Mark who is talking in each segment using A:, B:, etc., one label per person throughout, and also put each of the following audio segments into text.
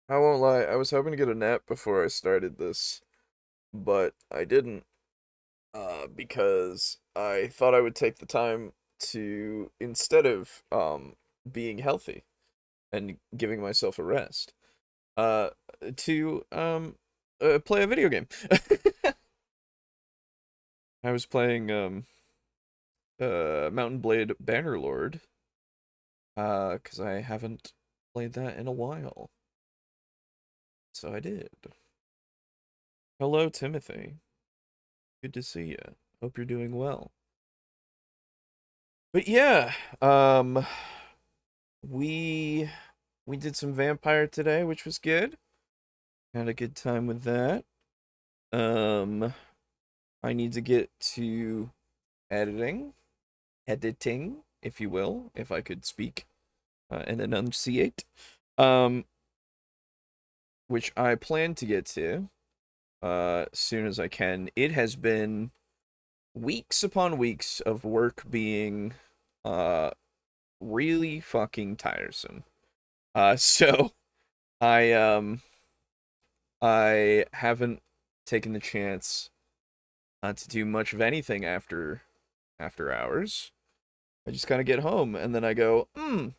A: I won't lie, I was hoping to get a nap before I started this, but I didn't, because I thought I would take the time to, instead of being healthy and giving myself a rest, uh to play a video game. I was playing Mountain Blade Bannerlord, because I haven't played that in a while. So I did. Hello, Timothy. Good to see you. Hope you're doing well. But yeah, we we did some vampire today, which was good. Had a good time with that. Um, I need to get to editing, editing, if you will, if I could speak and enunciate. Um, which I plan to get to as soon as I can. It has been weeks upon weeks of work being uh really fucking tiresome. So I I haven't taken the chance to do much of anything after hours. I just kind of get home and then I go, I'm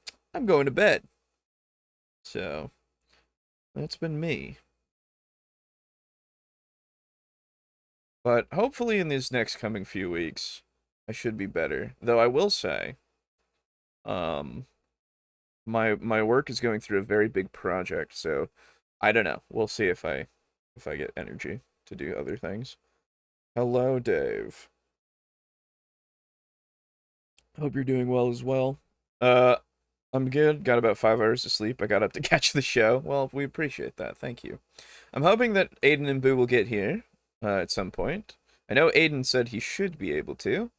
A: going to bed. So that's been me. But hopefully in these next coming few weeks, I should be better. Though I will say, um, my work is going through a very big project, so I don't know. We'll see if I get energy to do other things. Hello, Dave. Hope you're doing well as well. Uh, I'm good. Got about 5 hours of sleep. I got up to catch the show. Well, we appreciate that. Thank you. I'm hoping that Aiden and Boo will get here at some point. I know Aiden said he should be able to.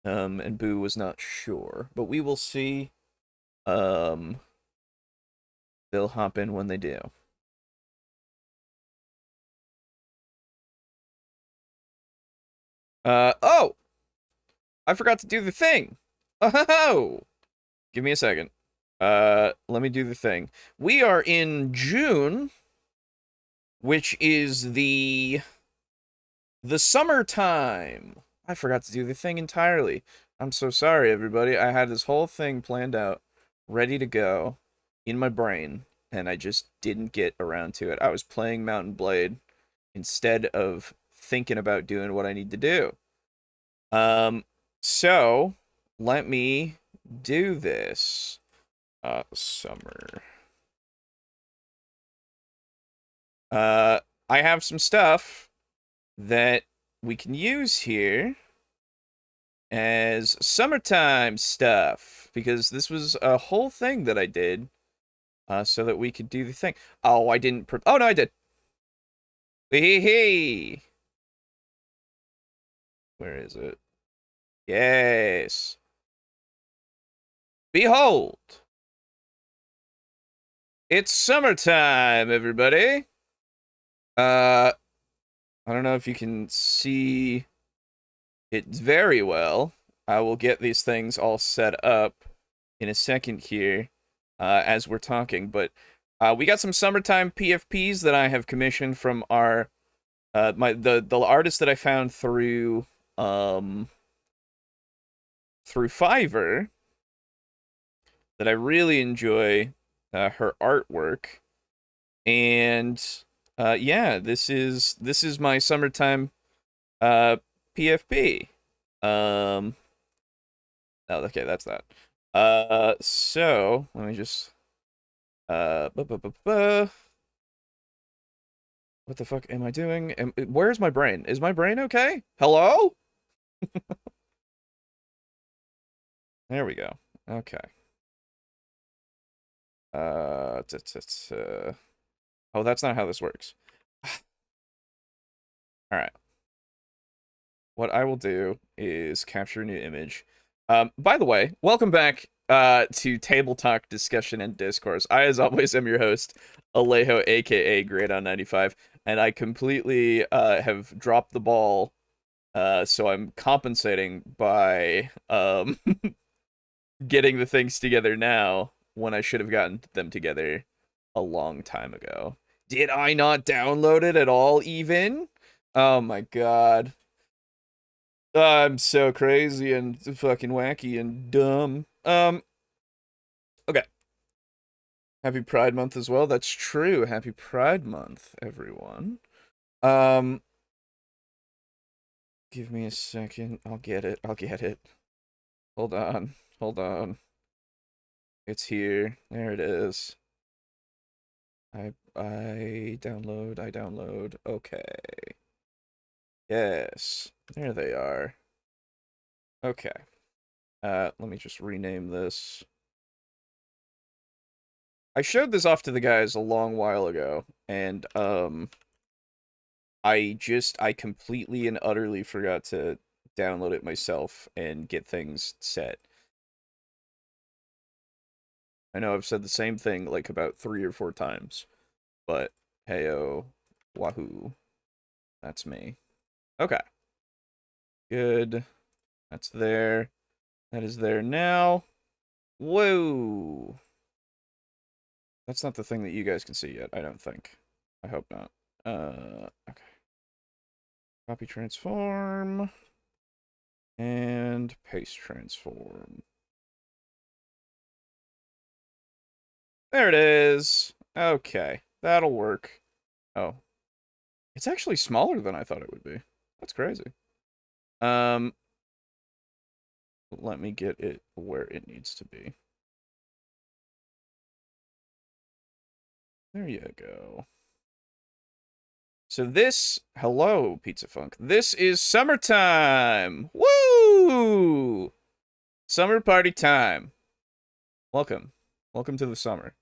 A: And Boo was not sure, but we will see. Um, they'll hop in when they do. Oh, I forgot to do the thing. Oh, give me a second. Let me do the thing. We are in June, which is the summertime. I forgot to do the thing entirely. I'm so sorry, everybody. I had this whole thing planned out, ready to go in my brain, and I just didn't get around to it. I was playing Mountain Blade instead of thinking about doing what I need to do. So let me do this. Summer. Uh, I have some stuff that we can use here as summertime stuff because this was a whole thing that I did so that we could do the thing. Oh, I didn't. Oh, no, I did. Hee hee. Where is it? Yes. Behold, it's summertime, everybody. I don't know if you can see it very well. I will get these things all set up in a second here as we're talking, but we got some summertime PFPs that I have commissioned from our the artist that I found um through Fiverr that I really enjoy her artwork, and yeah, this is my summertime uh PFP. Um, oh, okay, that's that. So let me just bu- bu- bu- bu- what the fuck am I doing? Where's my brain? Is my brain okay? Hello? There we go. Okay. Oh, that's not how this works. All right. What I will do is capture a new image. By the way, welcome back to Table Talk Discussion and Discourse. I, as always, am your host, Alejo, aka Great on 95, and I completely have dropped the ball. So I'm compensating by getting the things together now when I should have gotten them together a long time ago. Did I not download it at all, even? Oh my god. I'm so crazy and fucking wacky and dumb. Okay. Happy Pride Month as well. That's true. Happy Pride Month, everyone. Um, give me a second. I'll get it. I'll get it. Hold on. Hold on. It's here. There it is. I download. Okay. Yes. There they are. Okay. Let me just rename this. I showed this off to the guys a long while ago, and I completely and utterly forgot to download it myself and get things set. I know I've said the same thing like about 3 or 4 times, but heyo, wahoo. That's me. Okay. Good. That's there. That is there now. Whoa. That's not the thing that you guys can see yet, I don't think. I hope not. Okay. Copy transform. And paste transform. There it is. Okay. That'll work. Oh. It's actually smaller than I thought it would be. That's crazy. Let me get it where it needs to be. There you go. So this, hello, Pizza Funk. This is summertime. Woo! Summer party time. Welcome. Welcome to the summer.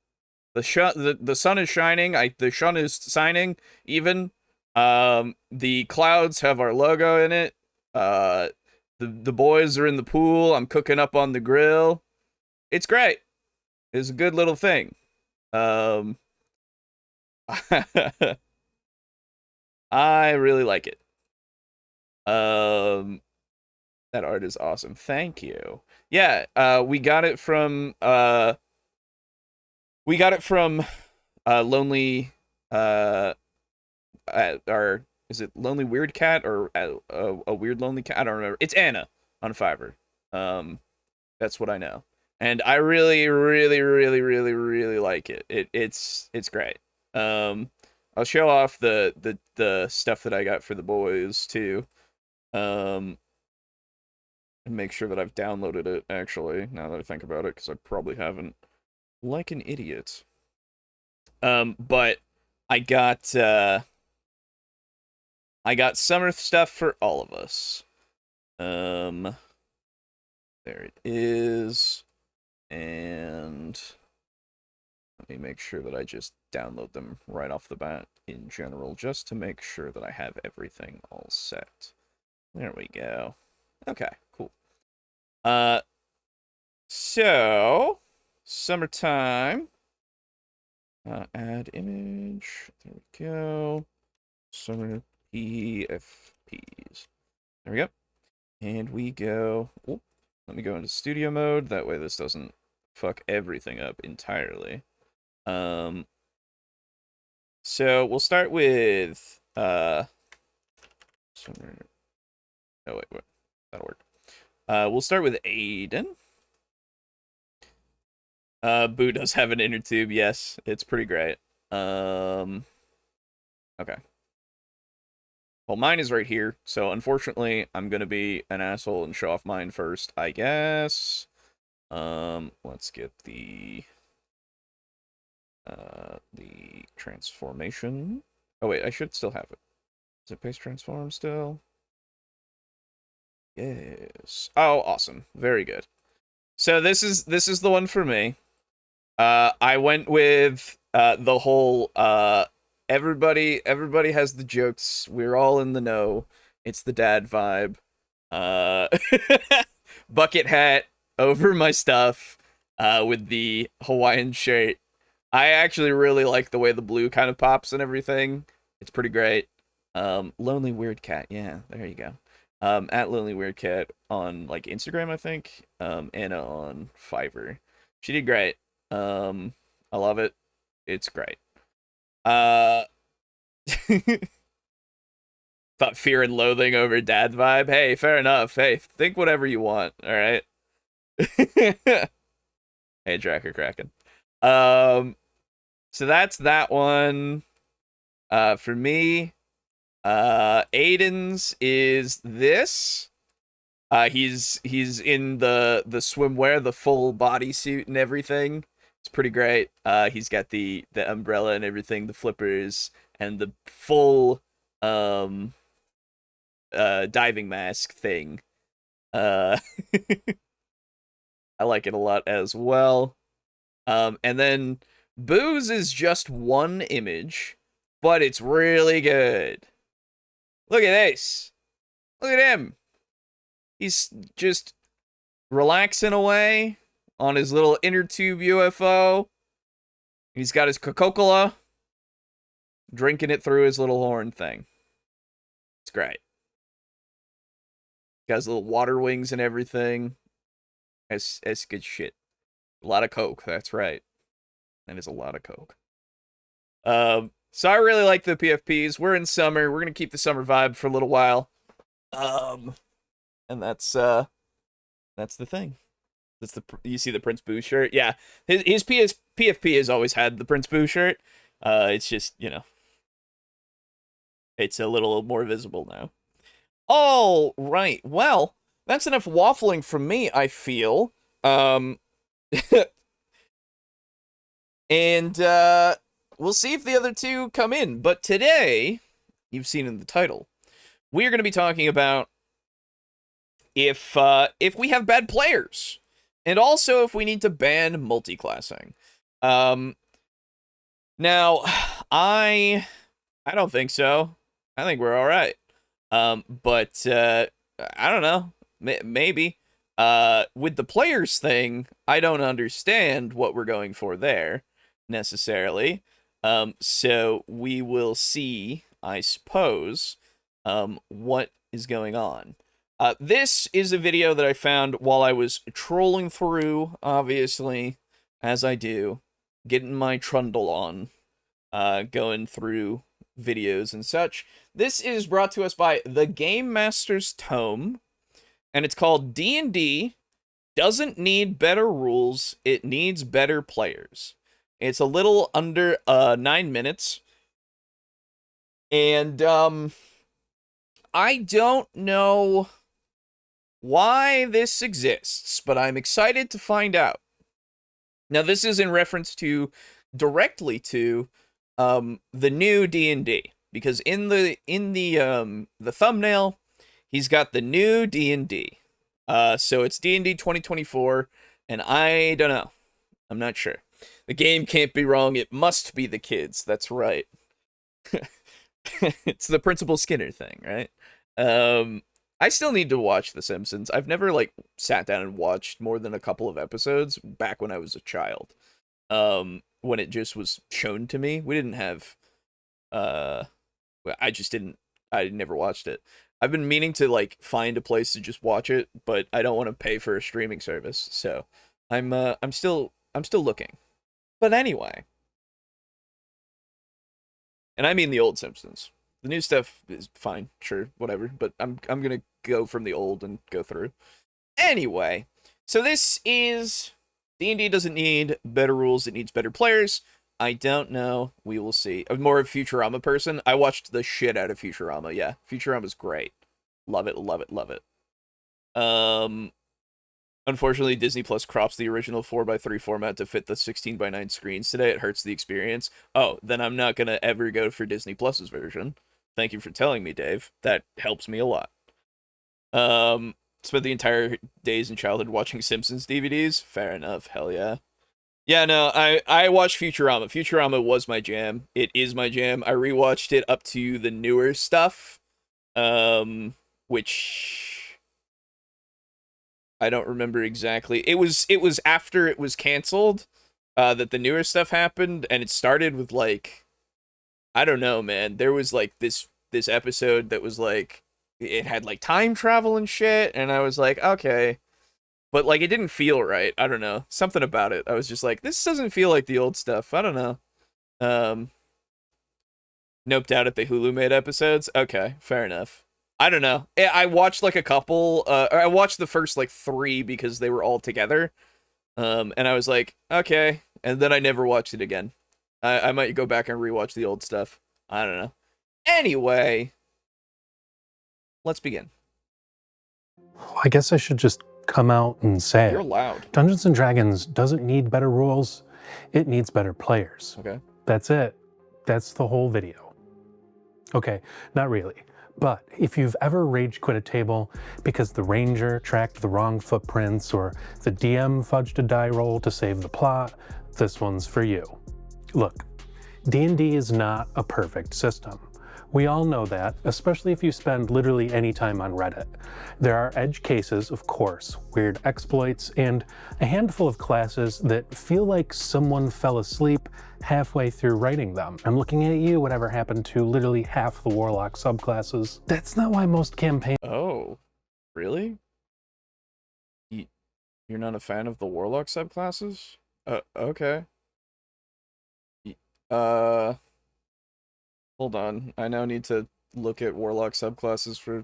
A: The sun is shining. The sun is shining. Even. The clouds have our logo in it. The boys are in the pool. I'm cooking up on the grill. It's great. It's a good little thing. I really like it. That art is awesome. Thank you. Yeah, we got it from Lonely or is it Lonely Weird Cat or a Weird Lonely Cat? I don't remember. It's Anna on Fiverr. That's what I know. And I really, really, really, really, really like it. It's great. I'll show off the stuff that I got for the boys too. And make sure that I've downloaded it actually, now that I think about it, because I probably haven't. Like an idiot. But I got summer stuff for all of us. There it is. And let me make sure that I just download them right off the bat in general, just to make sure that I have everything all set. There we go. Okay, cool. So, summertime. Add image. There we go. Summer PFPs. There we go. And we go. Oh, let me go into studio mode. That way this doesn't fuck everything up entirely. So we'll start with summer. Oh wait, that'll work. We'll start with Aiden. Boo does have an inner tube, yes. It's pretty great. Okay. Well, mine is right here, so unfortunately, I'm gonna be an asshole and show off mine first, I guess. Let's get the transformation. Oh wait, I should still have it. Is it paste transform still? Yes. Oh, awesome. Very good. So this is the one for me. I went with the whole everybody has the jokes. We're all in the know. It's the dad vibe. Bucket hat over my stuff with the Hawaiian shirt. I actually really like the way the blue kind of pops and everything. It's pretty great. Lonely Weird Cat. Yeah, there you go. At Lonely Weird Cat on like Instagram, I think. Anna on Fiverr. She did great. I love it. It's great. Thought Fear and Loathing over Dad vibe. Hey, fair enough. Hey, think whatever you want. All right. Hey, Dracker Kraken. So that's that one. For me, Aiden's is this. He's in the swimwear, the full bodysuit and everything. It's pretty great. He's got the umbrella and everything, the flippers, and the full diving mask thing. I like it a lot as well. And then Booze is just one image, but it's really good. Look at this. Look at him. He's just relaxing away on his little inner tube UFO. He's got his Coca-Cola, drinking it through his little horn thing. It's great. Got his little water wings and everything. That's good shit. A lot of Coke, that's right. That is a lot of Coke. So I really like the PFPs. We're in summer. We're gonna keep the summer vibe for a little while. And that's the thing. That's you see the Prince Boo shirt? Yeah. His PFP has always had the Prince Boo shirt. It's just, you know, it's a little more visible now. All right. Well, that's enough waffling from me, I feel. And we'll see if the other two come in. But today, you've seen in the title, we are going to be talking about if we have bad players, and also if we need to ban multiclassing. Now, I don't think so. I think we're all right. But I don't know. Maybe. With the players thing, I don't understand what we're going for there necessarily. So we will see, I suppose, what is going on. This is a video that I found while I was trolling through, obviously, as I do, getting my trundle on, going through videos and such. This is brought to us by the Game Master's Tome, and it's called D&D Doesn't Need Better Rules, It Needs Better Players. It's a little under 9 minutes, and I don't know why this exists, but I'm excited to find out. Now, this is in reference to directly to the new D&D, because in the thumbnail, he's got the new D&D. So it's D&D 2024, and I don't know. I'm not sure. The game can't be wrong. It must be the kids. That's right. It's the Principal Skinner thing, right? I still need to watch The Simpsons. I've never, like, sat down and watched more than a couple of episodes back when I was a child. When it just was shown to me. We didn't have, I never watched it. I've been meaning to, like, find a place to just watch it, but I don't want to pay for a streaming service, so I'm still looking. But anyway. And I mean the old Simpsons. The new stuff is fine, sure, whatever, but I'm gonna go from the old and go through. Anyway, so this is D&D Doesn't Need Better Rules, It Needs Better Players. I don't know. We will see. I'm more of a Futurama person. I watched the shit out of Futurama. Yeah, Futurama's great. Love it, love it, love it. Unfortunately, Disney Plus crops the original 4:3 format to fit the 16:9 screens today. It hurts the experience. Oh, then I'm not gonna ever go for Disney Plus's version. Thank you for telling me, Dave. That helps me a lot. Spent the entire days in childhood watching Simpsons DVDs. Fair enough. Hell yeah. Yeah, no, I watched Futurama. Futurama was my jam. It is my jam. I rewatched it up to the newer stuff, which I don't remember exactly. It was after it was canceled that the newer stuff happened, and it started with, like, I don't know, man. There was, like, this episode that was, like, it had, like, time travel and shit, and I was like, okay. But, like, it didn't feel right. I don't know. Something about it. I was just like, this doesn't feel like the old stuff. I don't know. Noped out at the Hulu made episodes. Okay, fair enough. I don't know. I watched like a couple. Or I watched the first like 3 because they were all together. And I was like, okay. And then I never watched it again. I might go back and rewatch the old stuff. I don't know. Anyway, let's begin.
B: I guess I should just come out and say
A: You're
B: it.
A: loud.
B: Dungeons & Dragons doesn't need better rules. It needs better players.
A: Okay.
B: That's it. That's the whole video. Okay, not really. But if you've ever rage quit a table because the ranger tracked the wrong footprints or the DM fudged a die roll to save the plot, this one's for you. Look, D&D is not a perfect system. We all know that, especially if you spend literally any time on Reddit. There are edge cases, of course, weird exploits, and a handful of classes that feel like someone fell asleep halfway through writing them. I'm looking at you, whatever happened to literally half the Warlock subclasses. That's not why most campaigns...
A: Oh, really? You're not a fan of the Warlock subclasses? Okay. Hold on. I now need to look at Warlock subclasses for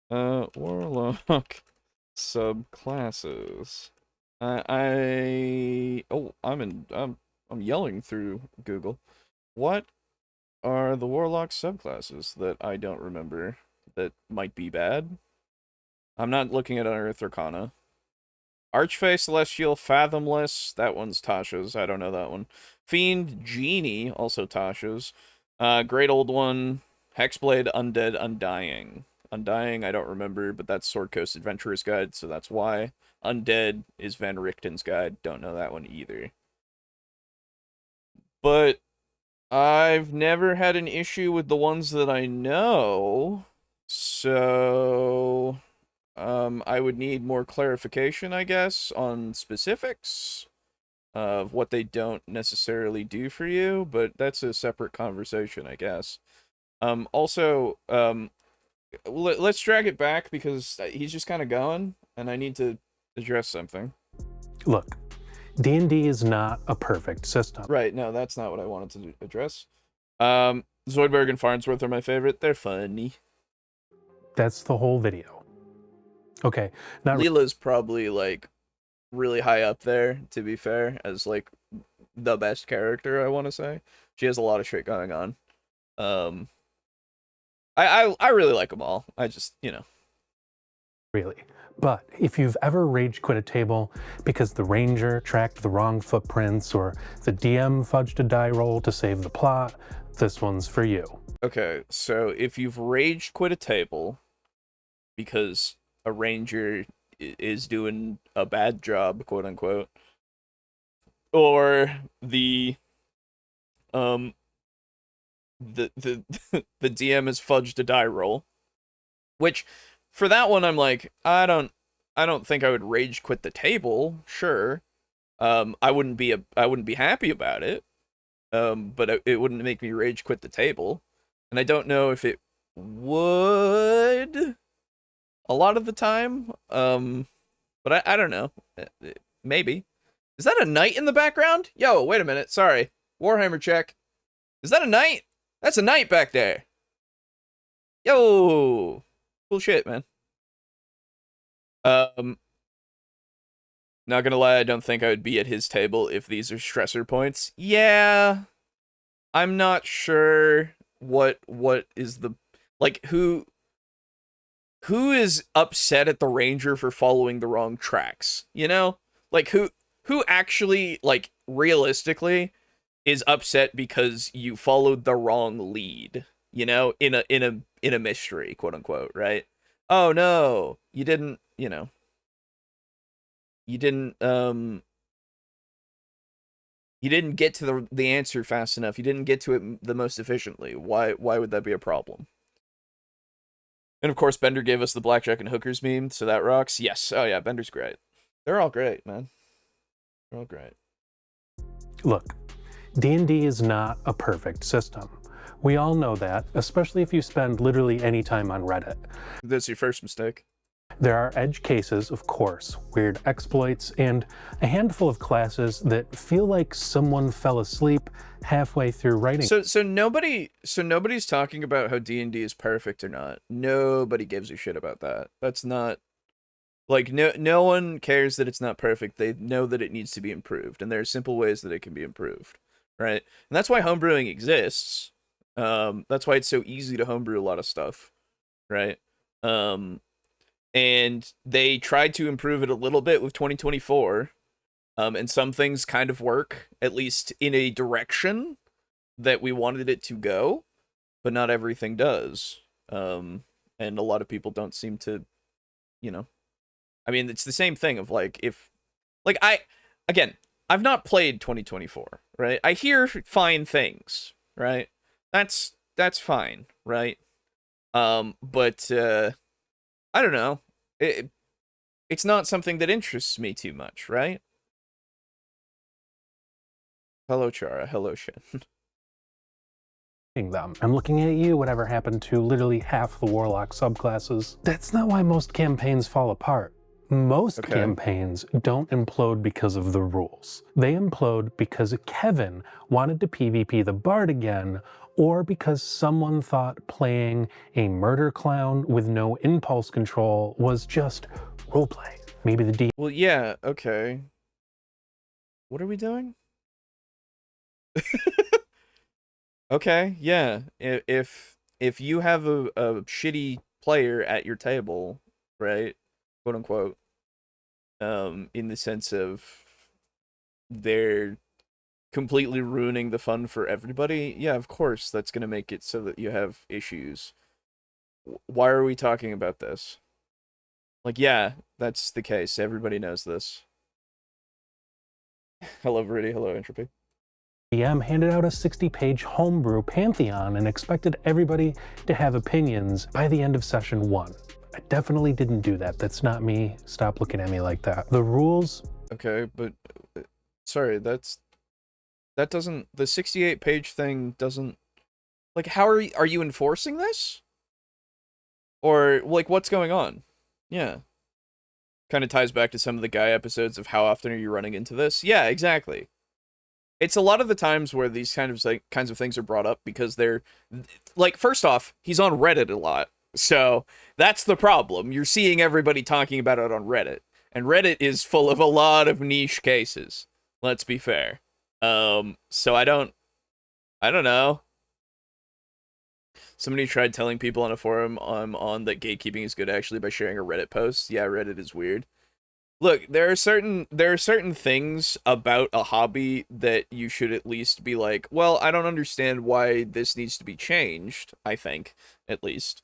A: Warlock subclasses. I'm yelling through Google. What are the Warlock subclasses that I don't remember that might be bad? I'm not looking at Unearthed Arcana. Archfey, Celestial, Fathomless. That one's Tasha's. I don't know that one. Fiend, Genie, also Tasha's. Great Old One, Hexblade, Undead, Undying. Undying, I don't remember, but that's Sword Coast Adventurer's Guide, so that's why. Undead is Van Richten's Guide. Don't know that one either. But I've never had an issue with the ones that I know, so I would need more clarification, I guess, on specifics of what they don't necessarily do for you, but that's a separate conversation, I guess. Also, let's drag it back because he's just kind of going, and I need to address something.
B: Look, D&D is not a perfect system.
A: Right, no, that's not what I wanted to address. Zoidberg and Farnsworth are my favorite. They're funny.
B: That's the whole video. Okay, not
A: Leela's probably, like, really high up there, to be fair, as, like, the best character, I want to say. She has a lot of shit going on. I really like them all. I just, you know.
B: Really. But if you've ever rage quit a table because the ranger tracked the wrong footprints or the DM fudged a die roll to save the plot, this one's for you.
A: Okay, so if you've rage quit a table because a ranger is doing a bad job, quote unquote, or the the DM has fudged a die roll, which for that one I'm like, I don't think I would rage quit the table. Sure, I wouldn't be happy about it, but it wouldn't make me rage quit the table, and I don't know if it would a lot of the time. But I don't know. Maybe. Is that a knight in the background? Yo, wait a minute. Sorry. Warhammer check. Is that a knight? That's a knight back there. Yo. Cool shit, man. Not gonna lie, I don't think I would be at his table if these are stressor points. Yeah. I'm not sure what is the, like, who is upset at the ranger for following the wrong tracks, you know? Like, who actually, like, realistically is upset because you followed the wrong lead, you know, in a mystery, quote unquote, right? Oh no, you didn't, you know, you didn't get to the answer fast enough. You didn't get to it the most efficiently. Why would that be a problem? And of course, Bender gave us the blackjack and hookers meme, so that rocks. Yes. Oh yeah, Bender's great. They're all great, man. They're all great.
B: Look, D&D is not a perfect system. We all know that, especially if you spend literally any time on Reddit.
A: That's your first mistake.
B: There are edge cases, of course, weird exploits, and a handful of classes that feel like someone fell asleep halfway through writing.
A: So nobody's talking about how D&D is perfect or not. Nobody gives a shit about that. That's not, like, no one cares that it's not perfect. They know that it needs to be improved, and there are simple ways that it can be improved, right? And that's why homebrewing exists. That's why it's so easy to homebrew a lot of stuff, right? And they tried to improve it a little bit with 2024, and some things kind of work, at least in a direction that we wanted it to go, but not everything does. And a lot of people don't seem to, you know, I mean, it's the same thing of like, if, like, I've not played 2024, right? I hear fine things, right? That's fine, right? But I don't know. It's not something that interests me too much, right? Hello, Chara. Hello, Shin.
B: Them. I'm looking at you, whatever happened to literally half the warlock subclasses. That's not why most campaigns fall apart. Most campaigns don't implode because of the rules. They implode because Kevin wanted to PvP the bard again, or because someone thought playing a murder clown with no impulse control was just roleplay. Maybe the D.
A: Well, yeah, okay. What are we doing? Okay, yeah. If you have a shitty player at your table, right, quote unquote, in the sense of they're completely ruining the fun for everybody, yeah, of course, that's gonna make it so that you have issues. Why are we talking about this? Like, yeah, that's the case. Everybody knows this. Hello, Viridia. Hello, Entropy.
B: DM handed out a 60-page homebrew pantheon and expected everybody to have opinions by the end of session 1. I definitely didn't do that. That's not me. Stop looking at me like that. The rules...
A: Okay, but... sorry, that doesn't... the 68-page thing doesn't... like, how are you enforcing this? Or, like, what's going on? Yeah. Kind of ties back to some of the Guy episodes of how often are you running into this? Yeah, exactly. It's a lot of the times where these kinds of things are brought up because they're, like, first off, he's on Reddit a lot. So that's the problem. You're seeing everybody talking about it on Reddit. And Reddit is full of a lot of niche cases. Let's be fair. So I don't know. Somebody tried telling people on a forum on that gatekeeping is good actually by sharing a Reddit post. Yeah, Reddit is weird. Look, there are certain things about a hobby that you should at least be like, well, I don't understand why this needs to be changed, I think, at least.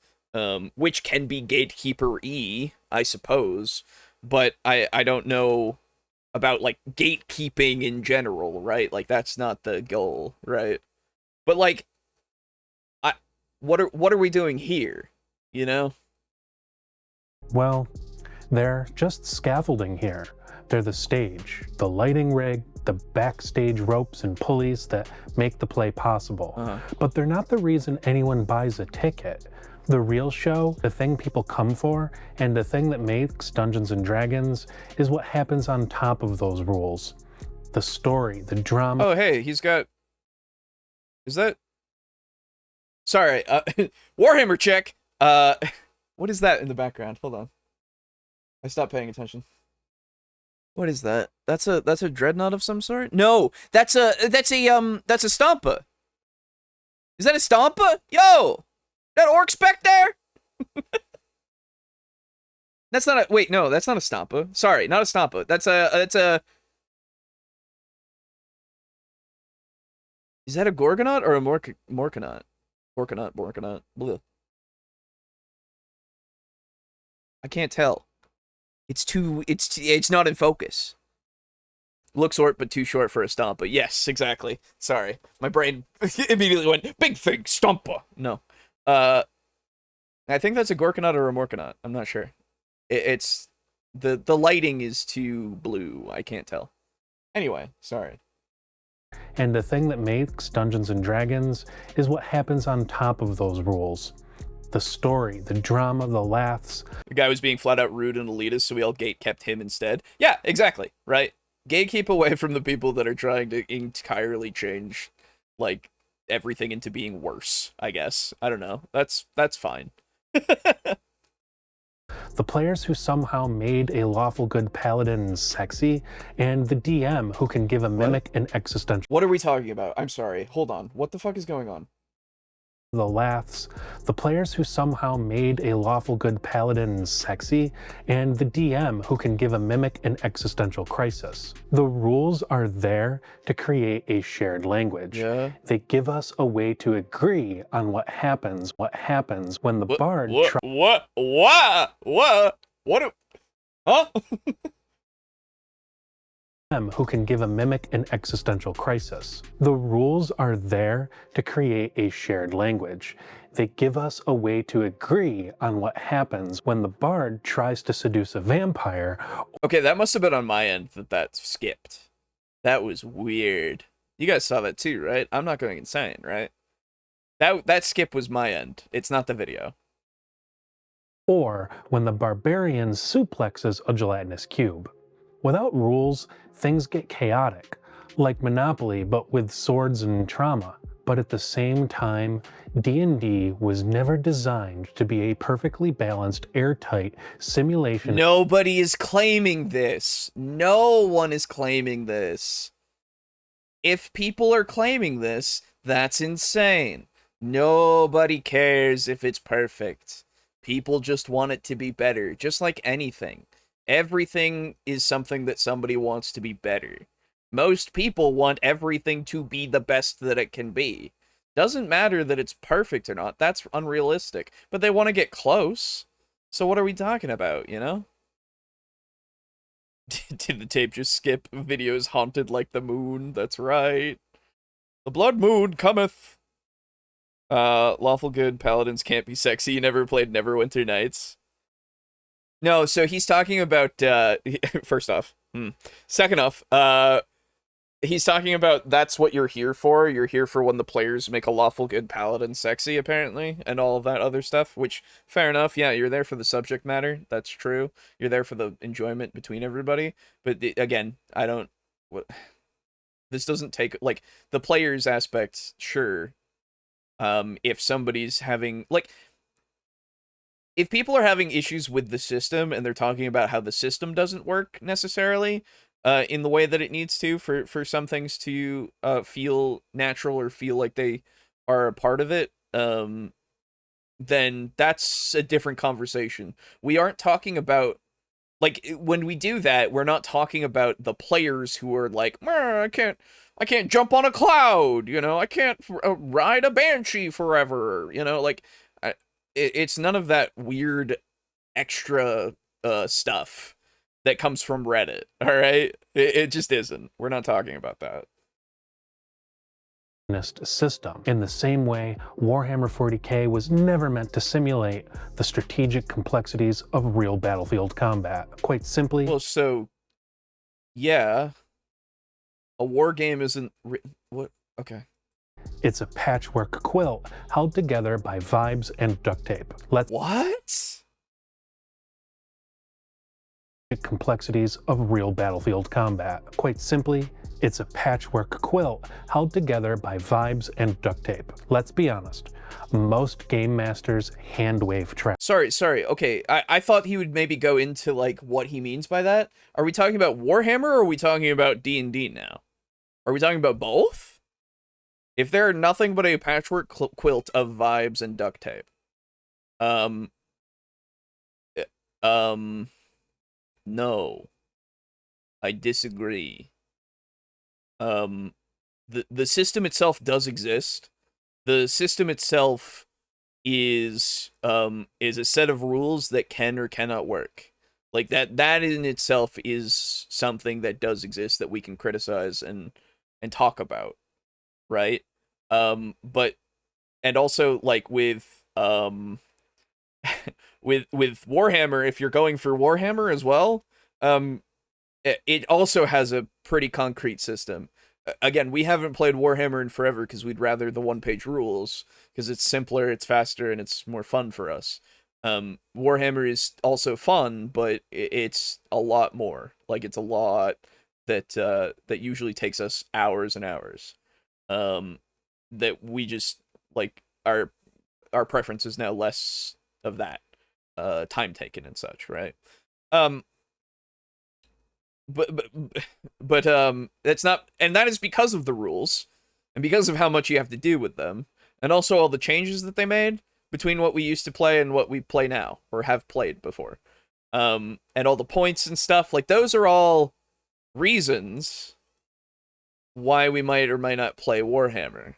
A: Which can be gatekeeper-y, I suppose, but I don't know about, like, gatekeeping in general, right? Like, that's not the goal, right? But, like, what are we doing here, you know?
B: Well, they're just scaffolding here. They're the stage, the lighting rig, the backstage ropes and pulleys that make the play possible. But they're not the reason anyone buys a ticket. The real show, the thing people come for, and the thing that makes Dungeons & Dragons is what happens on top of those rules. The story, the drama...
A: Oh, hey, he's got... is that... sorry, Warhammer check! What is that in the background? Hold on. I stopped paying attention. What is that? That's a dreadnought of some sort? No, that's a Stompa. Is that a Stompa? Yo! That orc spec there? That's not a... wait, no, that's not a Stompa. Sorry, not a Stompa. That's a... is that a Gorgonaut or a Morkanaut? Morkanaut. Bleh. I can't tell. It's not in focus. Looks short, but too short for a Stompa. Yes, exactly. Sorry. My brain immediately went, big thing, Stompa. No. I think that's a Gorkanaut or a Morkanaut. I'm not sure. It's... the lighting is too blue. I can't tell. Anyway, sorry.
B: And the thing that makes Dungeons & Dragons is what happens on top of those rules. the story, the drama, the laughs.
A: The guy was being flat out rude and elitist, so we all gate kept him instead. Yeah, exactly, right? Gatekeep away from the people that are trying to entirely change, like, everything into being worse, I guess. I don't know. That's fine.
B: The players who somehow made a lawful good paladin sexy, and the DM who can give a mimic an existential.
A: What are we talking about? I'm sorry. Hold on. What the fuck is going on?
B: The laughs, the players who somehow made a lawful good paladin sexy, and the DM who can give a mimic an existential crisis. The rules are there to create a shared language.
A: Yeah.
B: They give us a way to agree on what happens when the bard
A: Huh?
B: who can give a mimic an existential crisis. The rules are there to create a shared language. They give us a way to agree on what happens when the bard tries to seduce a vampire.
A: Okay, that must have been on my end that skipped. That was weird. You guys saw that too, right? I'm not going insane, right? That skip was my end. It's not the video.
B: Or when the barbarian suplexes a gelatinous cube. Without rules, things get chaotic, like Monopoly but with swords and trauma. But at the same time, D&D was never designed to be a perfectly balanced, airtight simulation.
A: Nobody is claiming this. No one is claiming this. If people are claiming this, that's insane. Nobody cares if it's perfect. People just want it to be better, just like anything. Everything is something that somebody wants to be better. Most people want everything to be the best that it can be. Doesn't matter that it's perfect or not. That's unrealistic. But they want to get close. So what are we talking about, you know? Did the tape just skip? Videos haunted like the moon. That's right. The blood moon cometh. Lawful good paladins can't be sexy. You never played Neverwinter Nights. No, so he's talking about, first off. Second off, he's talking about that's what you're here for. You're here for when the players make a lawful good paladin sexy, apparently, and all of that other stuff, which, fair enough, yeah, you're there for the subject matter. That's true. You're there for the enjoyment between everybody. But, again, this doesn't take, like, the players aspect, sure. If somebody's having, like, if people are having issues with the system and they're talking about how the system doesn't work necessarily in the way that it needs to for some things to feel natural or feel like they are a part of it, then that's a different conversation. We aren't talking about, like, when we do that, we're not talking about the players who are like, I can't jump on a cloud, you know, I can't ride a banshee forever, you know, like, it's none of that weird extra stuff that comes from Reddit, all right? It just isn't. We're not talking about that.
B: System. In the same way, Warhammer 40k was never meant to simulate the strategic complexities of real battlefield combat. Quite simply,
A: well, so yeah, a war game isn't what? Okay.
B: It's a patchwork quilt held together by vibes and duct tape.
A: What?
B: Complexities of real battlefield combat. Quite simply, it's a patchwork quilt held together by vibes and duct tape. Let's be honest, most game masters hand wave trash.
A: Sorry. Okay, I thought he would maybe go into like what he means by that. Are we talking about Warhammer or are we talking about D&D now? Are we talking about both? If they're nothing but a patchwork quilt of vibes and duct tape, no, I disagree. The system itself does exist. The system itself is a set of rules that can or cannot work. Like that in itself is something that does exist that we can criticize and talk about, right? But and also like with with Warhammer, if you're going for Warhammer as well, it also has a pretty concrete system. again, we haven't played Warhammer in forever because we'd rather the one-page rules because it's simpler, it's faster, and it's more fun for us. Warhammer is also fun, but it's a lot more. Like it's a lot that usually takes us hours and hours. That we just like our preference is now less of that time taken and such, right? Um, but that's not, and that is because of the rules and because of how much you have to do with them, and also all the changes that they made between what we used to play and what we play now or have played before. And all the points and stuff, like those are all reasons why we might or might not play Warhammer.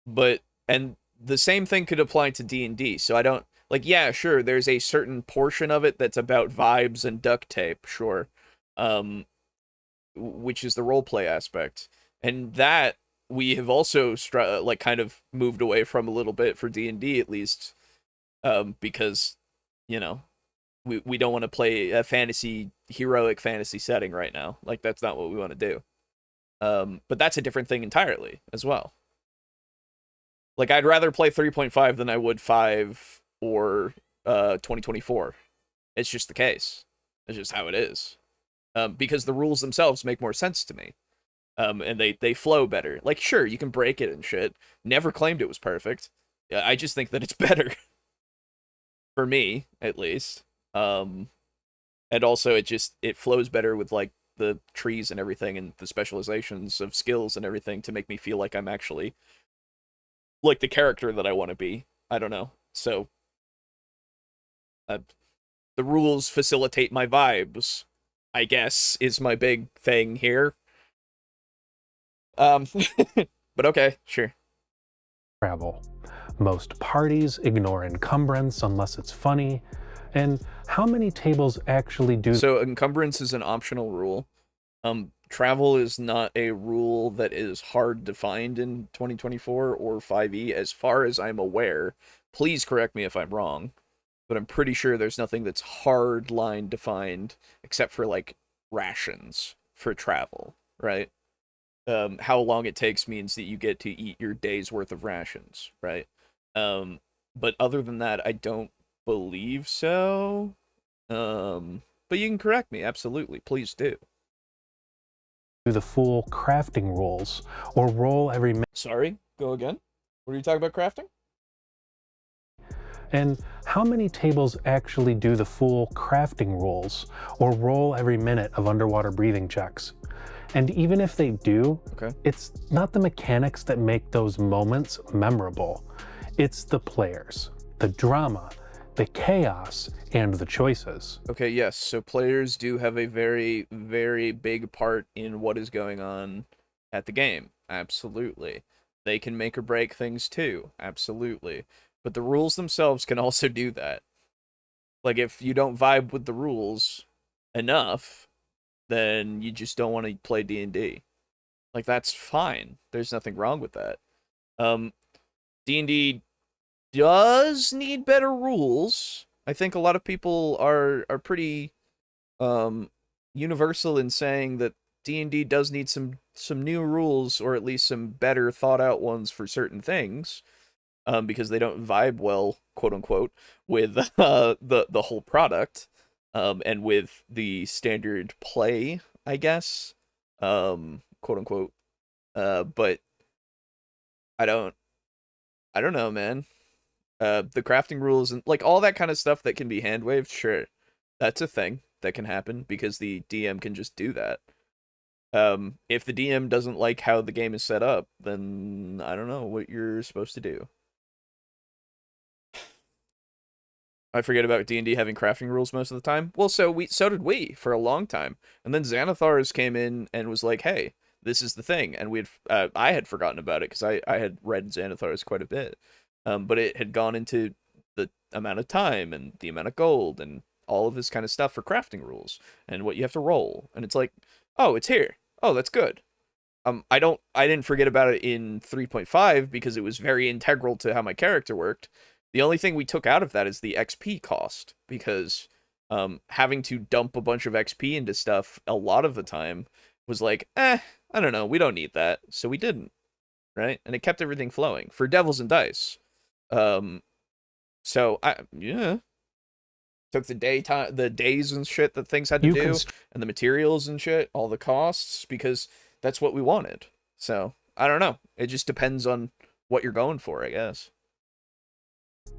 A: But and the same thing could apply to D&D. So I don't like, yeah, sure, there's a certain portion of it that's about vibes and duct tape, sure. Which is the roleplay aspect. And that we have also like kind of moved away from a little bit for D&D at least, because you know, we don't want to play a heroic fantasy setting right now. Like that's not what we want to do. But that's a different thing entirely as well. Like I'd rather play 3.5 than I would 5 or 2024. It's just the case. It's just how it is. Because the rules themselves make more sense to me. And they flow better. Like sure, you can break it and shit. Never claimed it was perfect. I just think that it's better. For me, at least. And also it flows better with like the trees and everything and the specializations of skills and everything to make me feel like I'm actually like the character that I want to be. I don't know. So the rules facilitate my vibes, I guess, is my big thing here. But okay, sure.
B: Travel. Most parties ignore encumbrance unless it's funny. And how many tables actually do?
A: So encumbrance is an optional rule. Travel is not a rule that is hard to find in 2024 or 5e, as far as I'm aware. Please correct me if I'm wrong, but I'm pretty sure there's nothing that's hard line defined except for like rations for travel, right? How long it takes means that you get to eat your day's worth of rations, right? But other than that, I don't believe so. But you can correct me, absolutely, please do.
B: The full crafting rules or roll every minute?
A: Sorry, go again. What are you talking about crafting?
B: And how many tables actually do the full crafting rules or roll every minute of underwater breathing checks? And even if they do,
A: okay,
B: it's not the mechanics that make those moments memorable. It's the players, the drama, the chaos, and the choices.
A: Okay, yes, so players do have a very, very big part in what is going on at the game. Absolutely. They can make or break things too. Absolutely. But the rules themselves can also do that. Like, if you don't vibe with the rules enough, then you just don't want to play D&D. Like, that's fine. There's nothing wrong with that. D&D does need better rules. I think a lot of people are pretty universal in saying that D&D does need some new rules, or at least some better thought out ones for certain things, because they don't vibe well, quote unquote, with the whole product, and with the standard play, I guess, quote unquote. But I don't know, man. The crafting rules and like all that kind of stuff that can be hand waved, sure, that's a thing that can happen because the DM can just do that. If the DM doesn't like how the game is set up, then I don't know what you're supposed to do. I forget about D&D having crafting rules most of the time. Well, so did we for a long time, and then Xanathars came in and was like, "Hey, this is the thing," and I had forgotten about it because I had read Xanathars quite a bit, but it had gone into the amount of time and the amount of gold and all of this kind of stuff for crafting rules and what you have to roll, and it's like, oh, it's here. Oh, that's good. I didn't forget about it in 3.5 because it was very integral to how my character worked. The only thing we took out of that is the XP cost, because having to dump a bunch of XP into stuff a lot of the time was like, I don't know, we don't need that, so we didn't, right? And it kept everything flowing for Devils and Dice. So yeah, took the days and shit that things had to do, and the materials and shit, all the costs, because that's what we wanted. So I don't know. It just depends on what you're going for, I guess.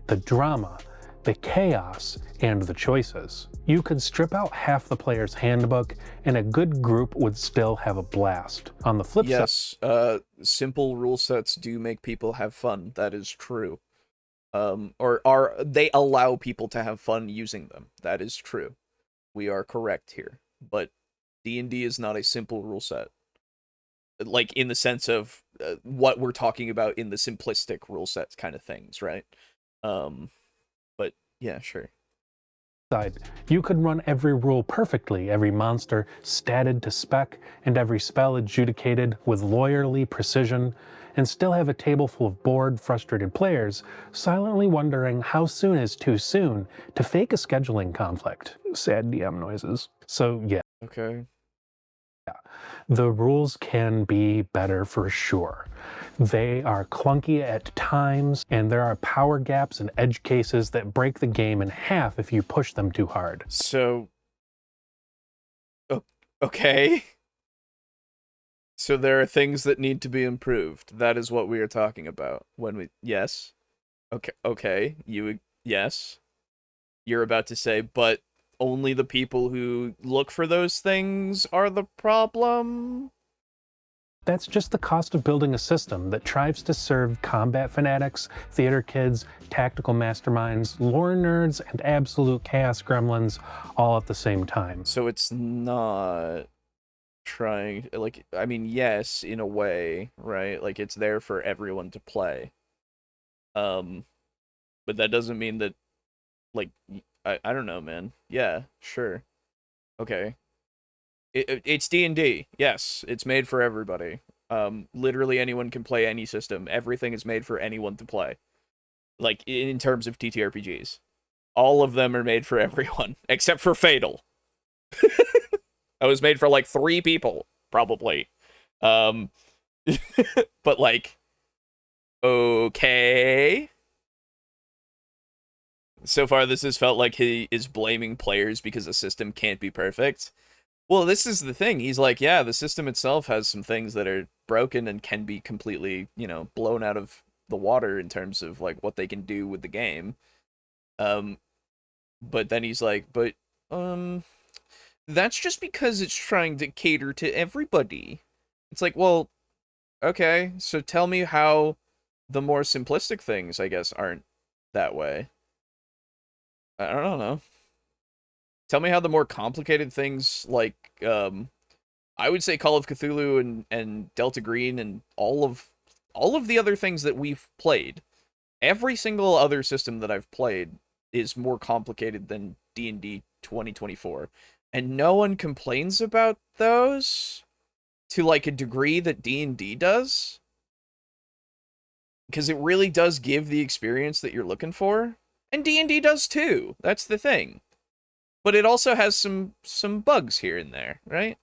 B: The drama, the chaos, and the choices. You could strip out half the player's handbook, and a good group would still have a blast. On the flip side,
A: yes, simple rule sets do make people have fun. That is true. Or they allow people to have fun using them. That is true. We are correct here. But D&D is not a simple rule set. Like, in the sense of what we're talking about in the simplistic rule sets kind of things, right? But yeah, sure.
B: You could run every rule perfectly, every monster statted to spec, and every spell adjudicated with lawyerly precision, and still have a table full of bored, frustrated players silently wondering how soon is too soon to fake a scheduling conflict. Sad DM noises. So yeah.
A: Okay.
B: The rules can be better for sure. They are clunky at times, and there are power gaps and edge cases that break the game in half if you push them too hard.
A: So, okay. So there are things that need to be improved. That is what we are talking about when we, yes. Okay, yes. You're about to say, but only the people who look for those things are the problem?
B: That's just the cost of building a system that tries to serve combat fanatics, theater kids, tactical masterminds, lore nerds, and absolute chaos gremlins all at the same time.
A: So it's not trying, like, I mean, yes, in a way, right? Like, it's there for everyone to play. But that doesn't mean that, like, I don't know, man. Yeah, sure. Okay. It's D&D. Yes, it's made for everybody. Literally anyone can play any system. Everything is made for anyone to play. Like, in terms of TTRPGs. All of them are made for everyone, except for Fatal. That was made for, like, 3 people, probably. But, like, okay. So far, this has felt like he is blaming players because the system can't be perfect. Well, this is the thing. He's like, yeah, the system itself has some things that are broken and can be completely, blown out of the water in terms of, like, what they can do with the game. But then he's like, that's just because it's trying to cater to everybody. It's like, well, okay, so tell me how the more simplistic things, I guess, aren't that way. I don't know. Tell me how the more complicated things, like, I would say Call of Cthulhu and Delta Green and all of the other things that we've played. Every single other system that I've played is more complicated than D&D 2024. And no one complains about those to, like, a degree that D&D does. Because it really does give the experience that you're looking for. And D&D does too. That's the thing. But it also has some bugs here and there, right?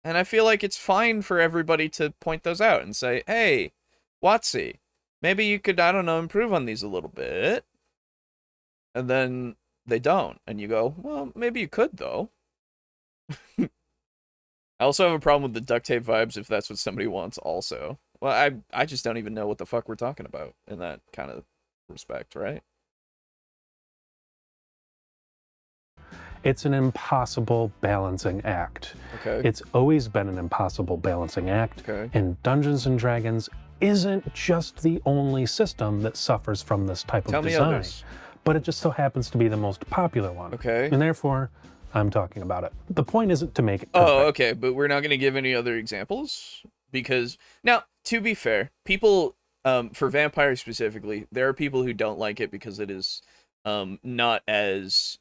A: And I feel like it's fine for everybody to point those out and say, hey, Watsy, maybe you could, I don't know, improve on these a little bit. And then they don't. And you go, well, maybe you could, though. I also have a problem with the duct tape vibes if that's what somebody wants also. Well, I just don't even know what the fuck we're talking about in that kind of respect, right?
B: It's an impossible balancing act.
A: Okay.
B: It's always been an impossible balancing act.
A: Okay.
B: And Dungeons and Dragons isn't just the only system that suffers from this type of design.
A: Tell me others.
B: But it just so happens to be the most popular one.
A: Okay.
B: And therefore, I'm talking about it. The point isn't to make it perfect.
A: Oh, okay, but we're not going to give any other examples? Because, now, to be fair, people, for vampires specifically, there are people who don't like it because it is not as,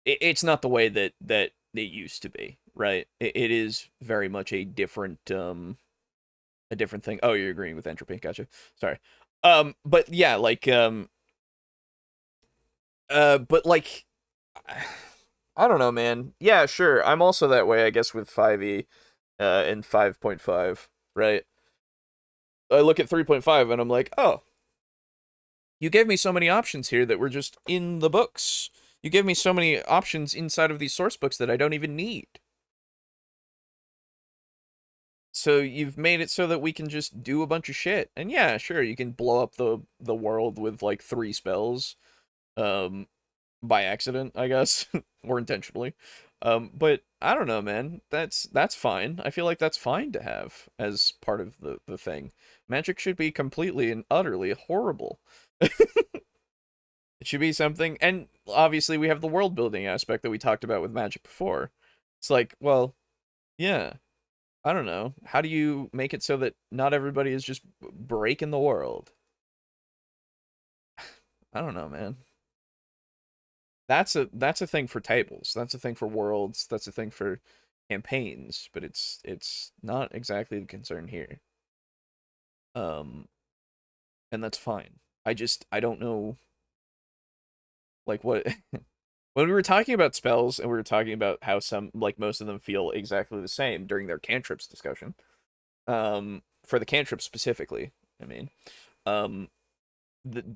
A: it's not the way that it used to be, right? It is very much a different thing. Oh, you're agreeing with entropy, gotcha. Sorry. But yeah, like, but like, I don't know, man. Yeah, sure. I'm also that way, I guess, with 5e. in 5.5, right? I look at 3.5 and I'm like, oh, you gave me so many options here that were just in the books. You gave me so many options inside of these source books that I don't even need. So you've made it so that we can just do a bunch of shit. And yeah, sure, you can blow up the world with like 3 spells by accident, I guess, or intentionally. But I don't know, man. That's fine. I feel like that's fine to have as part of the thing. Magic should be completely and utterly horrible. It should be something, and obviously we have the world building aspect that we talked about with Magic before. It's like, well, yeah, I don't know. How do you make it so that not everybody is just breaking the world? I don't know, man. That's a thing for tables. That's a thing for worlds. That's a thing for campaigns. But it's not exactly the concern here. Um, and that's fine. I don't know, like what when we were talking about spells and we were talking about how some, like most of them feel exactly the same during their cantrips discussion. For the cantrips specifically, I mean, um,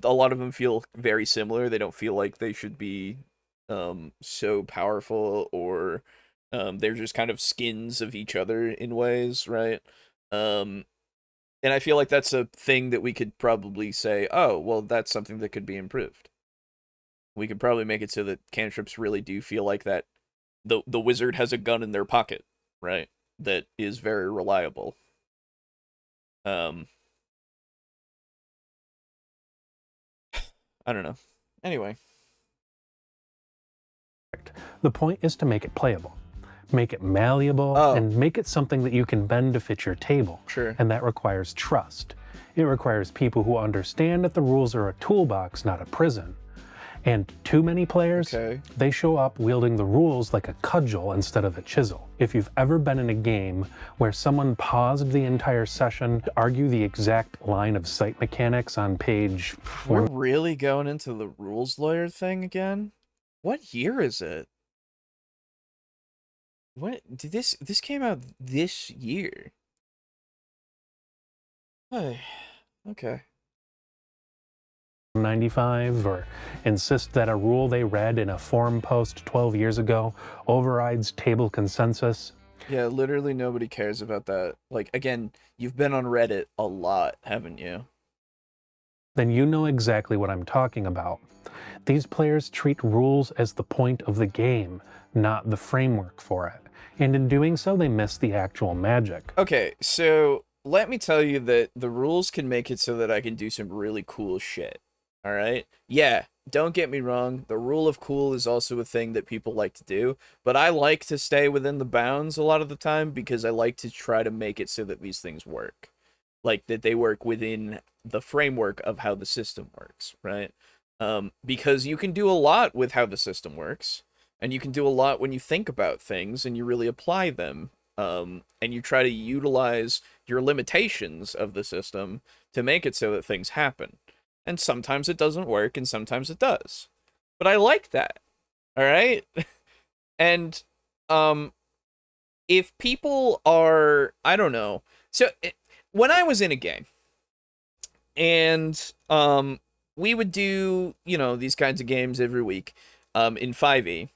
A: a lot of them feel very similar. They don't feel like they should be so powerful, or they're just kind of skins of each other in ways, right? Um and I feel like that's a thing that we could probably say, oh, well, that's something that could be improved. We could probably make it so that cantrips really do feel like that the wizard has a gun in their pocket, right? That is very reliable. Um I don't know. Anyway,
B: The point is to make it playable, make it malleable, and make it something that you can bend to fit your table.
A: Sure.
B: And that requires trust. It requires people who understand that the rules are a toolbox, not a prison. And too many players, they show up wielding the rules like a cudgel instead of a chisel. If you've ever been in a game where someone paused the entire session to argue the exact line of sight mechanics on page...
A: We're really going into the rules lawyer thing again? What year is it? What did this came out this year? Okay.
B: 95, or insist that a rule they read in a forum post 12 years ago overrides table consensus.
A: Yeah, literally nobody cares about that. Like, again, you've been on Reddit a lot, haven't you?
B: Then you know exactly what I'm talking about. These players treat rules as the point of the game, not the framework for it. And in doing so, they miss the actual magic.
A: Okay, so let me tell you that the rules can make it so that I can do some really cool shit. All right? Yeah, don't get me wrong. The rule of cool is also a thing that people like to do, but I like to stay within the bounds a lot of the time because I like to try to make it so that these things work. Like, that they work within the framework of how the system works, right? Because you can do a lot with how the system works, and you can do a lot when you think about things and you really apply them, and you try to utilize your limitations of the system to make it so that things happen. And sometimes it doesn't work, and sometimes it does. But I like that, all right? And if people are, I don't know. So when I was in a game, and we would do, you know, these kinds of games every week in 5e.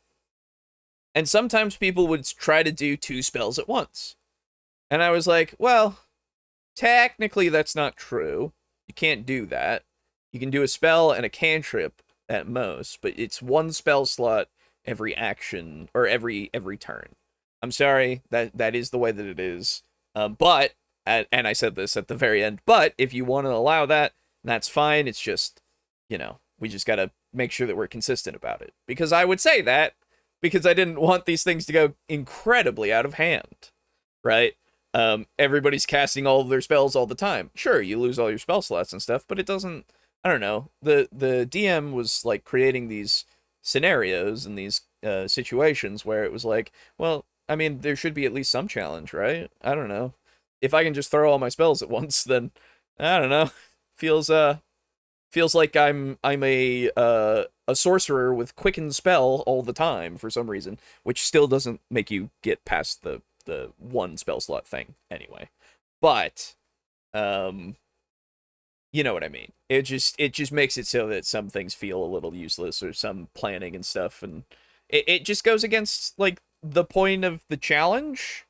A: And sometimes people would try to do 2 spells at once. And I was like, well, technically that's not true. You can't do that. You can do a spell and a cantrip at most, but it's 1 spell slot every action, or every turn. I'm sorry, that is the way that it is. But, and I said this at the very end, but if you want to allow that, that's fine. It's just, you know, we just got to make sure that we're consistent about it. Because I would say that because I didn't want these things to go incredibly out of hand, right? Everybody's casting all of their spells all the time. Sure, you lose all your spell slots and stuff, but it doesn't, I don't know. The DM was like creating these scenarios and these situations where it was like, well, I mean, there should be at least some challenge, right? I don't know. If I can just throw all my spells at once, then I don't know. Feels like I'm a sorcerer with quicken spell all the time for some reason, which still doesn't make you get past the the one spell slot thing anyway. But you know what I mean. It just makes it so that some things feel a little useless, or some planning and stuff, and it just goes against like the point of the challenge.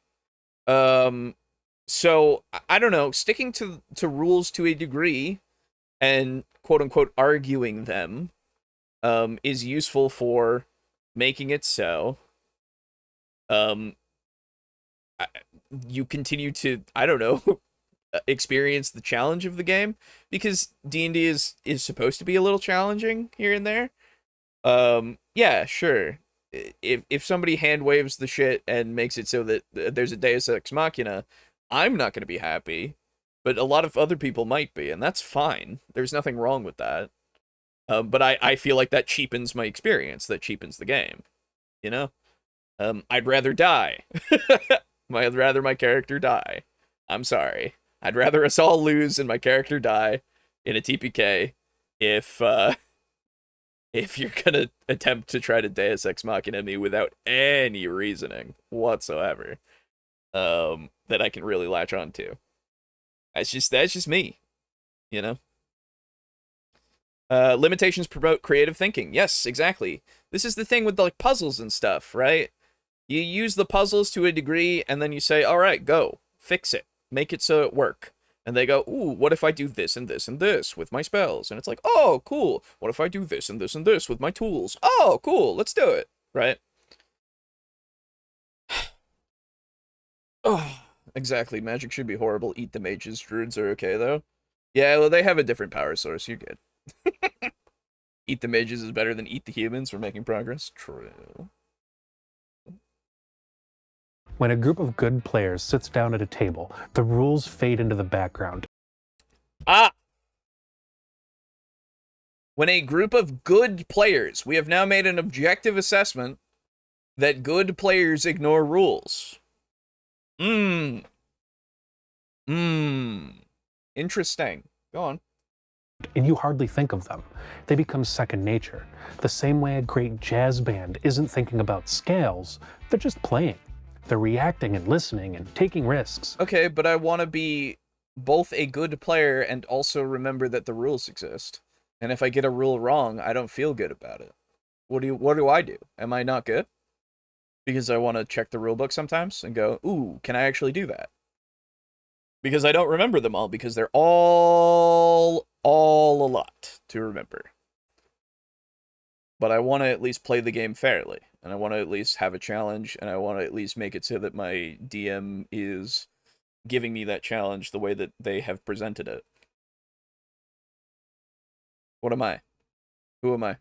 A: So I don't know, sticking to rules to a degree and quote unquote arguing them is useful for making it so you continue to, I don't know, experience the challenge of the game, because D&D is supposed to be a little challenging here and there. Yeah, sure. If somebody hand waves the shit and makes it so that there's a Deus Ex Machina, I'm not going to be happy, but a lot of other people might be, and that's fine. There's nothing wrong with that. But I feel like that cheapens my experience, that cheapens the game, you know? I'd rather die. I'd rather my character die. I'm sorry. I'd rather us all lose and my character die in a TPK if you're gonna attempt to try to Deus Ex Machina me without any reasoning whatsoever, that I can really latch on to. That's just me, you know? Limitations promote creative thinking. Yes, exactly. This is the thing with like puzzles and stuff, right? You use the puzzles to a degree, and then you say, all right, go, fix it, make it so it work. And they go, ooh, what if I do this and this and this with my spells? And it's like, oh, cool. What if I do this and this and this with my tools? Oh, cool, let's do it, right? Oh, exactly. Magic should be horrible. Eat the mages. Druids are okay, though. Yeah, well, they have a different power source. You're good. Eat the mages is better than eat the humans for making progress. True.
B: When a group of good players sits down at a table, the rules fade into the background.
A: Ah! When a group of good players, we have now made an objective assessment that good players ignore rules. Interesting. Go on.
B: And you hardly think of them. They become second nature. The same way a great jazz band isn't thinking about scales, they're just playing. They're reacting and listening and taking risks.
A: Okay, but I want to be both a good player and also remember that the rules exist. And if I get a rule wrong, I don't feel good about it. What do I do? Am I not good? Because I want to check the rule book sometimes and go, ooh, can I actually do that? Because I don't remember them all, because they're all a lot to remember. But I want to at least play the game fairly, and I want to at least have a challenge, and I want to at least make it so that my DM is giving me that challenge the way that they have presented it. What am I? Who am I?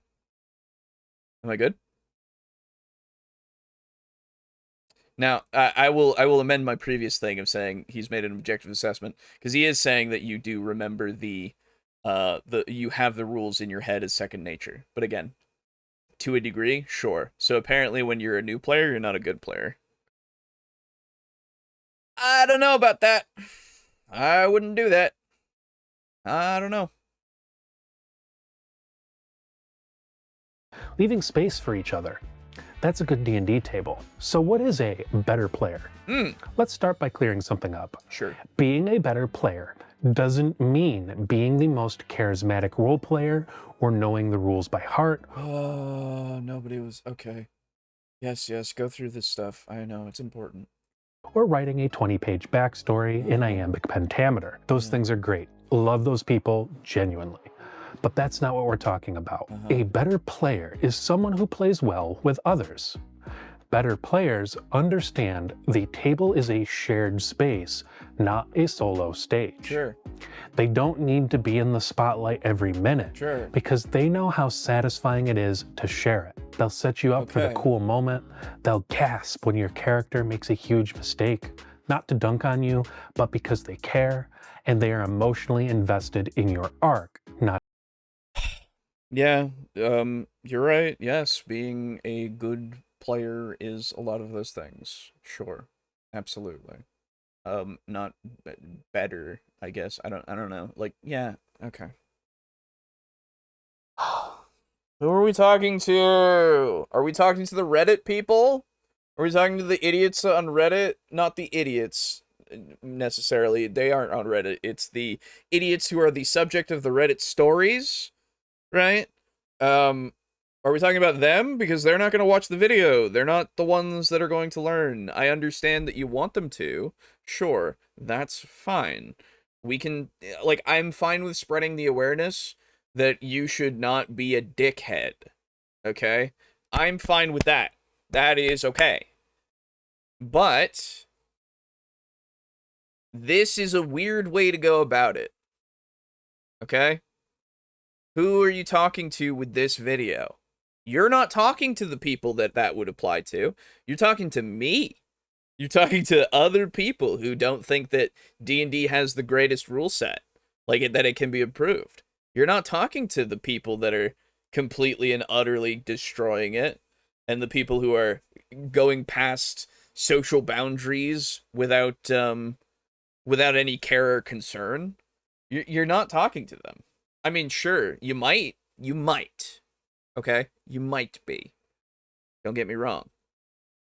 A: Am I good? Now, I will amend my previous thing of saying he's made an objective assessment, because he is saying that you do remember the you have the rules in your head as second nature. But again, to a degree, sure. So apparently when you're a new player, you're not a good player. I don't know about that. I wouldn't do that. I don't know.
B: Leaving space for each other. That's a good D&D table. So what is a better player? Let's start by clearing something up.
A: Sure.
B: Being a better player doesn't mean being the most charismatic role player or knowing the rules by heart.
A: Oh, nobody was... Okay. Yes, go through this stuff. I know, it's important.
B: Or writing a 20-page backstory in iambic pentameter. Those things are great. Love those people, genuinely. But that's not what we're talking about. A better player is someone who plays well with others. Better players understand the table is a shared space, not a solo stage.
A: Sure.
B: They don't need to be in the spotlight every minute.
A: Sure.
B: Because they know how satisfying it is to share it. They'll set you up for the cool moment. They'll gasp when your character makes a huge mistake, not to dunk on you, but because they care and they are emotionally invested in your arc, not...
A: Yeah, you're right. Yes, being a good player is a lot of those things. Sure. Absolutely. Not better, I guess. I don't know. Like, yeah, okay. Who are we talking to? Are we talking to the Reddit people? Are we talking to the idiots on Reddit? Not the idiots necessarily. They aren't on Reddit. It's the idiots who are the subject of the Reddit stories, right? Are we talking about them? Because they're not going to watch the video. They're not the ones that are going to learn. I understand that you want them to. Sure, that's fine. We can, like, I'm fine with spreading the awareness that you should not be a dickhead. Okay? I'm fine with that. That is okay. But this is a weird way to go about it. Okay? Who are you talking to with this video? You're not talking to the people that would apply to. You're talking to me. You're talking to other people who don't think that D&D has the greatest rule set, like that it can be improved. You're not talking to the people that are completely and utterly destroying it, and the people who are going past social boundaries without any care or concern. You're not talking to them. I mean, sure, you might, okay? You might be. Don't get me wrong.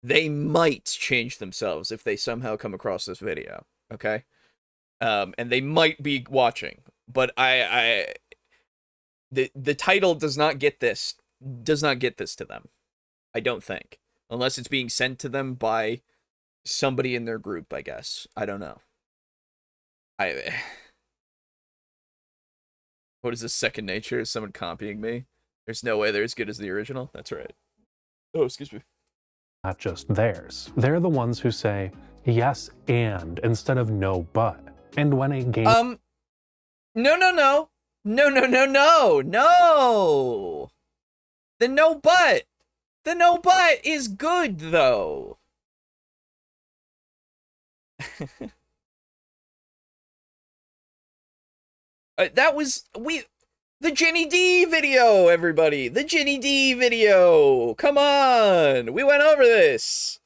A: They might change themselves if they somehow come across this video, okay? And they might be watching, but the title does not get this to them. I don't think. Unless it's being sent to them by somebody in their group, I guess. I don't know. What is this, second nature? Is someone copying me? There's no way they're as good as the original? That's right. Oh, excuse me.
B: Not just theirs. They're the ones who say yes and instead of no but. And when a game
A: No. No. The no but. The no but is good though. That was the Jenny D video, everybody. The Jenny D video. Come on. We went over this.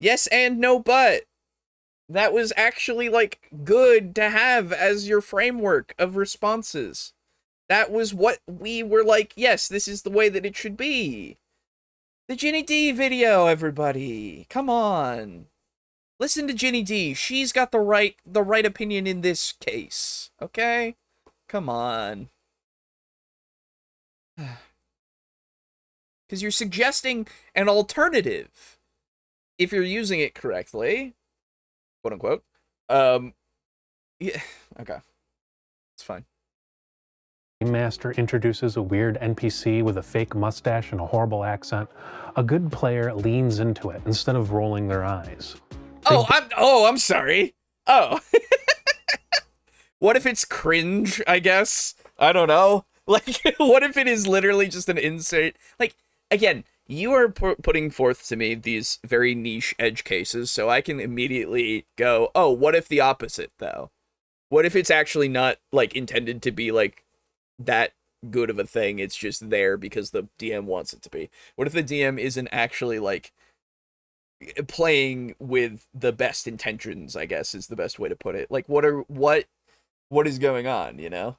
A: Yes and no but. That was actually, like, good to have as your framework of responses. That was what we were like, yes, this is the way that it should be. The Jenny D video, everybody. Come on. Listen to Jenny D. She's got the right opinion in this case. Okay? Come on. Because you're suggesting an alternative. If you're using it correctly. Quote unquote. Yeah. Okay. It's fine.
B: Game master introduces a weird NPC with a fake mustache and a horrible accent, a good player leans into it instead of rolling their eyes.
A: I'm sorry. Oh. What if it's cringe, I guess? I don't know. Like, what if it is literally just an insert? Like, again, you are putting forth to me these very niche edge cases, so I can immediately go, oh, what if the opposite, though? What if it's actually not, like, intended to be, like, that good of a thing? It's just there because the DM wants it to be. What if the DM isn't actually, like, playing with the best intentions, I guess, is the best way to put it. Like, what is going on, you know?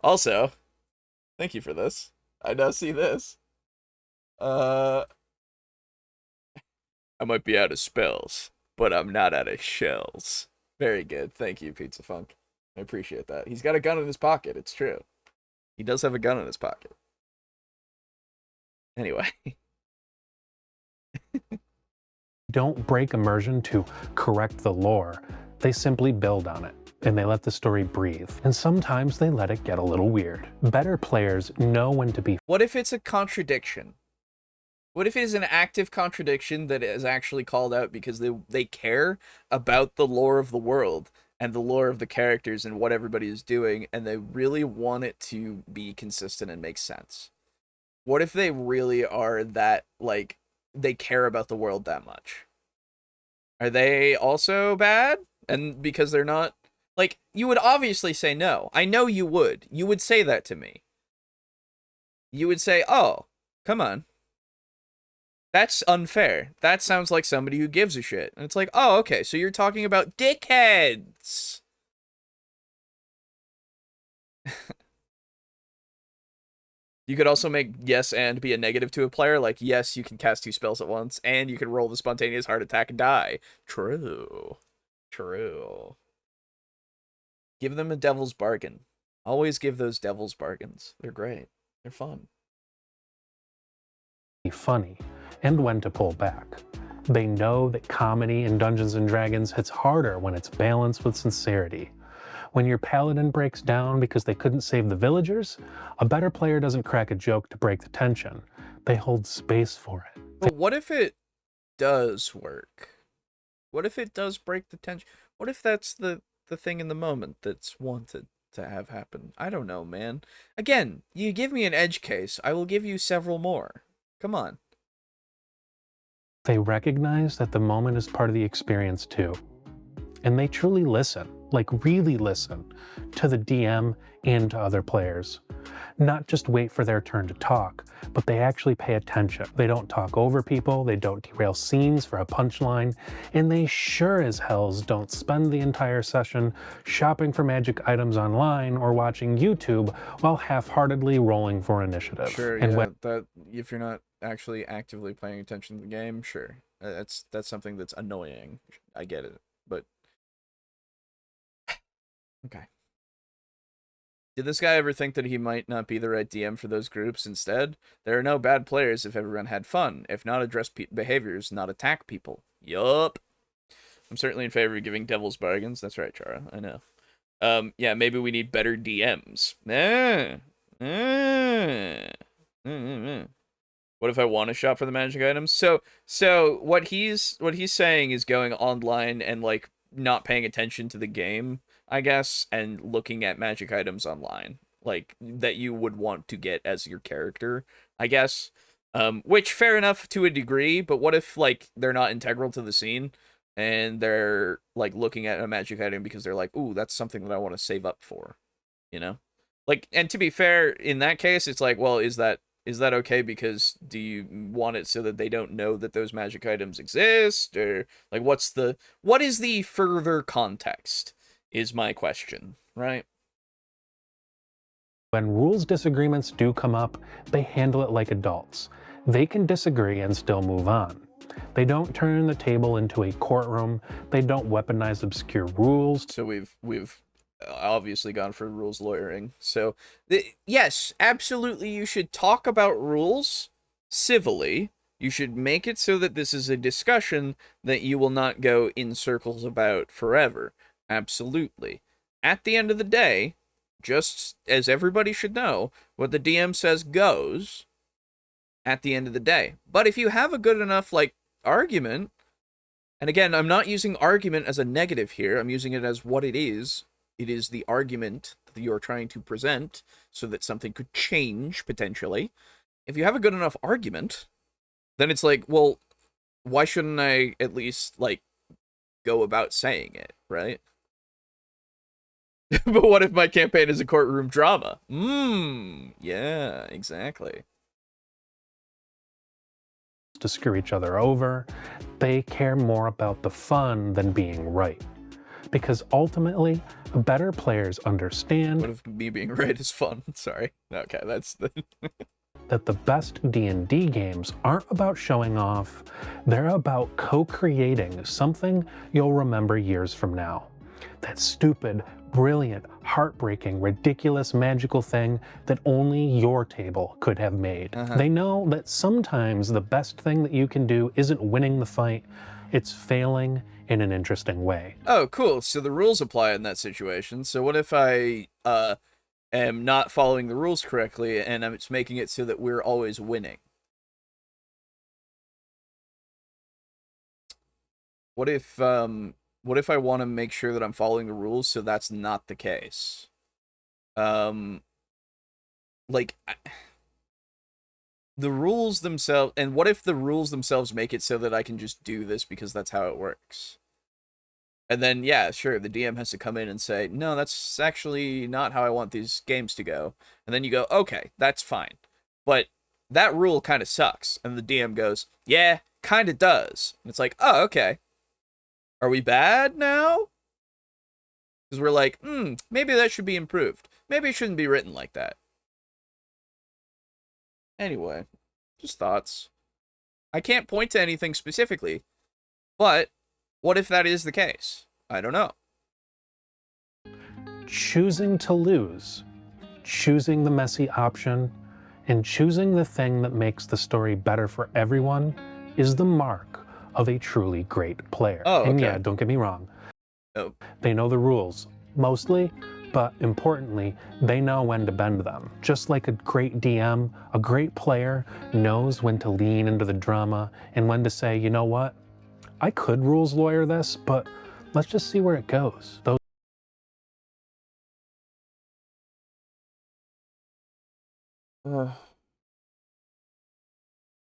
A: Also, thank you for this. I now see this. I might be out of spells, but I'm not out of shells. Very good. Thank you, Pizza Funk. I appreciate that. He's got a gun in his pocket. It's true. He does have a gun in his pocket. Anyway.
B: Don't break immersion to correct the lore. They simply build on it, and they let the story breathe. And sometimes they let it get a little weird. Better players know when to be.
A: What if it's a contradiction? What if it is an active contradiction that is actually called out because they care about the lore of the world and the lore of the characters and what everybody is doing, and they really want it to be consistent and make sense? What if they really are that, like, they care about the world that much? Are they also bad? And because they're not, like, you would obviously say no. I know you would. You would say that to me. You would say, oh, come on. That's unfair. That sounds like somebody who gives a shit. And it's like, oh, okay, so you're talking about dickheads. You could also make yes and be a negative to a player. Like, yes, you can cast 2 spells at once, and you can roll the spontaneous heart attack and die. True. True. Give them a devil's bargain. Always give those devil's bargains. They're great. They're fun.
B: Funny, and when to pull back. They know that comedy in Dungeons & Dragons hits harder when it's balanced with sincerity. When your paladin breaks down because they couldn't save the villagers, a better player doesn't crack a joke to break the tension. They hold space for it.
A: But what if it does work? What if it does break the tension? What if that's the thing in the moment that's wanted to have happen? I don't know, man. Again, you give me an edge case, I will give you several more. Come on.
B: They recognize that the moment is part of the experience too. And they truly listen, like really listen, to the DM and to other players. Not just wait for their turn to talk, but they actually pay attention. They don't talk over people, they don't derail scenes for a punchline, and they sure as hells don't spend the entire session shopping for magic items online or watching YouTube while half-heartedly rolling for initiative.
A: Sure,
B: and
A: yeah, that if you're not actually actively paying attention to the game, sure. That's something that's annoying. I get it, but okay. Did this guy ever think that he might not be the right DM for those groups instead? There are no bad players if everyone had fun. If not, address behaviors, not attack people. Yup. I'm certainly in favor of giving devil's bargains. That's right, Chara. I know. Yeah, maybe we need better DMs. What if I want to shop for the magic items? So what he's saying is going online and like not paying attention to the game, I guess, and looking at magic items online, like that you would want to get as your character, I guess. Which fair enough to a degree, but what if like they're not integral to the scene and they're like looking at a magic item because they're like, ooh, that's something that I want to save up for, you know? Like, and to be fair, in that case, it's like, well, is that okay because do you want it so that they don't know that those magic items exist, or like what is the further context is my question, right?
B: When rules disagreements do come up, they handle it like adults. They can disagree and still move on. They don't turn the table into a courtroom. They don't weaponize obscure rules.
A: So we've obviously gone for rules lawyering. So yes, absolutely, you should talk about rules civilly. You should make it so that this is a discussion that you will not go in circles about forever. Absolutely. At the end of the day, just as everybody should know, what the DM says goes at the end of the day. But if you have a good enough, like, argument, and again, I'm not using argument as a negative here, I'm using it as what it is. It is the argument that you're trying to present so that something could change, potentially. If you have a good enough argument, then it's like, well, why shouldn't I at least, like, go about saying it, right? But what if my campaign is a courtroom drama? Yeah, exactly.
B: To screw each other over. They care more about the fun than being right. Because ultimately, better players understand.
A: What if me being right is fun? Sorry. Okay, that's the
B: that the best D&D games aren't about showing off. They're about co-creating something you'll remember years from now. That stupid, brilliant, heartbreaking, ridiculous, magical thing that only your table could have made. They know that sometimes the best thing that you can do isn't winning the fight, it's failing in an interesting way.
A: Oh, cool. So the rules apply in that situation. So what if I am not following the rules correctly and I'm just making it so that we're always winning? What if I want to make sure that I'm following the rules so that's not the case? Like, the rules themselves, and what if the rules themselves make it so that I can just do this because that's how it works? And then, yeah, sure, the DM has to come in and say, no, that's actually not how I want these games to go. And then you go, okay, that's fine. But that rule kind of sucks. And the DM goes, yeah, kind of does. And it's like, oh, okay. Are we bad now? Because we're like, maybe that should be improved. Maybe it shouldn't be written like that. Anyway, just thoughts. I can't point to anything specifically, but what if that is the case? I don't know.
B: Choosing to lose, choosing the messy option, and choosing the thing that makes the story better for everyone is the mark of a truly great player.
A: Oh, okay.
B: And yeah, don't get me wrong.
A: Oh.
B: They know the rules, mostly, but importantly, they know when to bend them. Just like a great DM, a great player knows when to lean into the drama and when to say, you know what, I could rules lawyer this, but let's just see where it goes. Those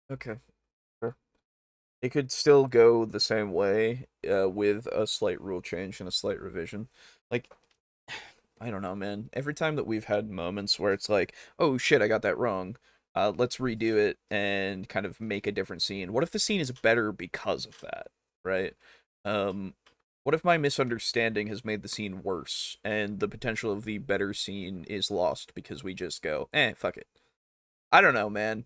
A: Okay. Sure. It could still go the same way with a slight rule change and a slight revision. Like, I don't know, man. Every time that we've had moments where it's like, oh shit, I got that wrong. Let's redo it and kind of make a different scene. What if the scene is better because of that, right? What if my misunderstanding has made the scene worse and the potential of the better scene is lost because we just go, fuck it. I don't know, man.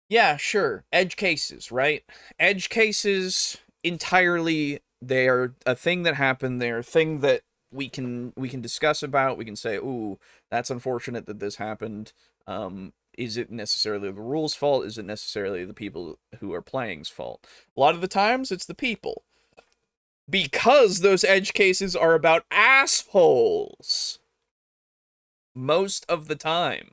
A: Yeah, sure. Edge cases, right? Edge cases entirely, they are a thing that happened. They're a thing that we can discuss about. We can say, ooh, that's unfortunate that this happened. Is it necessarily the rules' fault? Is it necessarily the people who are playing's fault? A lot of the times, it's the people. Because those edge cases are about assholes. Most of the time.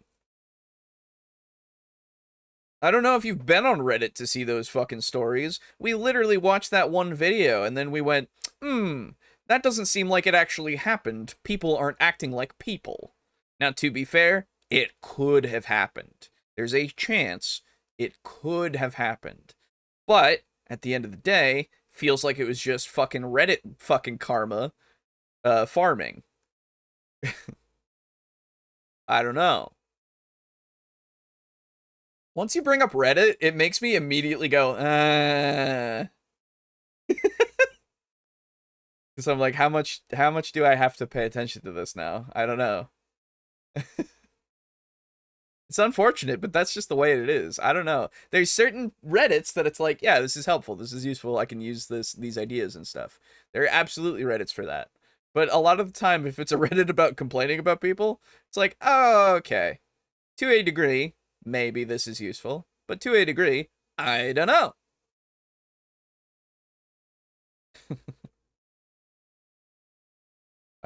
A: I don't know if you've been on Reddit to see those fucking stories. We literally watched that one video, and then we went, that doesn't seem like it actually happened. People aren't acting like people. Now, to be fair, it could have happened. There's a chance it could have happened. But, at the end of the day, feels like it was just fucking Reddit fucking karma farming. I don't know. Once you bring up Reddit, it makes me immediately go, because I'm like, how much do I have to pay attention to this now? I don't know. It's unfortunate, but that's just the way it is. I don't know. There's certain Reddits that it's like, yeah, this is helpful. This is useful. I can use these ideas and stuff. There are absolutely Reddits for that. But a lot of the time, if it's a Reddit about complaining about people, it's like, oh, okay. To a degree, maybe this is useful. But to a degree, I don't know.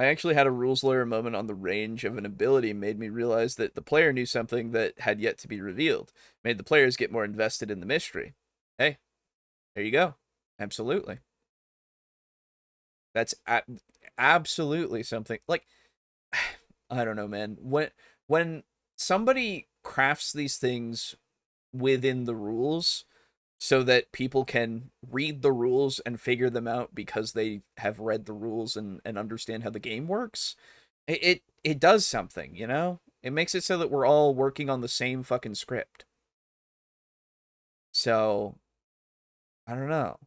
A: I actually had a rules lawyer moment on the range of an ability made me realize that the player knew something that had yet to be revealed. Made the players get more invested in the mystery. Hey, there you go. Absolutely. That's absolutely something. Like, I don't know, man. When somebody crafts these things within the rules so that people can read the rules and figure them out because they have read the rules and understand how the game works, it does something, you know? It makes it so that we're all working on the same fucking script. So, I don't know.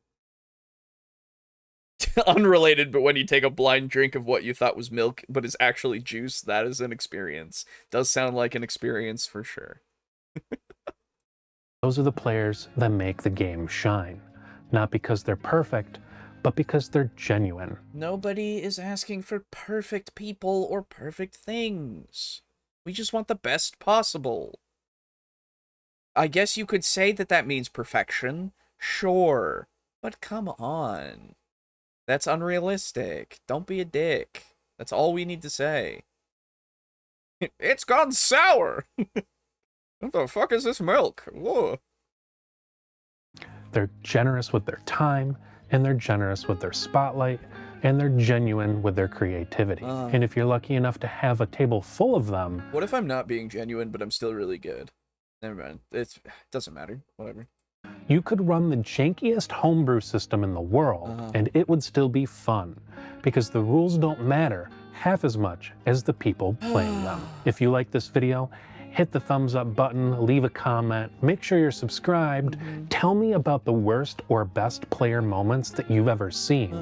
A: Unrelated, but when you take a blind drink of what you thought was milk but is actually juice, that is an experience. Does sound like an experience for sure.
B: Those are the players that make the game shine. Not because they're perfect, but because they're genuine.
A: Nobody is asking for perfect people or perfect things. We just want the best possible. I guess you could say that that means perfection. Sure. But come on. That's unrealistic. Don't be a dick. That's all we need to say. It's gone sour! What the fuck is this milk? Whoa.
B: They're generous with their time, and they're generous with their spotlight, and they're genuine with their creativity. And if you're lucky enough to have a table full of them...
A: What if I'm not being genuine, but I'm still really good? Never mind. It doesn't matter. Whatever.
B: You could run the jankiest homebrew system in the world, and it would still be fun, because the rules don't matter half as much as the people playing them. If you like this video, hit the thumbs up button, leave a comment, make sure you're subscribed. Tell me about the worst or best player moments that you've ever seen.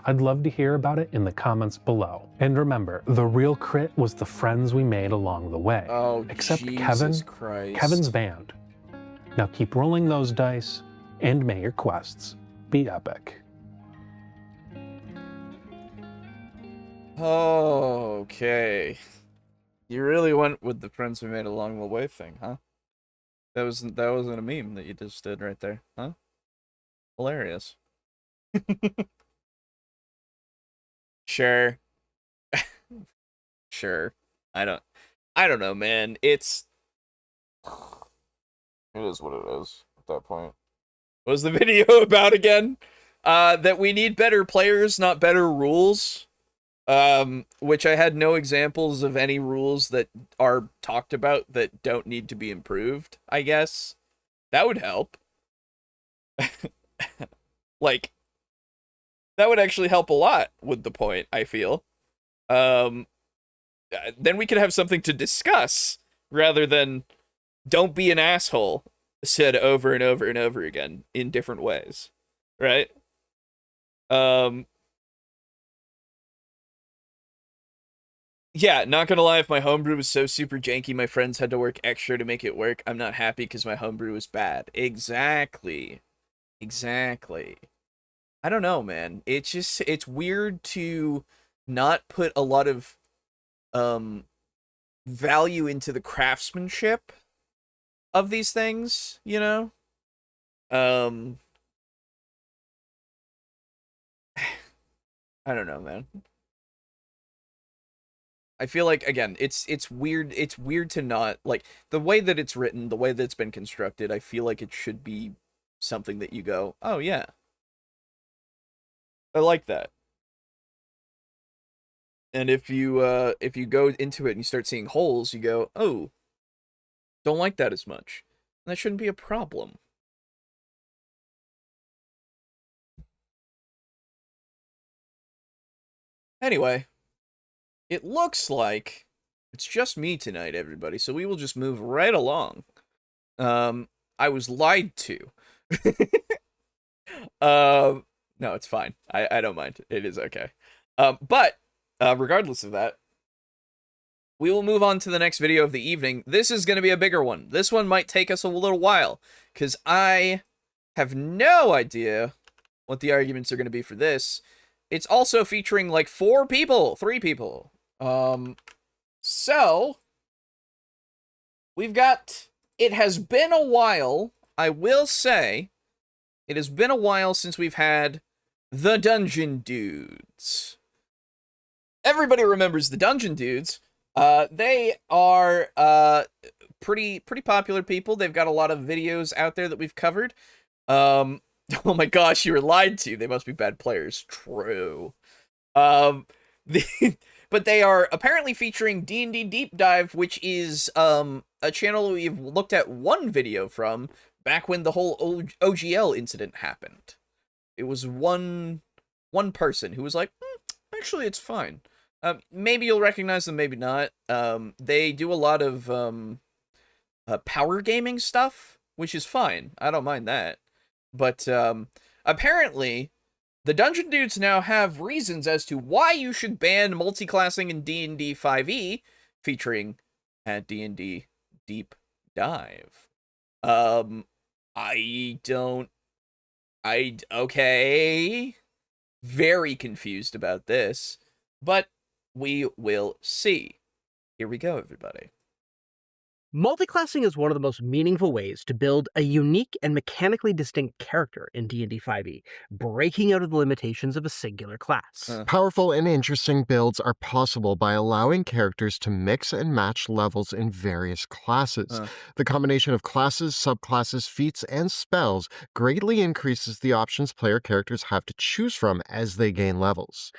B: I'd love to hear about it in the comments below. And remember, the real crit was the friends we made along the way.
A: Oh,
B: except
A: Jesus
B: Kevin.
A: Christ.
B: Kevin's banned. Now keep rolling those dice, and may your quests be epic.
A: Okay. You really went with the friends we made along the way thing, huh? That wasn't a meme that you just did right there, huh? Hilarious. Sure. Sure. I don't know, man. It is what it is at that point. What was the video about again? That we need better players, not better rules. Which I had no examples of any rules that are talked about that don't need to be improved, I guess. That would help. Like, that would actually help a lot with the point, I feel. Then we could have something to discuss, rather than don't be an asshole said over and over and over again in different ways. Right? Yeah, not gonna lie, if my homebrew was so super janky, my friends had to work extra to make it work, I'm not happy because my homebrew was bad. Exactly. Exactly. I don't know, man. It's weird to not put a lot of, value into the craftsmanship of these things, you know? I don't know, man. I feel like, again, it's weird to not, like, the way that it's written, the way that it's been constructed, I feel like it should be something that you go, oh yeah, I like that. And if you go into it and you start seeing holes, you go, oh, don't like that as much. And that shouldn't be a problem. Anyway, it looks like it's just me tonight, everybody, so we will just move right along. I was lied to. No, it's fine. I don't mind. It is okay. But regardless of that, we will move on to the next video of the evening. This is going to be a bigger one. This one might take us a little while, because I have no idea what the arguments are going to be for this. It's also featuring like 3 people. So we've got, it has been a while, I will say, it has been a while since we've had the Dungeon Dudes. Everybody remembers the Dungeon Dudes. They are pretty popular people. They've got a lot of videos out there that we've covered. Oh my gosh, you were lied to. They must be bad players. True. But they are apparently featuring D&D Deep Dive, which is a channel we've looked at one video from back when the whole OGL incident happened. It was one person who was like, actually, it's fine. Maybe you'll recognize them, maybe not. They do a lot of power gaming stuff, which is fine. I don't mind that. But apparently, the Dungeon Dudes now have reasons as to why you should ban multiclassing in D&D 5e, featuring at D&D Deep Dive. Okay. Very confused about this, but we will see. Here we go, everybody.
C: Multiclassing is one of the most meaningful ways to build a unique and mechanically distinct character in D&D 5e, breaking out of the limitations of a singular class.
D: Powerful and interesting builds are possible by allowing characters to mix and match levels in various classes. The combination of classes, subclasses, feats, and spells greatly increases the options player characters have to choose from as they gain levels.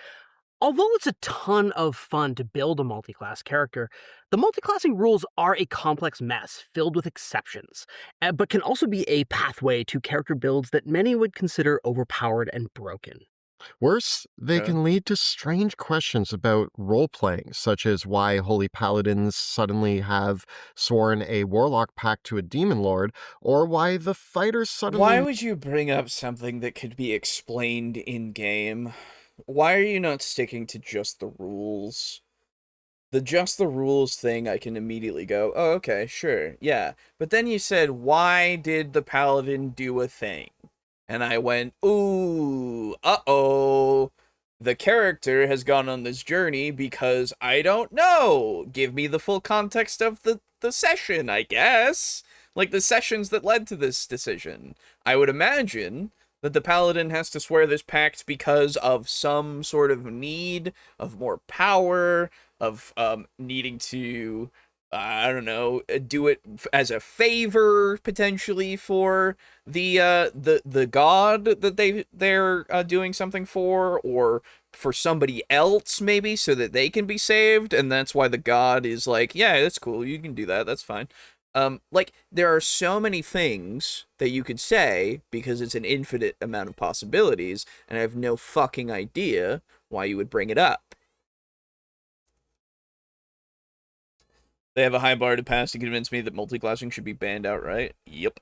C: Although it's a ton of fun to build a multiclass character, the multiclassing rules are a complex mess filled with exceptions, but can also be a pathway to character builds that many would consider overpowered and broken.
D: Worse, they
A: Yeah.
D: can lead to strange questions about role playing, such as why holy paladins suddenly have sworn a warlock pact to a demon lord, or why the fighters suddenly.
A: Why would you bring up something that could be explained in game? Why are you not sticking to just the rules? The just the rules thing, I can immediately go, oh, okay, sure, yeah. But then you said, why did the paladin do a thing? And I went, ooh, uh-oh. The character has gone on this journey because I don't know. Give me the full context of the session, I guess. Like the sessions that led to this decision. I would imagine that the paladin has to swear this pact because of some sort of need of more power, of needing to, I don't know, do it as a favor potentially for the god that they're doing something for, or for somebody else maybe, so that they can be saved, and that's why the god is like, yeah, that's cool, you can do that, that's fine. Like, there are so many things that you could say because it's an infinite amount of possibilities, and I have no fucking idea why you would bring it up. They have a high bar to pass to convince me that multiclassing should be banned outright. Yep.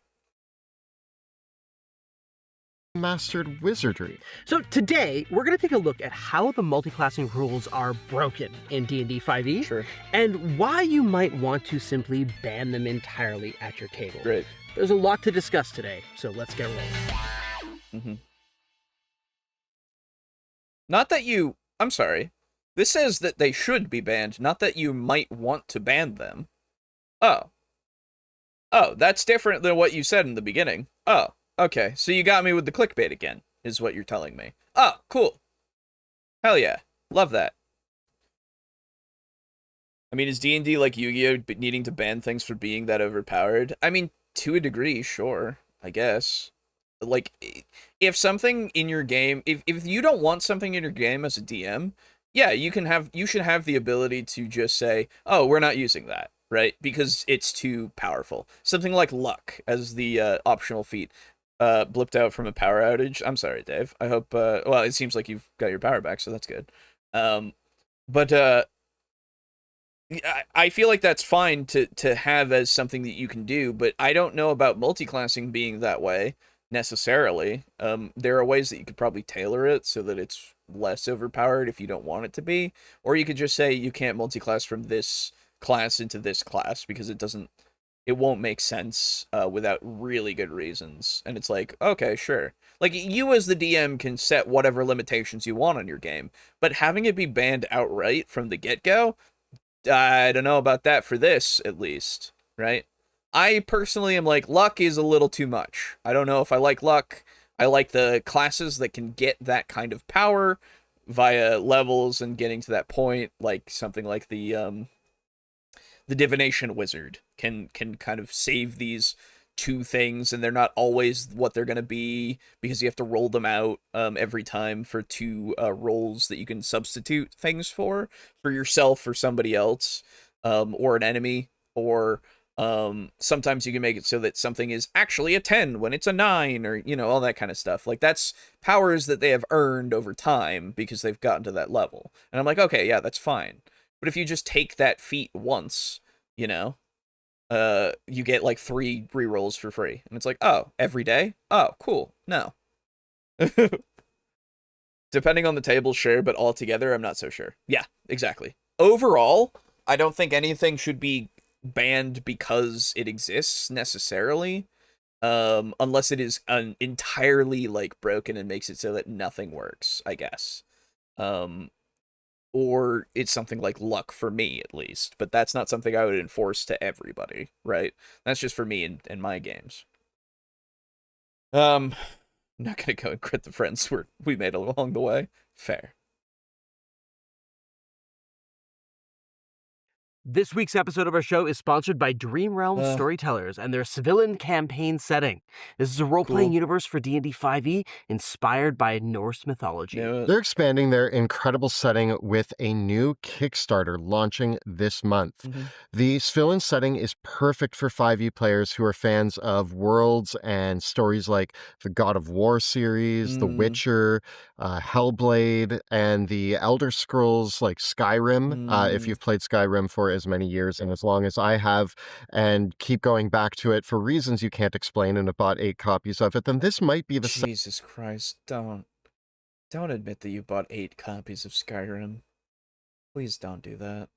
D: Mastered wizardry.
C: So today, we're going to take a look at how the multiclassing rules are broken in D&D 5e,
A: Sure.
C: and why you might want to simply ban them entirely at your table.
A: Great.
C: There's a lot to discuss today, so let's get rolling.
A: Mm-hmm. Not that you... I'm sorry. This says that they should be banned, not that you might want to ban them. Oh. Oh, that's different than what you said in the beginning. Oh, okay. So you got me with the clickbait again, is what you're telling me. Oh, cool. Hell yeah. Love that. I mean, is D&D like Yu-Gi-Oh! Needing to ban things for being that overpowered? I mean, to a degree, sure, I guess. Like, if something in your game, if you don't want something in your game as a DM, yeah, you should have the ability to just say, oh, we're not using that, right? Because it's too powerful. Something like luck as the optional feat blipped out from a power outage. I'm sorry, Dave. I hope, well, it seems like you've got your power back, so that's good. But I feel like that's fine to have as something that you can do, but I don't know about multiclassing being that way necessarily. There are ways that you could probably tailor it so that it's less overpowered if you don't want it to be, or you could just say you can't multiclass from this class into this class because it won't make sense without really good reasons. And it's like, okay, sure. Like, you as the DM can set whatever limitations you want on your game, but having it be banned outright from the get-go, I don't know about that for this, at least, right? I personally am like, luck is a little too much. I don't know if I like luck. I like the classes that can get that kind of power via levels and getting to that point, like something like the divination wizard can kind of save these two things, and they're not always what they're going to be because you have to roll them out every time for two rolls that you can substitute things for yourself or somebody else, or an enemy, or sometimes you can make it so that something is actually a 10 when it's a 9, or, you know, all that kind of stuff. Like, that's powers that they have earned over time because they've gotten to that level. And I'm like, okay, yeah, that's fine. But if you just take that feat once, you know, you get like 3 rerolls for free. And it's like, oh, every day? Oh, cool. No. Depending on the table, sure, but altogether, I'm not so sure. Yeah, exactly. Overall, I don't think anything should be banned because it exists necessarily, unless it is entirely like broken and makes it so that nothing works, I guess. Or it's something like luck for me, at least. But that's not something I would enforce to everybody, right? That's just for me in my games. I'm not gonna go and crit the friends we made along the way. Fair.
C: This week's episode of our show is sponsored by Dream Realm Storytellers and their Civilian campaign setting. This is a role-playing universe for D&D 5e inspired by Norse mythology.
D: They're expanding their incredible setting with a new Kickstarter launching this month. The Civilian setting is perfect for 5e players who are fans of worlds and stories like the God of War series, The Witcher, Hellblade, and the Elder Scrolls like Skyrim. If you've played Skyrim for as many years and as long as I have, and keep going back to it for reasons you can't explain and have bought 8 copies of it, then this might be the
A: Jesus Christ, don't admit that you bought 8 copies of Skyrim. Please don't do that.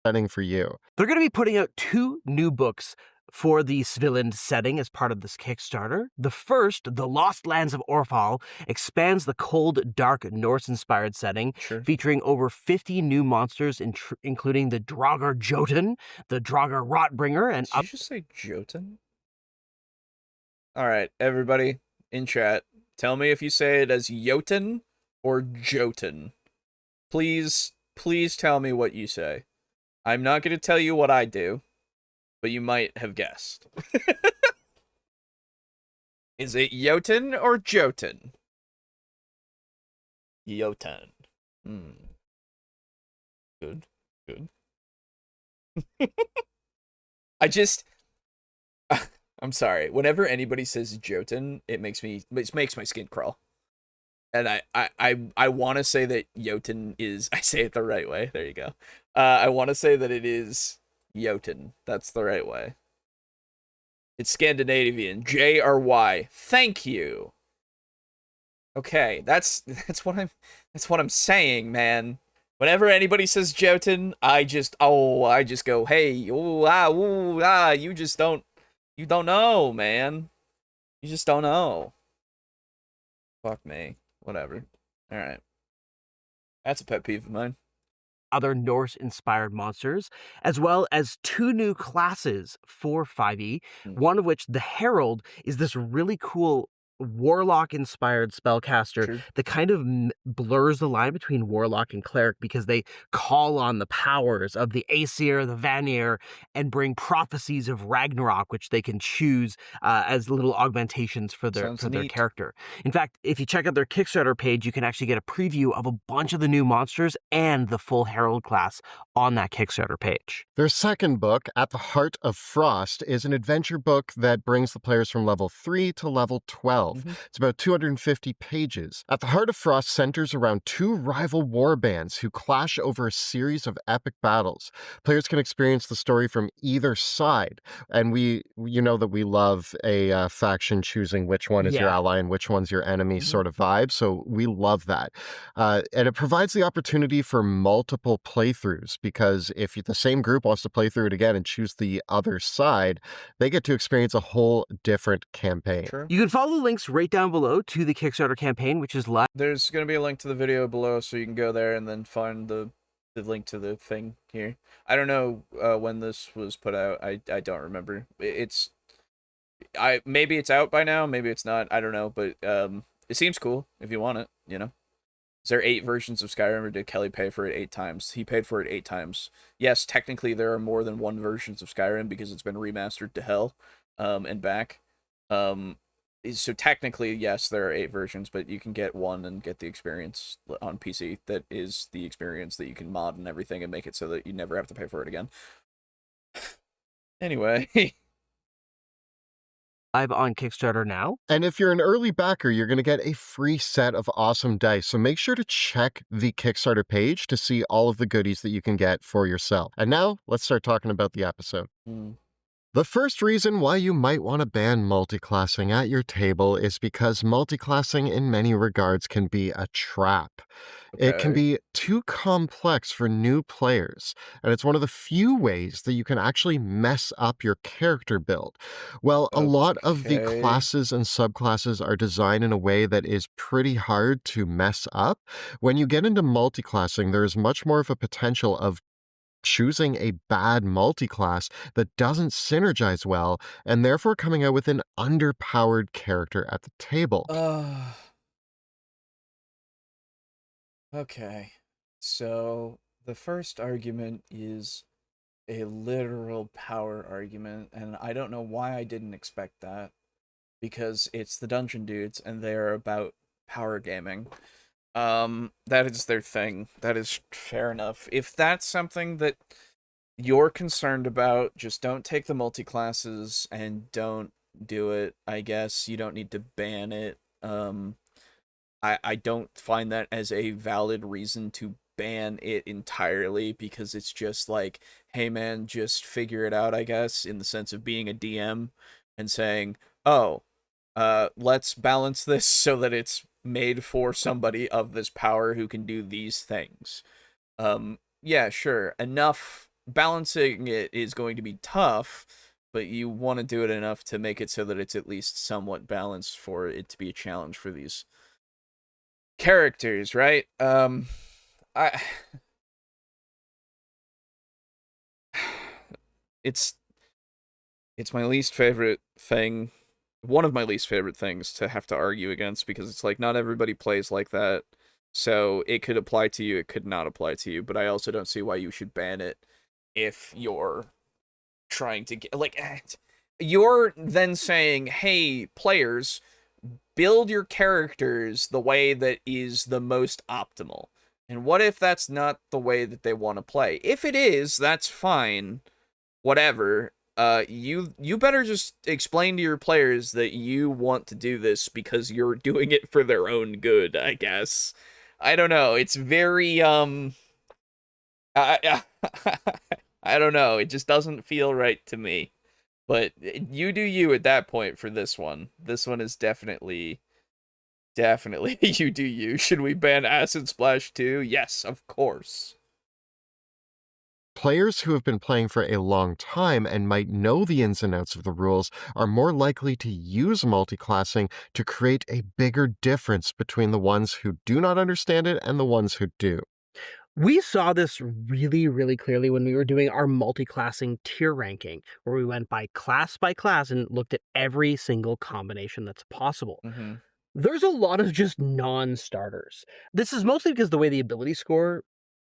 D: setting for you.
C: They're going to be putting out 2 new books for the Civilian setting as part of this Kickstarter. The first, The Lost Lands of Orfal, expands the cold, dark, Norse-inspired setting, featuring over 50 new monsters, including the Draugr Jotun, the Draugr Rotbringer, and...
A: Did you just say Jotun? Alright, everybody in chat, tell me if you say it as Jotun or Jotun. Please tell me what you say. I'm not going to tell you what I do, but you might have guessed. Is it Jotun or Jotun? Jotun. Good. I'm sorry. Whenever anybody says Jotun, it makes my skin crawl. And I want to say that Jotun is... I say it the right way. There you go. I want to say that it is Jotun. That's the right way. It's Scandinavian. J-R-Y. Thank you. Okay, that's what I'm saying, man. Whenever anybody says Jotun, I just go, hey, you don't know, man. You just don't know. Fuck me. Whatever. Alright. That's a pet peeve of mine.
C: Other Norse-inspired monsters, as well as 2 new classes for 5e, one of which, the Herald, is this really cool warlock-inspired spellcaster that kind of blurs the line between warlock and cleric because they call on the powers of the Aesir, the Vanir, and bring prophecies of Ragnarok, which they can choose as little augmentations for their character. In fact, if you check out their Kickstarter page, you can actually get a preview of a bunch of the new monsters and the full Herald class on that Kickstarter page.
D: Their second book, At the Heart of Frost, is an adventure book that brings the players from level 3 to level 12. It's about 250 pages. At the Heart of Frost centers around 2 rival war bands who clash over a series of epic battles. Players can experience the story from either side, and you know that we love a faction choosing which one is your ally and which one's your enemy sort of vibe, so we love that. And it provides the opportunity for multiple playthroughs, because if the same group wants to play through it again and choose the other side, they get to experience a whole different campaign.
C: You can follow the links right down below to the Kickstarter campaign, which is live.
A: There's going to be a link to the video below, so you can go there and then find the link to the thing here. I don't know when this was put out. I don't remember. Maybe it's out by now, maybe it's not. I don't know, but it seems cool if you want it, you know. Is there 8 versions of Skyrim, or did Kelly pay for it 8 times? He paid for it 8 times. Yes, technically there are more than 1 versions of Skyrim because it's been remastered to hell and back. So technically, yes, there are 8 versions, but you can get 1 and get the experience on PC. That is the experience that you can mod and everything and make it so that you never have to pay for it again. Anyway.
C: Live on Kickstarter now.
D: And if you're an early backer, you're going to get a free set of awesome dice. So make sure to check the Kickstarter page to see all of the goodies that you can get for yourself. And now, let's start talking about the episode. The first reason why you might want to ban multiclassing at your table is because multiclassing in many regards can be a trap. It can be too complex for new players, and it's one of the few ways that you can actually mess up your character build. Well, a lot of the classes and subclasses are designed in a way that is pretty hard to mess up. When you get into multiclassing, there is much more of a potential of choosing a bad multiclass that doesn't synergize well, and therefore coming out with an underpowered character at the table.
A: Okay. So the first argument is a literal power argument, and I don't know why I didn't expect that, because it's the Dungeon Dudes and they're about power gaming. That is their thing. That is fair enough. If that's something that you're concerned about, just don't take the multiclasses and don't do it. I guess you don't need to ban it. I don't find that as a valid reason to ban it entirely, because it's just like, hey man, just figure it out, I guess, in the sense of being a DM and saying, oh, let's balance this so that it's made for somebody of this power who can do these things. Yeah, sure. Enough balancing it is going to be tough, but you want to do it enough to make it so that it's at least somewhat balanced for it to be a challenge for these characters, right? I it's my least favorite thing, one of my least favorite things to have to argue against, because it's like not everybody plays like that. So it could apply to you, it could not apply to you, but I also don't see why you should ban it if you're trying to get, like, you're then saying, hey, players, build your characters the way that is the most optimal. And what if that's not the way that they want to play? If it is, that's fine. Whatever. You better just explain to your players that you want to do this because you're doing it for their own good, I guess. I don't know. It's very I I don't know. It just doesn't feel right to me. But you do you at that point for this one. This one is definitely you do you. Should we ban Acid Splash too? Yes, of course.
D: Players who have been playing for a long time and might know the ins and outs of the rules are more likely to use multiclassing to create a bigger difference between the ones who do not understand it and the ones who do.
C: We saw this really, really clearly when we were doing our multiclassing tier ranking, where we went by class and looked at every single combination that's possible.
A: Mm-hmm.
C: There's a lot of just non-starters. This is mostly because the way the ability score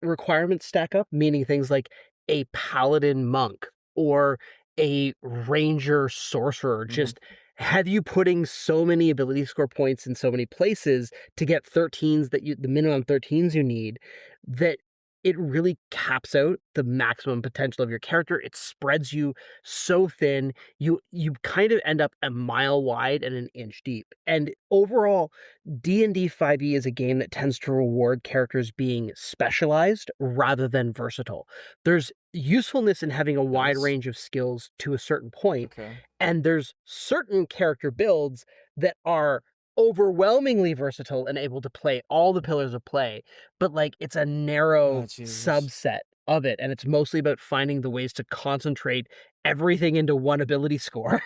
C: requirements stack up, meaning things like a paladin monk or a ranger sorcerer, just have you putting so many ability score points in so many places to get 13s that the minimum 13s you need, that it really caps out the maximum potential of your character. It spreads you so thin. You kind of end up a mile wide and an inch deep. And overall, D&D 5e is a game that tends to reward characters being specialized rather than versatile. There's usefulness in having a wide range of skills to a certain point,
A: Okay.
C: and there's certain character builds that are overwhelmingly versatile and able to play all the pillars of play, but like it's a narrow subset of it, and it's mostly about finding the ways to concentrate everything into one ability score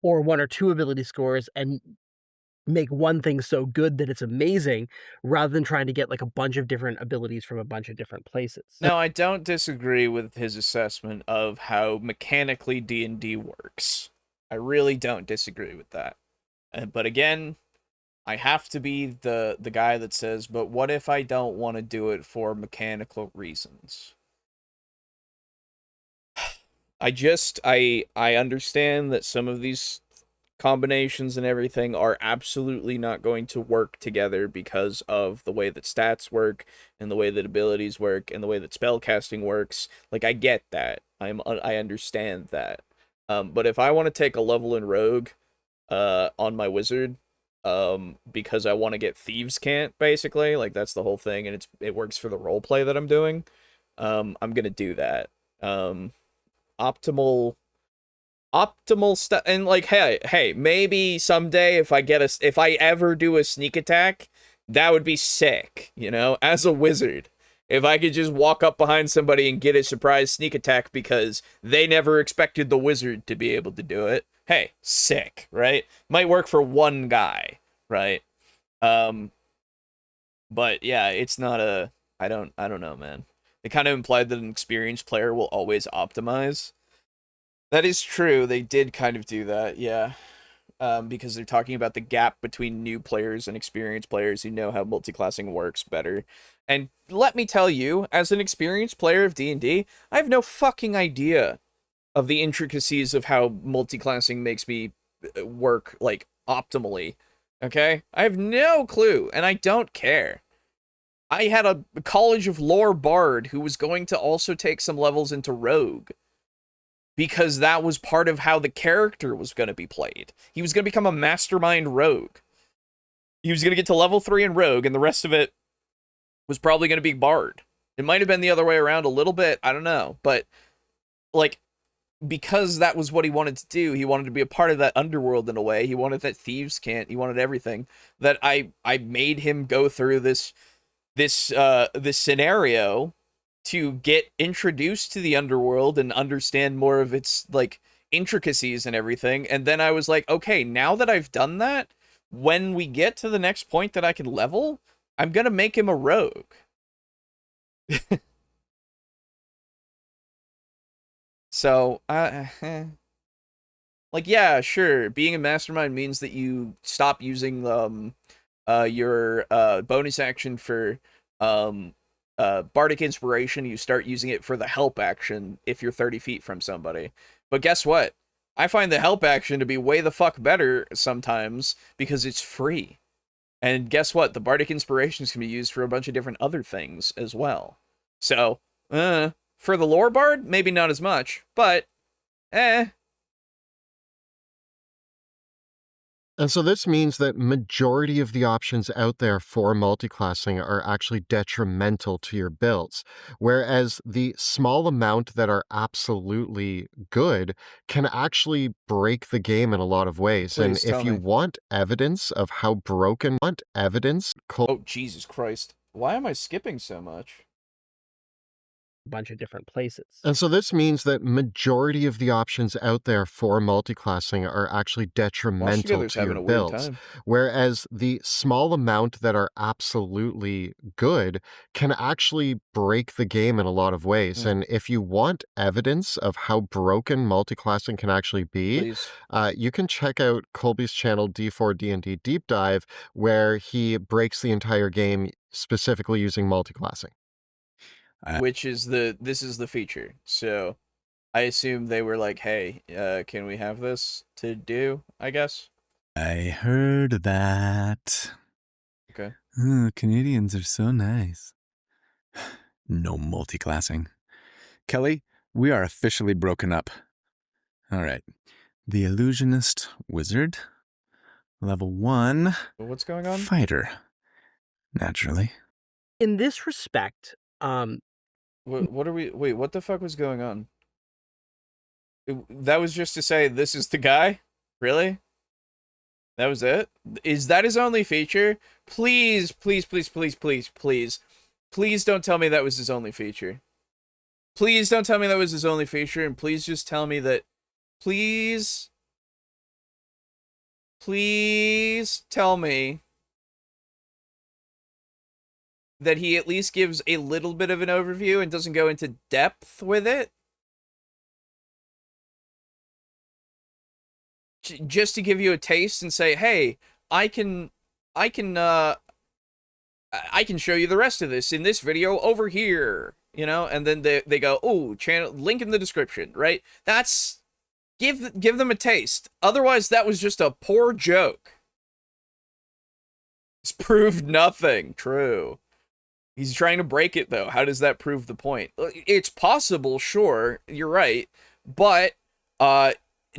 C: or one or two ability scores and make one thing so good that it's amazing, rather than trying to get like a bunch of different abilities from a bunch of different places.
A: No, I don't disagree with his assessment of how mechanically D&D works. I really don't disagree with that. But again, I have to be the guy that says, but what if I don't want to do it for mechanical reasons? I understand that some of these combinations and everything are absolutely not going to work together because of the way that stats work and the way that abilities work and the way that spellcasting works. Like, I get that. I understand that. But if I want to take a level in rogue on my wizard, because I want to get thieves can't, basically, like that's the whole thing, and it works for the role play that I'm doing, I'm gonna do that. Optimal stuff, and like, hey, maybe someday if I ever do a sneak attack, that would be sick, you know, as a wizard. If I could just walk up behind somebody and get a surprise sneak attack because they never expected the wizard to be able to do it, hey, sick, right? Might work for one guy, right? But yeah, it's not a, I don't know, man. They kind of implied that an experienced player will always optimize. That is true. They did kind of do that, yeah. because they're talking about the gap between new players and experienced players who know how multiclassing works better. And let me tell you, as an experienced player of D&D, I have no fucking idea of the intricacies of how multiclassing makes me work, like, optimally. Okay? I have no clue, and I don't care. I had a College of Lore bard who was going to also take some levels into rogue, because that was part of how the character was going to be played. He was going to become a mastermind rogue. He was going to get to level 3 in rogue, and the rest of it was probably going to be bard. It might have been the other way around a little bit, I don't know. But, like, because that was what he wanted to do, he wanted to be a part of that underworld in a way. He wanted that thieves can't, he wanted everything. That I made him go through this scenario to get introduced to the underworld and understand more of its, like, intricacies and everything. And then I was like, okay, now that I've done that, when we get to the next point that I can level, I'm gonna make him a rogue. So, like, yeah, sure, being a mastermind means that you stop using your bonus action for bardic inspiration. You start using it for the help action if you're 30 feet from somebody. But guess what? I find the help action to be way the fuck better sometimes because it's free. And guess what? The bardic inspirations can be used for a bunch of different other things as well. So, for the lore bard, maybe not as much, but
D: And so this means that majority of the options out there for multiclassing are actually detrimental to your builds, whereas the small amount that are absolutely good can actually break the game in a lot of ways. And
A: Please
D: if
A: tell
D: you
A: me.
D: want evidence of how broken,
A: Oh, Jesus Christ. Why am I skipping so much?
C: Bunch of different places.
D: And so this means that majority of the options out there for multiclassing are actually detrimental
A: Together's
D: to your
A: having a weird
D: builds,
A: time.
D: whereas the small amount that are absolutely good can actually break the game in a lot of ways.
A: Mm.
D: And if you want evidence of how broken multiclassing can actually be,
A: Please.
D: you can check out Colby's channel D4D&D Deep Dive, where he breaks the entire game specifically using multiclassing.
A: Which is this is the feature. So I assume they were like, hey, can we have this to do, I guess?
E: I heard that.
A: Okay.
E: Canadians are so nice. No multiclassing. Kelly, we are officially broken up. All right. The illusionist wizard. Level 1.
A: Well, what's going on?
E: Fighter. Naturally.
C: In this respect,
A: What are we... Wait, what the fuck was going on? That was just to say, this is the guy? Really? That was it? Is that his only feature? Please, please, please, please, please, please. Please don't tell me that was his only feature. Please don't tell me that was his only feature, and please just tell me that... Please... Please tell me that he at least gives a little bit of an overview and doesn't go into depth with it. Just to give you a taste and say, hey, I can show you the rest of this in this video over here, you know, and then they go, oh, channel link in the description, right? That's give them a taste. Otherwise, that was just a poor joke. It's proved nothing. True. He's trying to break it, though. How does that prove the point? It's possible, sure, you're right, but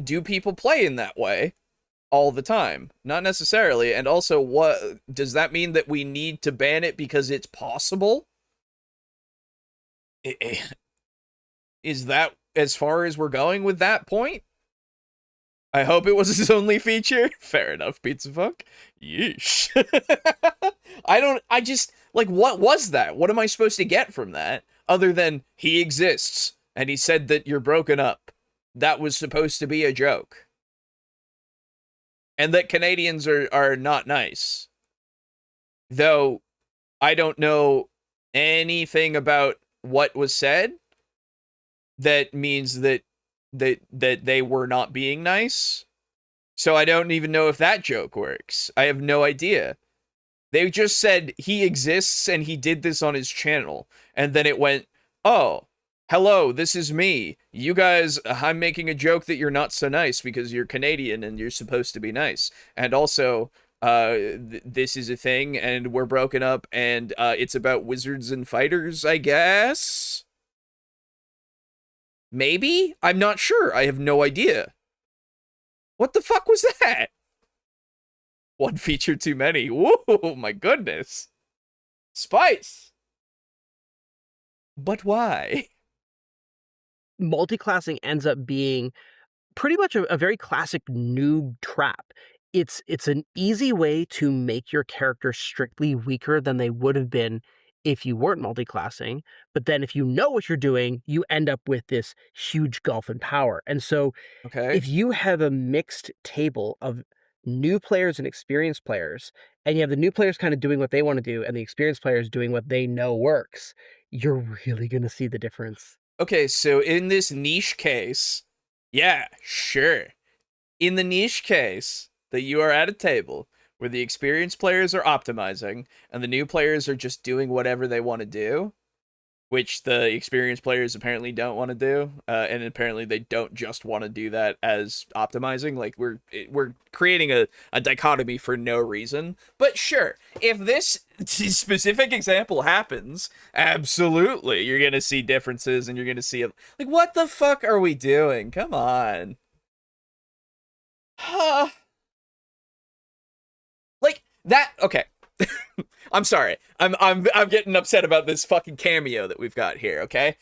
A: do people play in that way all the time? Not necessarily. And also, what does that mean, that we need to ban it because it's possible? Is that as far as we're going with that point? I hope it was his only feature. Fair enough, Pizza Funk. Yeesh. I just, like, what was that? What am I supposed to get from that? Other than, he exists, and he said that you're broken up. That was supposed to be a joke. And that Canadians are not nice. Though, I don't know anything about what was said that means that they were not being nice. So I don't even know if that joke works. I have no idea. They just said he exists and he did this on his channel. And then it went, oh, hello, this is me. You guys, I'm making a joke that you're not so nice because you're Canadian and you're supposed to be nice. And also, this is a thing and we're broken up and it's about wizards and fighters, I guess? Maybe? I'm not sure. I have no idea. What the fuck was that? One feature too many. Whoa, my goodness. Spice. But why?
C: Multiclassing ends up being pretty much a very classic noob trap. It's an easy way to make your character strictly weaker than they would have been if you weren't multiclassing. But then if you know what you're doing, you end up with this huge gulf in power. And so
A: Okay.
C: if you have a mixed table of new players and experienced players, and you have the new players kind of doing what they want to do and the experienced players doing what they know works, you're really going to see the difference.
A: Okay, so in this niche case, yeah, sure. In the niche case that you are at a table where the experienced players are optimizing and the new players are just doing whatever they want to do, which the experienced players apparently don't want to do, and apparently they don't just want to do that as optimizing. Like, we're creating a dichotomy for no reason. But sure, if this specific example happens, absolutely, you're gonna see differences, and you're gonna see, like, what the fuck are we doing? Come on. Huh. Like, that, okay. I'm sorry. I'm getting upset about this fucking cameo that we've got here, okay?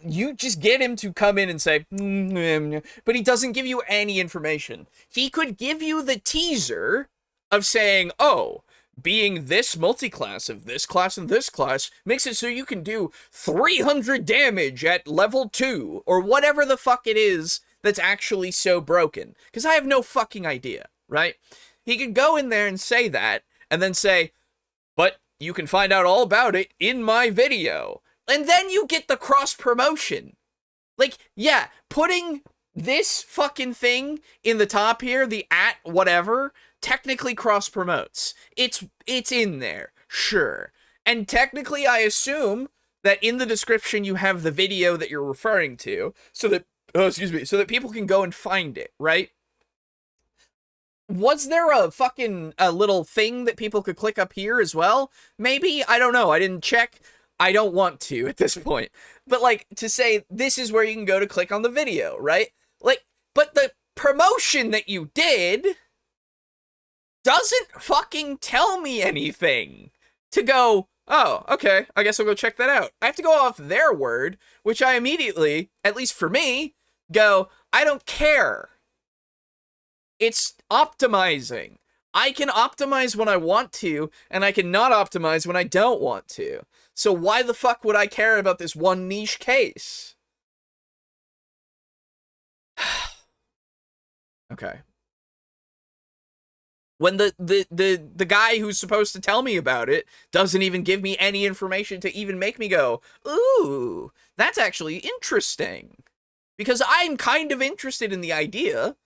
A: You just get him to come in and say, but he doesn't give you any information. He could give you the teaser of saying, oh, being this multiclass of this class and this class makes it so you can do 300 damage at level 2, or whatever the fuck it is that's actually so broken. Because I have no fucking idea, right? He could go in there and say that, and then say, but you can find out all about it in my video. And then you get the cross-promotion. Like, yeah, putting this fucking thing in the top here, the at whatever, technically cross-promotes. It's in there, sure. And technically, I assume that in the description you have the video that you're referring to, so that, so that people can go and find it, right? Was there a little thing that people could click up here as well? Maybe? I don't know. I didn't check. I don't want to at this point. But, like, to say this is where you can go to click on the video, right? Like, but the promotion that you did doesn't fucking tell me anything to go, oh, okay, I guess I'll go check that out. I have to go off their word, which I immediately, at least for me, go, I don't care. It's optimizing. I can optimize when I want to, and I can not optimize when I don't want to. So why the fuck would I care about this one niche case? Okay. When the guy who's supposed to tell me about it doesn't even give me any information to even make me go, ooh, that's actually interesting. Because I'm kind of interested in the idea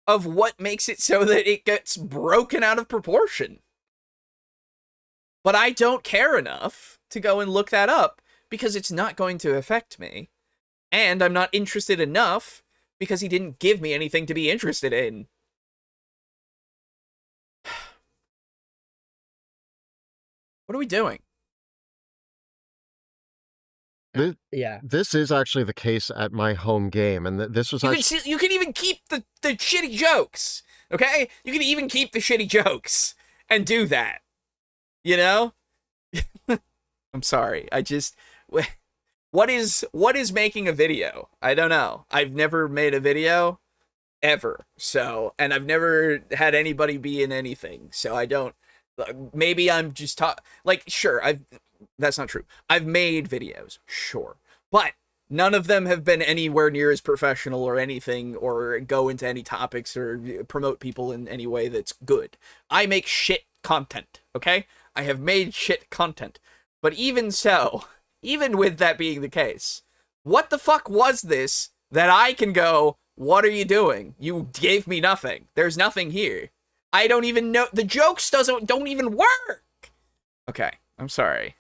A: of what makes it so that it gets broken out of proportion. But I don't care enough to go and look that up because it's not going to affect me. And I'm not interested enough because he didn't give me anything to be interested in. What are we doing?
C: Yeah.
D: This is actually the case at my home game, and this was actually...
A: You can even keep the shitty jokes, okay? You can even keep the shitty jokes and do that, you know? I'm sorry, I just... What is making a video? I don't know. I've never made a video, ever, so... And I've never had anybody be in anything, so I don't... Maybe I'm just... Like, sure, that's not true. I've made videos, sure. But none of them have been anywhere near as professional or anything, or go into any topics or promote people in any way that's good. I make shit content, okay? I have made shit content. But even so, even with that being the case, what the fuck was this that I can go, What are you doing? You gave me nothing. There's nothing here. I don't even know. The jokes don't even work. Okay, I'm sorry.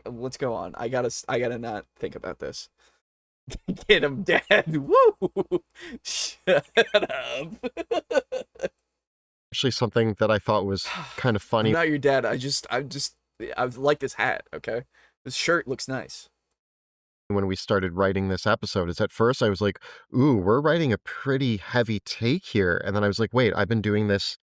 A: Let's go on. I gotta not think about this. Get him dead. Woo! Shut up.
D: Actually, something that I thought was kind of funny.
A: I'm not your dad. I like this hat. Okay, this shirt looks nice.
D: When we started writing this episode is at first I was like, ooh, we're writing a pretty heavy take here. And then I was like, wait, I've been doing this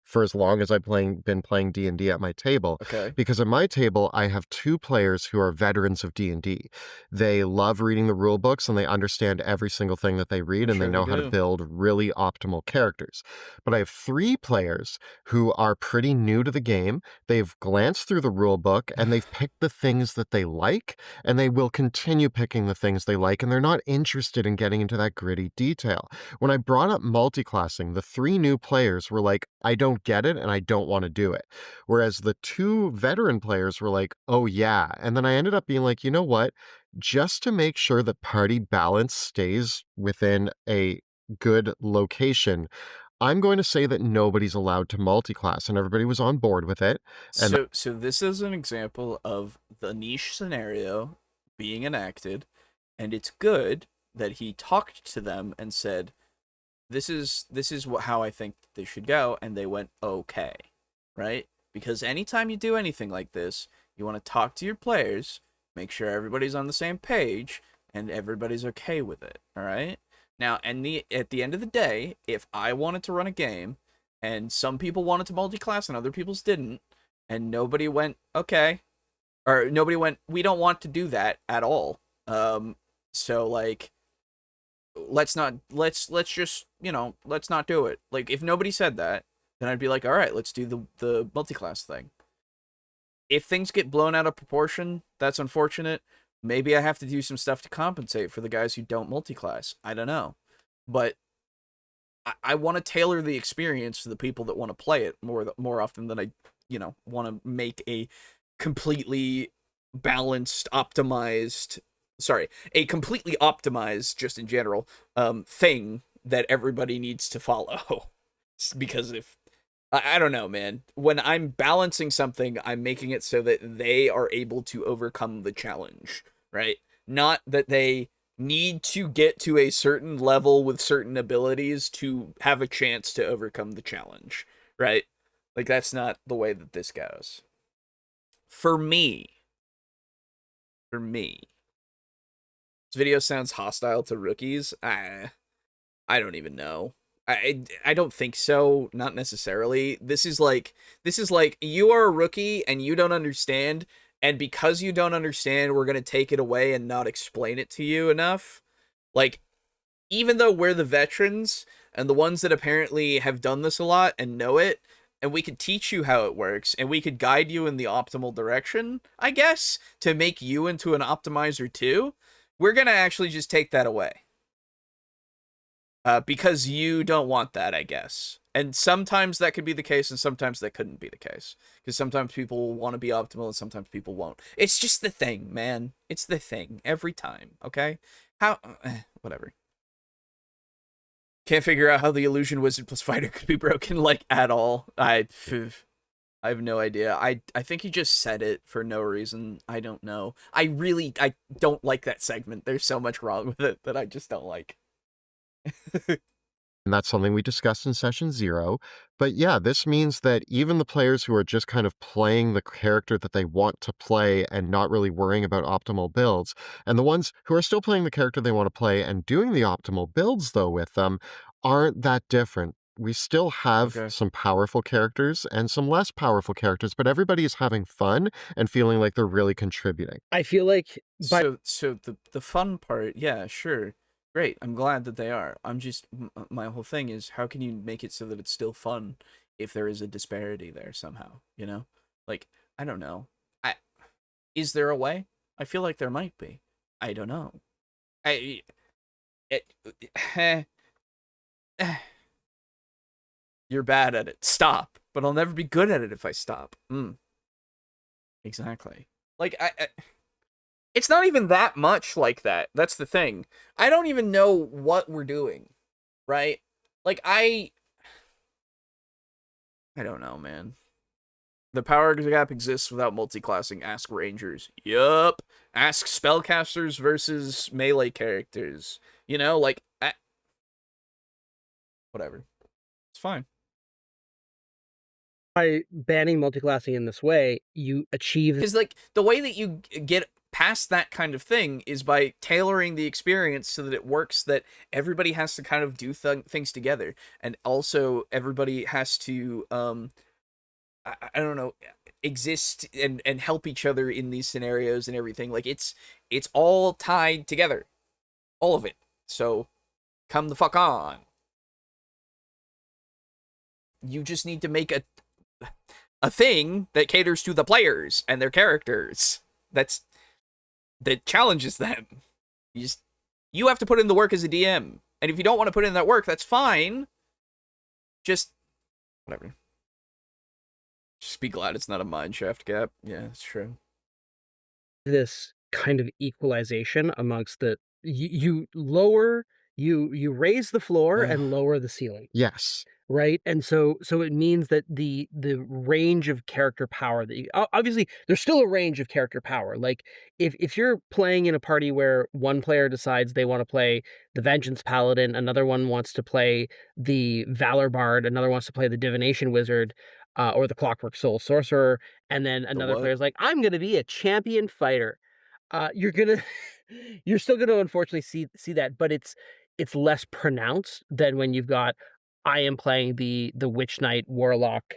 D: for as long as I've been playing D&D at my table.
A: Okay.
D: Because at my table, I have two players who are veterans of D&D. They love reading the rule books and they understand every single thing that they read, and they know how to build really optimal characters. But I have three players who are pretty new to the game. They've glanced through the rule book and they've picked the things that they like, and they will continue picking the things they like, and they're not interested in getting into that gritty detail. When I brought up multiclassing, the three new players were like, I don't get it and I don't want to do it. Whereas the two veteran players were like, oh yeah. And then I ended up being like, you know what? Just to make sure that party balance stays within a good location, I'm going to say that nobody's allowed to multiclass, and everybody was on board with it. And
A: So this is an example of the niche scenario being enacted, and it's good that he talked to them and said, this is how I think they should go, and they went okay, right? Because anytime you do anything like this, you want to talk to your players, make sure everybody's on the same page, and everybody's okay with it, all right? Now, at the end of the day, if I wanted to run a game, and some people wanted to multi-class and other people's didn't, and nobody went, okay, or nobody went, we don't want to do that at all. So, like, let's just, let's not do it. Like, if nobody said that, then I'd be like, all right, let's do the multi-class thing. If things get blown out of proportion, that's unfortunate. Maybe I have to do some stuff to compensate for the guys who don't multi-class. I don't know. But I want to tailor the experience to the people that want to play it more often than I, want to make a completely balanced, optimized, a completely optimized, just in general, thing that everybody needs to follow. Because if, I don't know, man, when I'm balancing something, I'm making it so that they are able to overcome the challenge, right? Not that they need to get to a certain level with certain abilities to have a chance to overcome the challenge, right? Like, that's not the way that this goes. For me, this video sounds hostile to rookies. I don't even know. I don't think so. Not necessarily. This is like you are a rookie and you don't understand, and because you don't understand, we're gonna take it away and not explain it to you enough. Like, even though we're the veterans and the ones that apparently have done this a lot and know it, and we could teach you how it works, and we could guide you in the optimal direction, I guess, to make you into an optimizer too, we're gonna actually just take that away. Because you don't want that, I guess. And sometimes that could be the case, and sometimes that couldn't be the case. Because sometimes people want to be optimal, and sometimes people won't. It's just the thing, man. It's the thing. Every time, okay? Whatever. Can't figure out how the illusion wizard plus fighter could be broken, like, at all. I have no idea. I think he just said it for no reason. I don't know. I don't like that segment. There's so much wrong with it that I just don't like.
D: And that's something we discussed in session 0. But yeah, this means that even the players who are just kind of playing the character that they want to play and not really worrying about optimal builds, and the ones who are still playing the character they want to play and doing the optimal builds, though, with them, aren't that different. We still have some powerful characters and some less powerful characters, but everybody is having fun and feeling like they're really contributing.
C: I feel like
A: so the fun part, yeah, sure. Great, I'm glad that they are. I'm just, my whole thing is, how can you make it so that it's still fun if there is a disparity there somehow, you know? Like, I don't know. Is there a way? I feel like there might be. I don't know. You're bad at it. Stop. But I'll never be good at it if I stop. Exactly. Like, It's not even that much like that. That's the thing. I don't even know what we're doing, right? Like, I don't know, man. The power gap exists without multiclassing. Ask rangers. Yup. Ask spellcasters versus melee characters. You know, like, whatever. It's fine.
C: By banning multiclassing in this way, you achieve...
A: Because, like, the way that you get past that kind of thing is by tailoring the experience so that it works, that everybody has to kind of do things together. And also, everybody has to, I don't know, exist and help each other in these scenarios and everything. Like, it's all tied together. All of it. So, come the fuck on. You just need to make a thing that caters to the players and their characters. That challenges them. You have to put in the work as a DM. And if you don't want to put in that work, that's fine. Just whatever. Just be glad it's not a mineshaft gap. Yeah, it's true.
C: This kind of equalization amongst the... You lower... You raise the floor and lower the ceiling.
D: Yes.
C: Right, and so it means that the range of character power that obviously there's still a range of character power. Like, if you're playing in a party where one player decides they want to play the Vengeance Paladin, another one wants to play the Valor Bard, another wants to play the Divination Wizard, or the Clockwork Soul Sorcerer, and then another player's like, I'm gonna be a champion fighter. You're still gonna unfortunately see that, but it's less pronounced than when you've got... I am playing the Witch Knight Warlock,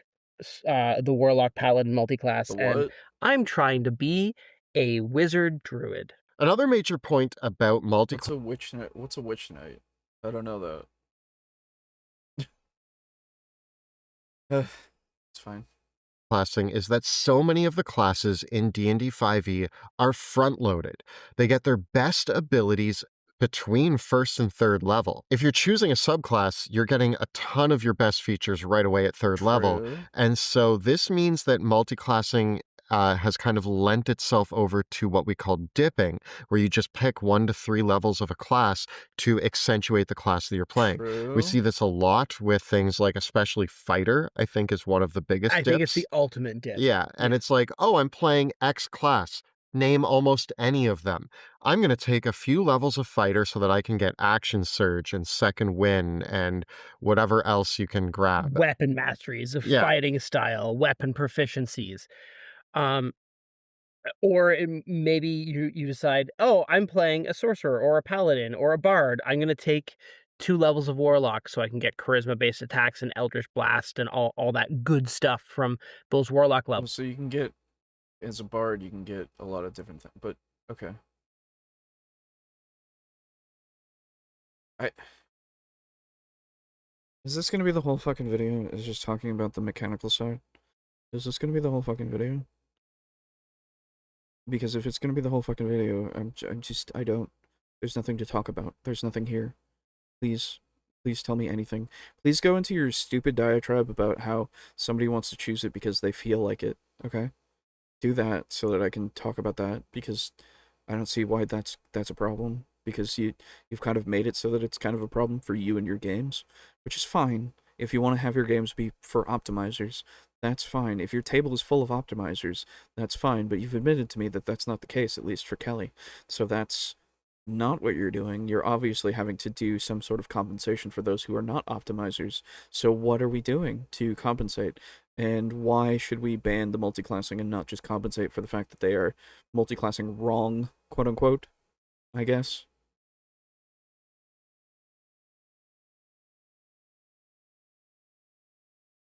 C: the Warlock Paladin multiclass, and I'm trying to be a Wizard Druid.
D: Another major point about
A: What's a Witch Knight? What's a Witch Knight? I don't know that. It's fine.
D: Classing is that so many of the classes in D&D 5e are front-loaded. They get their best abilities between first and third level. If you're choosing a subclass, you're getting a ton of your best features right away at third level. And so this means that multiclassing has kind of lent itself over to what we call dipping, where you just pick 1 to 3 levels of a class to accentuate the class that you're playing. We see this a lot with things like, especially Fighter, I think is one of the biggest dips.
C: I think it's the ultimate dip.
D: Yeah, and it's like, oh, I'm playing X class. Name almost any of them. I'm going to take a few levels of Fighter so that I can get Action Surge and Second Win and whatever else you can grab.
C: Weapon masteries of fighting style, weapon proficiencies. Or maybe you decide, oh, I'm playing a sorcerer or a paladin or a bard. I'm going to take 2 levels of warlock so I can get charisma-based attacks and eldritch blast and all that good stuff from those warlock levels.
A: So you can get, as a bard, you can get a lot of different things. But okay. Is this going to be the whole fucking video? Is just talking about the mechanical side? Is this going to be the whole fucking video? Because if it's going to be the whole fucking video, I don't... There's nothing to talk about. There's nothing here. Please tell me anything. Please go into your stupid diatribe about how somebody wants to choose it because they feel like it, okay? Do that so that I can talk about that, because I don't see why that's a problem. Because you've kind of made it so that it's kind of a problem for you and your games, which is fine. If you want to have your games be for optimizers, that's fine. If your table is full of optimizers, that's fine. But you've admitted to me that that's not the case, at least for Kelly. So that's not what you're doing. You're obviously having to do some sort of compensation for those who are not optimizers. So what are we doing to compensate? And why should we ban the multiclassing and not just compensate for the fact that they are multiclassing wrong, quote unquote, I guess?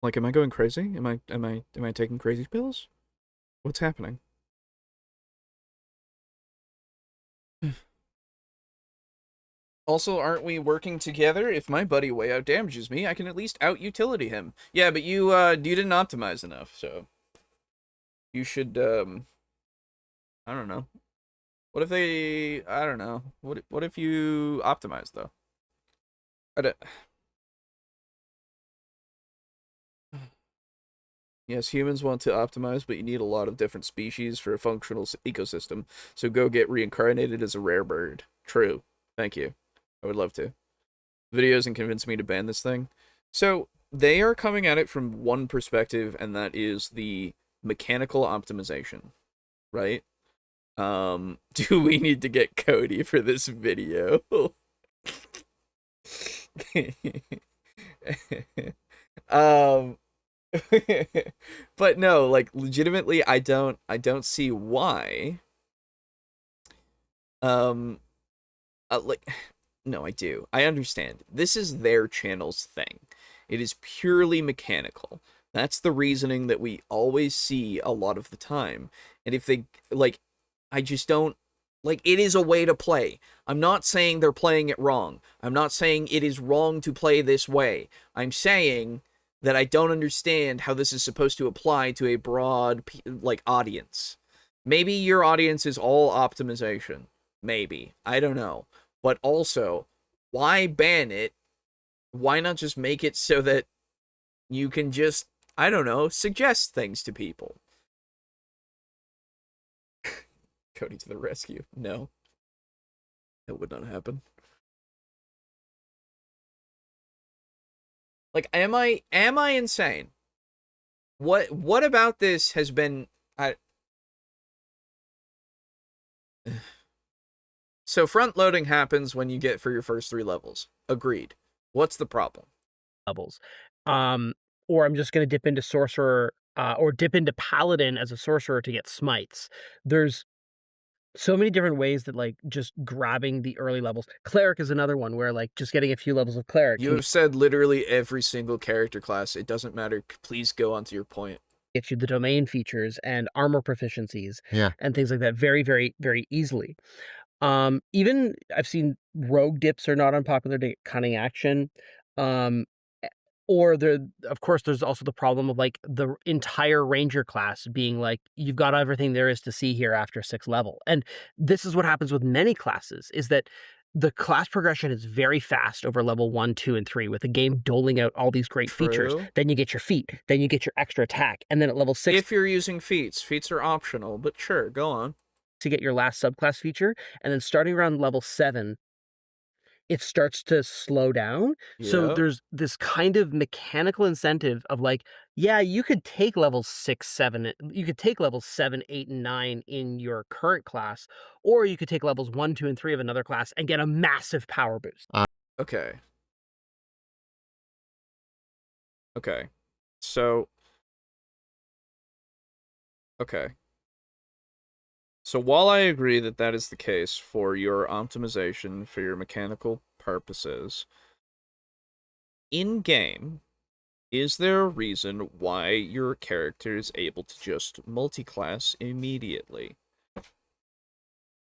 A: Like, am I going crazy? Am I taking crazy pills? What's happening? Also, aren't we working together? If my buddy way out damages me, I can at least out utility him. Yeah, but you didn't optimize enough, so you should I don't know. What if they... I don't know. What if you optimize though? I don't... Yes, humans want to optimize, but you need a lot of different species for a functional ecosystem. So go get reincarnated as a rare bird. True. Thank you. I would love to. Videos and convince me to ban this thing. So they are coming at it from one perspective, and that is the mechanical optimization, right? Do we need to get Cody for this video? um, but no, like legitimately, I don't see why. Like, no, I do. I understand. This is their channel's thing. It is purely mechanical. That's the reasoning that we always see a lot of the time. And if they, like, I just don't, like, it is a way to play. I'm not saying they're playing it wrong. I'm not saying it is wrong to play this way. I'm saying that I don't understand how this is supposed to apply to a broad, like, audience. Maybe your audience is all optimization. Maybe. I don't know. But also, why ban it? Why not just make it so that you can just, I don't know, suggest things to people? Cody to the rescue. No. That would not happen. Like, am I insane? What about this has been So front loading happens when you get for your first 3 levels. Agreed. What's the problem?
C: Levels. Or I'm just going to dip into sorcerer or dip into paladin as a sorcerer to get smites. There's so many different ways that like just grabbing the early levels. Cleric is another one where like just getting a few levels of cleric.
A: You have said literally every single character class. It doesn't matter. Please go on to your point.
C: Get you the domain features and armor proficiencies and things like that very, very, very easily. Even I've seen rogue dips are not unpopular to get cunning action. Or of course, there's also the problem of like the entire ranger class being like, you've got everything there is to see here after 6th level. And this is what happens with many classes, is that the class progression is very fast over level 1, 2, and 3, with the game doling out all these great features. Then you get your feat, then you get your extra attack, and then at level 6...
A: If you're using feats are optional, but sure, go on.
C: To get your last subclass feature, and then starting around level 7, it starts to slow down.
A: Yep.
C: So there's this kind of mechanical incentive of like, yeah, you could take levels 6, 7, you could take levels 7, 8, and 9 in your current class, or you could take levels 1, 2, and 3 of another class and get a massive power boost.
A: Okay. Okay. So, okay. So while I agree that that is the case for your optimization for your mechanical purposes, in-game, is there a reason why your character is able to just multiclass immediately?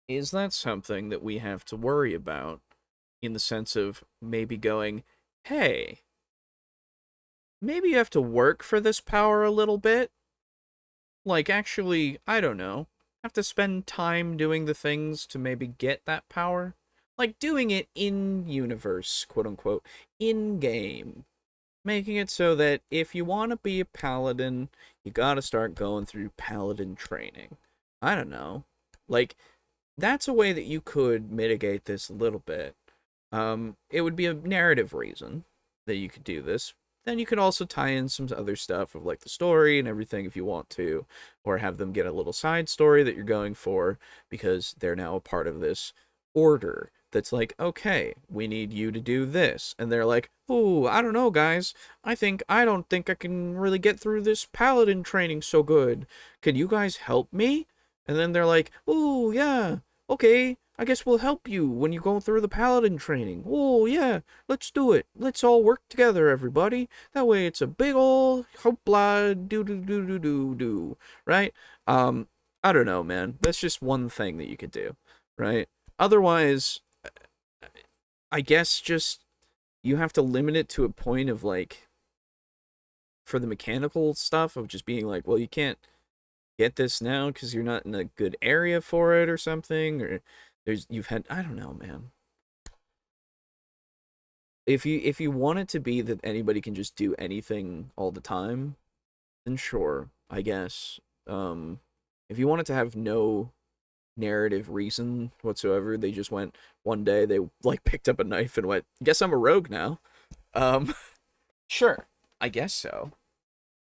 A: Is that something that we have to worry about in the sense of maybe going, hey, maybe you have to work for this power a little bit? Like, actually, I don't know, have to spend time doing the things to maybe get that power? Like, doing it in-universe, quote-unquote, in-game. Making it so that if you want to be a paladin, you gotta start going through paladin training. I don't know. Like, that's a way that you could mitigate this a little bit. It would be a narrative reason that you could do this. Then you could also tie in some other stuff of like the story and everything if you want to, or have them get a little side story that you're going for because they're now a part of this order that's like, okay, we need you to do this. And they're like, oh, I don't know, guys. I don't think I can really get through this paladin training so good. Could you guys help me? And then they're like, oh, yeah, okay, I guess we'll help you when you go through the paladin training. Oh, yeah, let's do it. Let's all work together, everybody. That way it's a big ol' hoopla do, right? I don't know, man. That's just one thing that you could do, right? Otherwise, I guess just you have to limit it to a point of like, for the mechanical stuff of just being like, well, you can't get this now because you're not in a good area for it or something, or I don't know, man. If you want it to be that anybody can just do anything all the time, then sure, I guess. If you want it to have no narrative reason whatsoever, they just went one day, they like picked up a knife and went, guess I'm a rogue now. Sure, I guess so.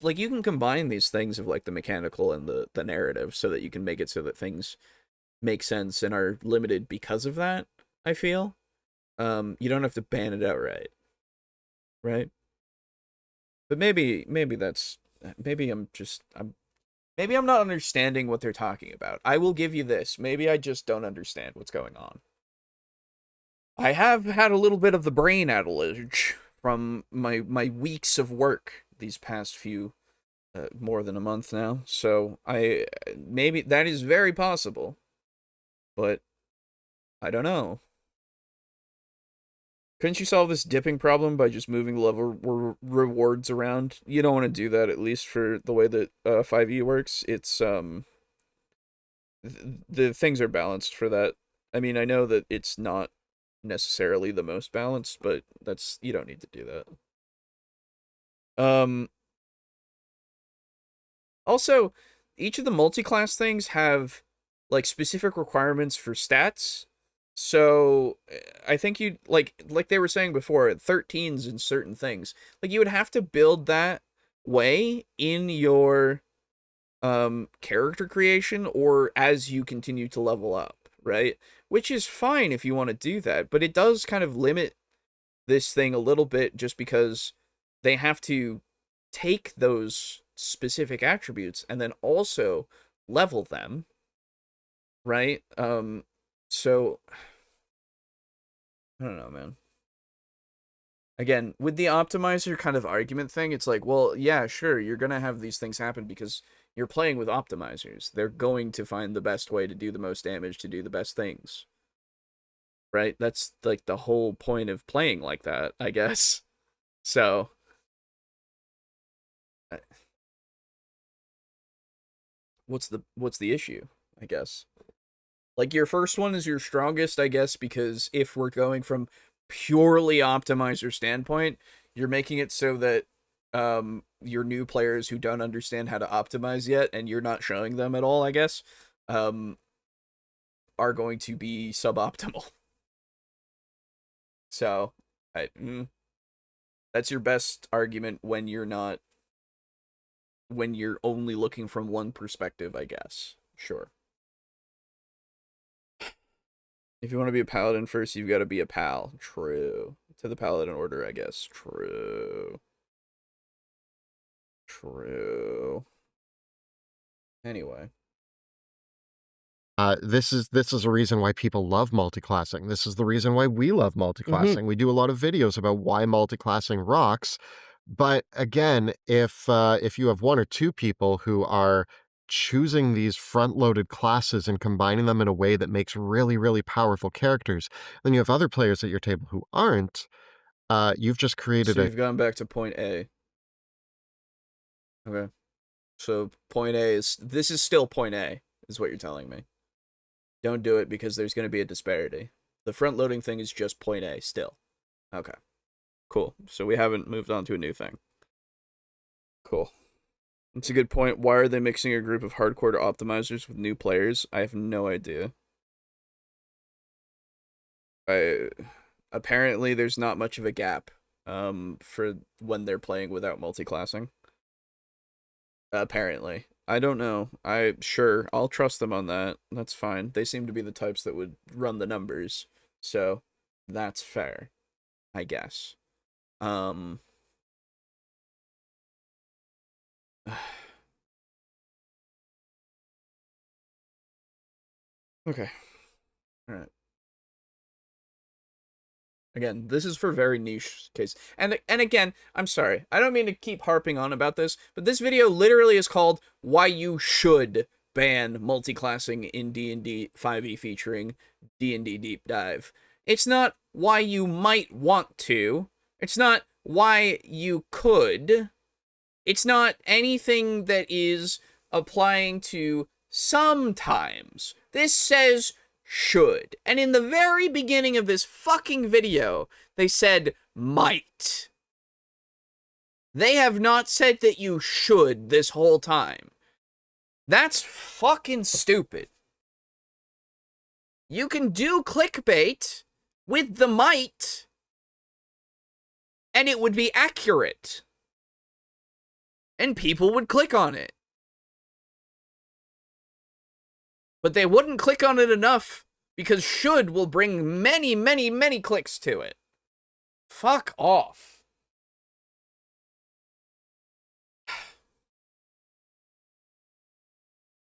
A: Like, you can combine these things of like the mechanical and the narrative so that you can make it so that things make sense and are limited because of that, I feel. You don't have to ban it outright, right? But maybe that's maybe I'm not understanding what they're talking about. I will give you this. Maybe I just don't understand what's going on. I have had a little bit of the brain outage from my weeks of work these past few more than a month now. So maybe that is very possible. But I don't know. Couldn't you solve this dipping problem by just moving level rewards around? You don't want to do that, at least for the way that 5e works. It's the things are balanced for that. I mean, I know that it's not necessarily the most balanced, but you don't need to do that. Also, each of the multi-class things have like specific requirements for stats. So I think you like they were saying before, 13s in certain things. Like, you would have to build that way in your character creation or as you continue to level up, right? Which is fine if you want to do that, but it does kind of limit this thing a little bit just because they have to take those specific attributes and then also level them, right? So I don't know, man. Again, with the optimizer kind of argument thing, it's like, well, yeah, sure, you're gonna have these things happen because you're playing with optimizers. They're going to find the best way to do the most damage, to do the best things. Right? That's like the whole point of playing like that, I guess. So what's the issue, I guess? Like, your first one is your strongest, I guess, because if we're going from purely optimizer standpoint, you're making it so that your new players who don't understand how to optimize yet, and you're not showing them at all, I guess, are going to be suboptimal. So, that's your best argument when you're only looking from one perspective, I guess. Sure. If you want to be a paladin first, you've got to be a pal. True. To the paladin order, I guess. True. True. Anyway.
D: This is a reason why people love multiclassing. This is the reason why we love multiclassing. We do a lot of videos about why multiclassing rocks. But again, if you have one or two people who are choosing these front-loaded classes and combining them in a way that makes really, really powerful characters, then you have other players at your table who aren't. You've just created
A: So you've gone back to point A. Okay. So point A this is still point A, is what you're telling me. Don't do it because there's going to be a disparity. The front-loading thing is just point A still. Okay. Cool. So we haven't moved on to a new thing. Cool. That's a good point. Why are they mixing a group of hardcore optimizers with new players? I have no idea. Apparently there's not much of a gap for when they're playing without multiclassing. Apparently. I don't know. I'll trust them on that. That's fine. They seem to be the types that would run the numbers. So that's fair, I guess. Okay. All right. Again, this is for very niche case. And again, I'm sorry. I don't mean to keep harping on about this, but this video literally is called Why You Should Ban Multiclassing in D&D 5e featuring D&D Deep Dive. It's not why you might want to. It's not why you could. It's not anything that is applying to sometimes. This says should. And in the very beginning of this fucking video, they said might. They have not said that you should this whole time. That's fucking stupid. You can do clickbait with the might, and it would be accurate. And people would click on it. But they wouldn't click on it enough because should will bring many, many, many clicks to it. Fuck off.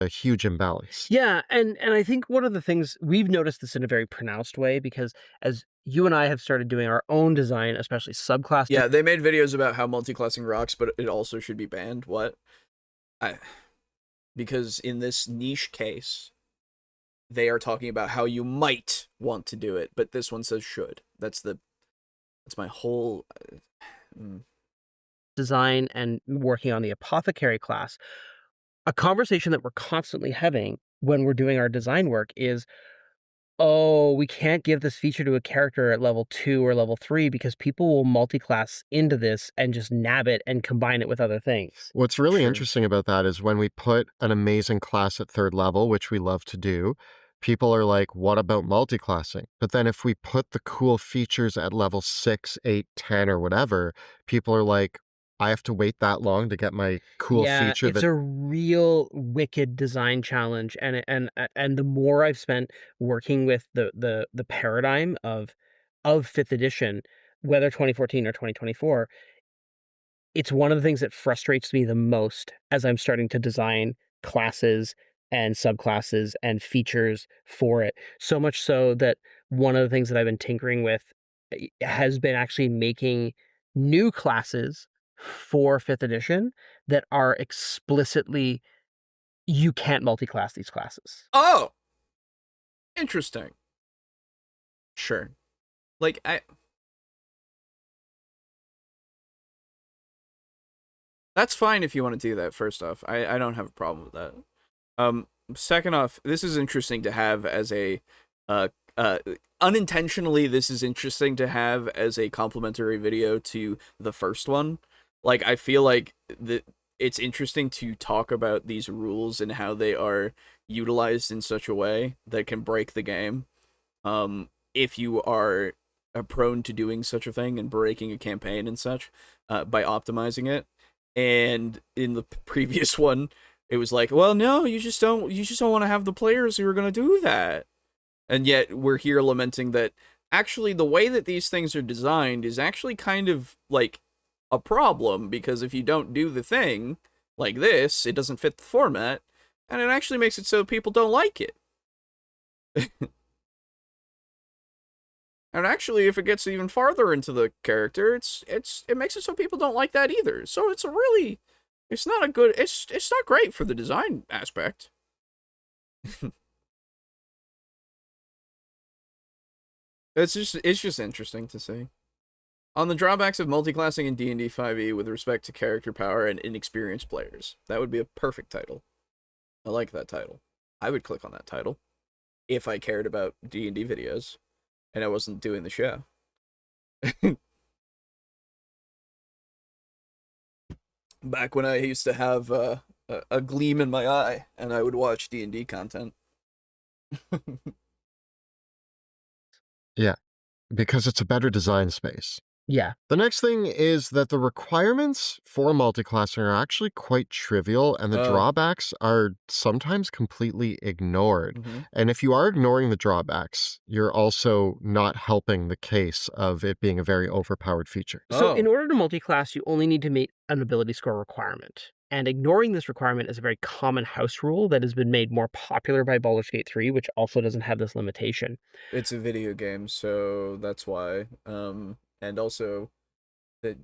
D: A huge imbalance.
C: Yeah, and I think one of the things we've noticed this in a very pronounced way, because as you and I have started doing our own design, especially subclass.
A: Yeah, they made videos about how multiclassing rocks, but it also should be banned. What? Because in this niche case, they are talking about how you might want to do it, but this one says should. That's my whole
C: design and working on the apothecary class. A conversation that we're constantly having when we're doing our design work is, oh, we can't give this feature to a character at level 2 or level 3 because people will multiclass into this and just nab it and combine it with other things.
D: What's really
A: True.
D: interesting about that is when we put an amazing class at 3rd level, which we love to do, people are like, what about multiclassing? But then if we put the cool features at level 6, 8, 10, or whatever, people are like, I have to wait that long to get my cool feature.
C: It's a real wicked design challenge, and the more I've spent working with the paradigm of 5th edition, whether 2014 or 2024, it's one of the things that frustrates me the most as I'm starting to design classes and subclasses and features for it. So much so that one of the things that I've been tinkering with has been actually making new classes for 5th edition that are explicitly, you can't multi-class these classes.
A: Oh! Interesting. Sure. Like, that's fine if you want to do that, first off. I don't have a problem with that. Second off, this is interesting to have as a, unintentionally, this is interesting to have as a complimentary video to the first one. Like, I feel like it's interesting to talk about these rules and how they are utilized in such a way that can break the game. If you are prone to doing such a thing and breaking a campaign and such, by optimizing it. And in the previous one, it was like, well, no, you just don't want to have the players who are going to do that. And yet we're here lamenting that actually the way that these things are designed is actually kind of like a problem, because if you don't do the thing like this, it doesn't fit the format, and it actually makes it so people don't like it. And actually, if it gets even farther into the character, it makes it so people don't like that either. So it's not great for the design aspect. It's just interesting to see. On the drawbacks of multiclassing in D&D 5e with respect to character power and inexperienced players. That would be a perfect title. I like that title. I would click on that title if I cared about D&D videos and I wasn't doing the show. Back when I used to have a gleam in my eye and I would watch D&D content.
D: Yeah, because it's a better design space.
C: Yeah.
D: The next thing is that the requirements for multiclassing are actually quite trivial, and the drawbacks are sometimes completely ignored.
A: Mm-hmm.
D: And if you are ignoring the drawbacks, you're also not helping the case of it being a very overpowered feature.
C: So in order to multiclass, you only need to meet an ability score requirement. And ignoring this requirement is a very common house rule that has been made more popular by Baldur's Gate 3, which also doesn't have this limitation.
A: It's a video game, so that's why. And also, that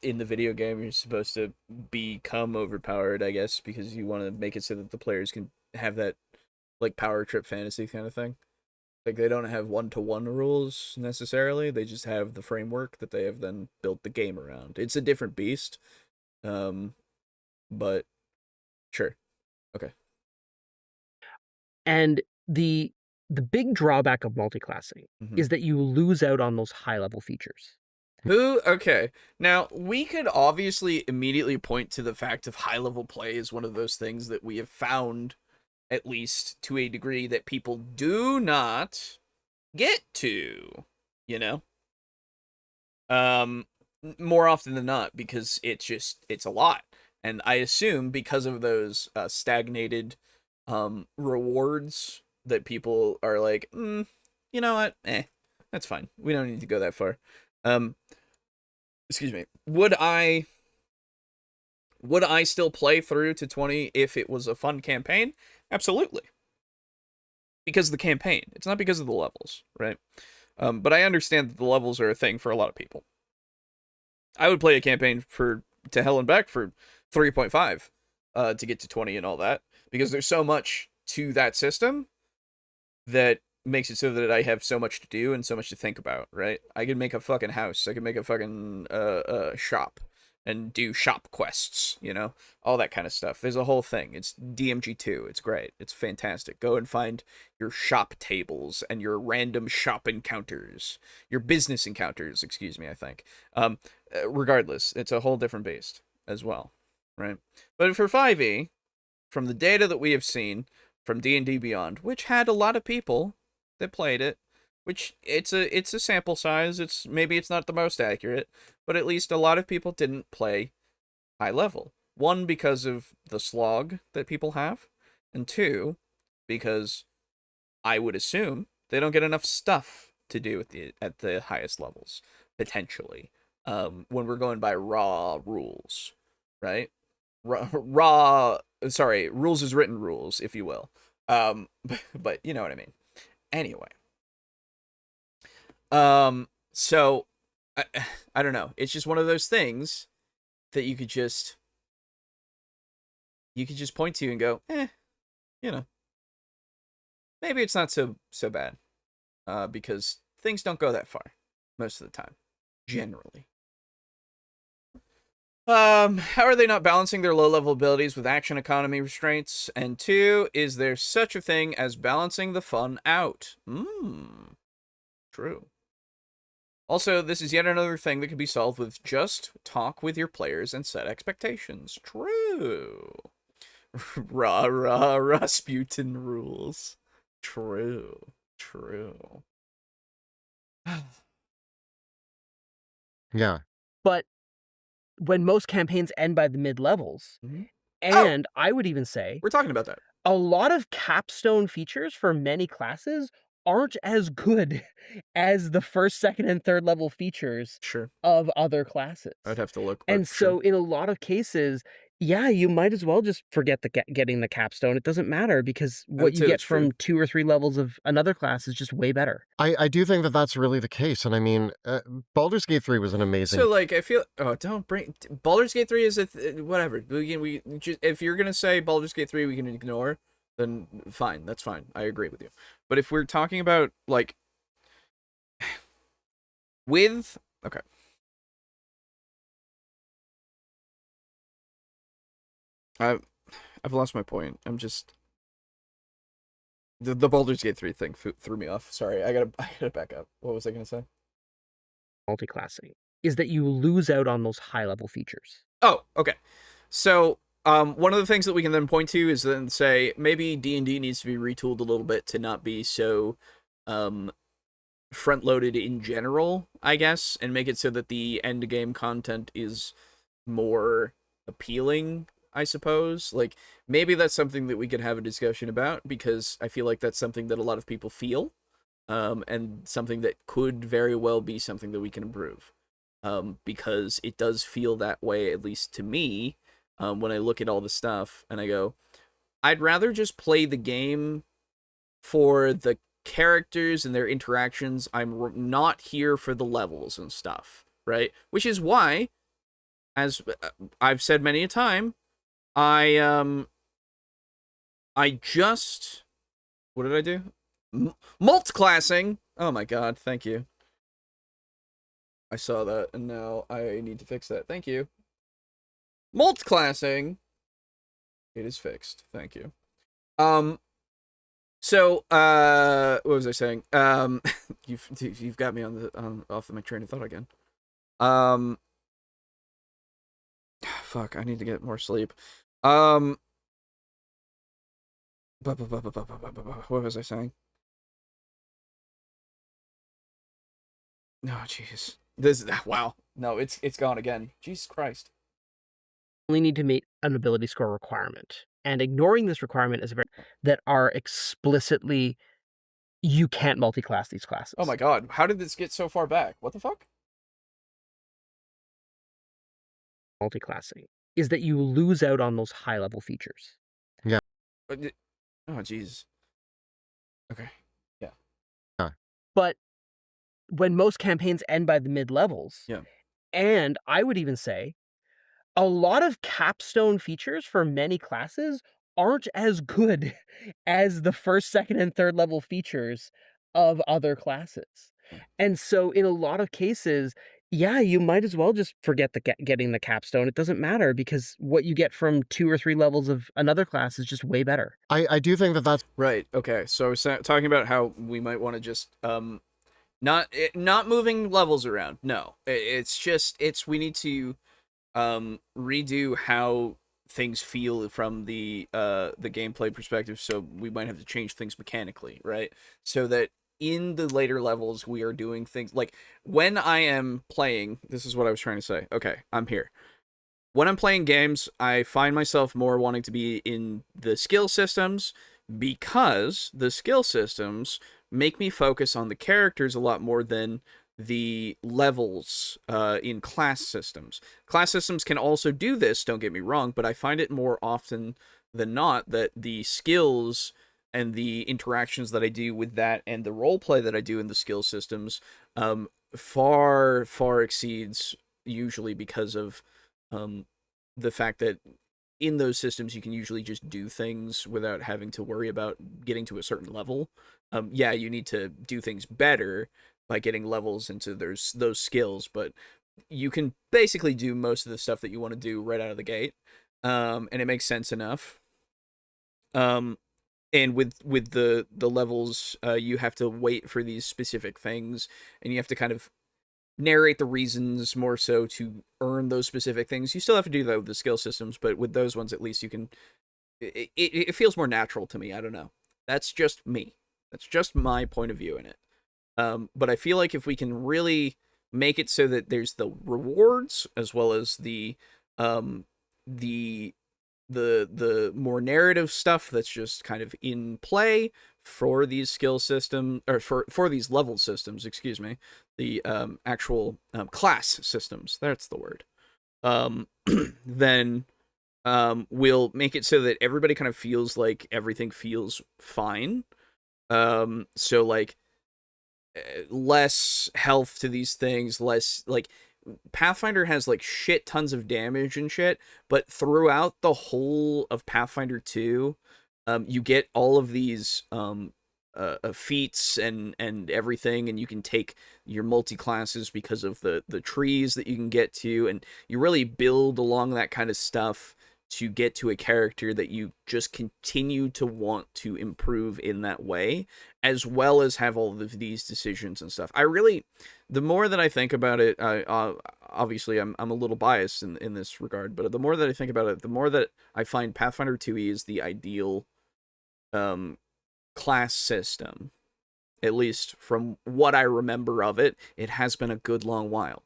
A: in the video game, you're supposed to become overpowered, I guess, because you want to make it so that the players can have that, like, power trip fantasy kind of thing. Like, they don't have one-to-one rules, necessarily. They just have the framework that they have then built the game around. It's a different beast. But, sure. Okay.
C: And the big drawback of multiclassing is that you lose out on those high-level features.
A: Okay. Now, we could obviously immediately point to the fact of high-level play is one of those things that we have found, at least to a degree, that people do not get to, you know? More often than not, because it's a lot. And I assume because of those stagnated rewards that people are like, you know what? That's fine. We don't need to go that far. Excuse me. Would I still play through to 20 if it was a fun campaign? Absolutely. Because of the campaign. It's not because of the levels, right? But I understand that the levels are a thing for a lot of people. I would play a campaign to hell and back for 3.5 to get to 20 and all that, because there's so much to that system that makes it so that I have so much to do and so much to think about, right? I could make a fucking house. I could make a fucking shop and do shop quests, you know? All that kind of stuff. There's a whole thing. It's DMG2. It's great. It's fantastic. Go and find your shop tables and your random shop encounters. Your business encounters, excuse me, I think. Regardless, it's a whole different beast as well, right? But for 5e, from the data that we have seen from D&D Beyond, which had a lot of people that played it, which it's a sample size. Maybe it's not the most accurate, but at least a lot of people didn't play high level. One, because of the slog that people have, and two, because I would assume they don't get enough stuff to do at the highest levels, potentially. When we're going by raw rules, right? Rules as written rules, if you will. But you know what I mean. Anyway. So I don't know. It's just one of those things that you could just point to and go, you know, maybe it's not so bad. Because things don't go that far most of the time, generally. How are they not balancing their low-level abilities with action economy restraints? And two, is there such a thing as balancing the fun out? True. Also, this is yet another thing that can be solved with just talk with your players and set expectations. True. Rasputin rules. True.
D: Yeah.
C: But when most campaigns end by the mid-levels,
A: Mhm.
C: and I would even say
A: We're talking about that.
C: a lot of capstone features for many classes aren't as good as the first, second, and third level features
A: Sure.
C: of other classes.
A: I'd have to look. But
C: And so in a lot of cases, yeah, you might as well just forget getting the capstone. It doesn't matter because what
A: would
C: you
A: say
C: get
A: that's true.
C: from 2 or 3 levels of another class is just way better.
D: I do think that that's really the case. And I mean, Baldur's Gate 3 was an amazing...
A: So, like, I feel... Oh, don't bring... Baldur's Gate 3 is whatever. We just, if you're going to say Baldur's Gate 3 we can ignore, then fine. That's fine. I agree with you. But if we're talking about, like... with... Okay. I've lost my point. I'm just... The Baldur's Gate 3 thing threw me off. Sorry, I gotta back up. What was I gonna say?
C: Multiclassing is that you lose out on those high-level features.
A: Oh, okay. So, one of the things that we can then point to is then say maybe D&D needs to be retooled a little bit to not be so front-loaded in general, I guess, and make it so that the end-game content is more appealing, I suppose. Like, maybe that's something that we could have a discussion about, because I feel like that's something that a lot of people feel, and something that could very well be something that we can improve. Because it does feel that way, at least to me, when I look at all the stuff, and I go, I'd rather just play the game for the characters and their interactions. I'm not here for the levels and stuff, right? Which is why, as I've said many a time, I just... What did I do? Multiclassing! Oh my god, thank you. I saw that, and now I need to fix that. Thank you. Multiclassing! It is fixed. Thank you. So, what was I saying? You've got me off my train of thought again. Fuck, I need to get more sleep. What was I saying? No, jeez. This wow. No, it's gone again. Jesus Christ.
C: Only need to meet an ability score requirement, and ignoring this requirement is that are explicitly you can't multi-class these classes.
A: Oh my god, how did this get so far back? What the fuck?
C: Multiclassing is that you lose out on those high-level features.
D: Yeah.
A: Oh, jeez. Okay. Yeah.
C: But when most campaigns end by the mid-levels,
A: yeah,
C: and I would even say a lot of capstone features for many classes aren't as good as the first, second, and third level features of other classes. And so in a lot of cases, yeah, you might as well just forget getting the capstone. It doesn't matter because what you get from 2 or 3 levels of another class is just way better.
D: I do think that that's
A: right. Okay, so I was talking about how we might want to just not moving levels around. No, it's just we need to redo how things feel from the gameplay perspective, so we might have to change things mechanically, right? So that in the later levels we are doing things like when I am playing, this is what I was trying to say. Okay, I'm here. When I'm playing games, I find myself more wanting to be in the skill systems because the skill systems make me focus on the characters a lot more than the levels in class systems. Class systems can also do this, don't get me wrong, but I find it more often than not that the skills and the interactions that I do with that and the role play that I do in the skill systems far exceeds usually because of the fact that in those systems you can usually just do things without having to worry about getting to a certain level. Yeah, you need to do things better by getting levels into those skills, but you can basically do most of the stuff that you want to do right out of the gate, and it makes sense enough. And with the levels, you have to wait for these specific things, and you have to kind of narrate the reasons more so to earn those specific things. You still have to do that with the skill systems, but with those ones, at least you can. It feels more natural to me. I don't know. That's just me. That's just my point of view in it. But I feel like if we can really make it so that there's the rewards as well as the more narrative stuff that's just kind of in play for these skill system or for these level systems, excuse me, the actual class systems, that's the word, then we'll make it so that everybody kind of feels like everything feels fine. So like less health to these things, less like Pathfinder has like shit tons of damage and shit, but throughout the whole of Pathfinder 2, you get all of these feats and everything, and you can take your multi-classes because of the trees that you can get to, and you really build along that kind of stuff to get to a character that you just continue to want to improve in that way, as well as have all of these decisions and stuff. The more that I think about it, obviously I'm a little biased in this regard, but the more that I think about it, the more that I find Pathfinder 2e is the ideal class system. At least from what I remember of it, it has been a good long while.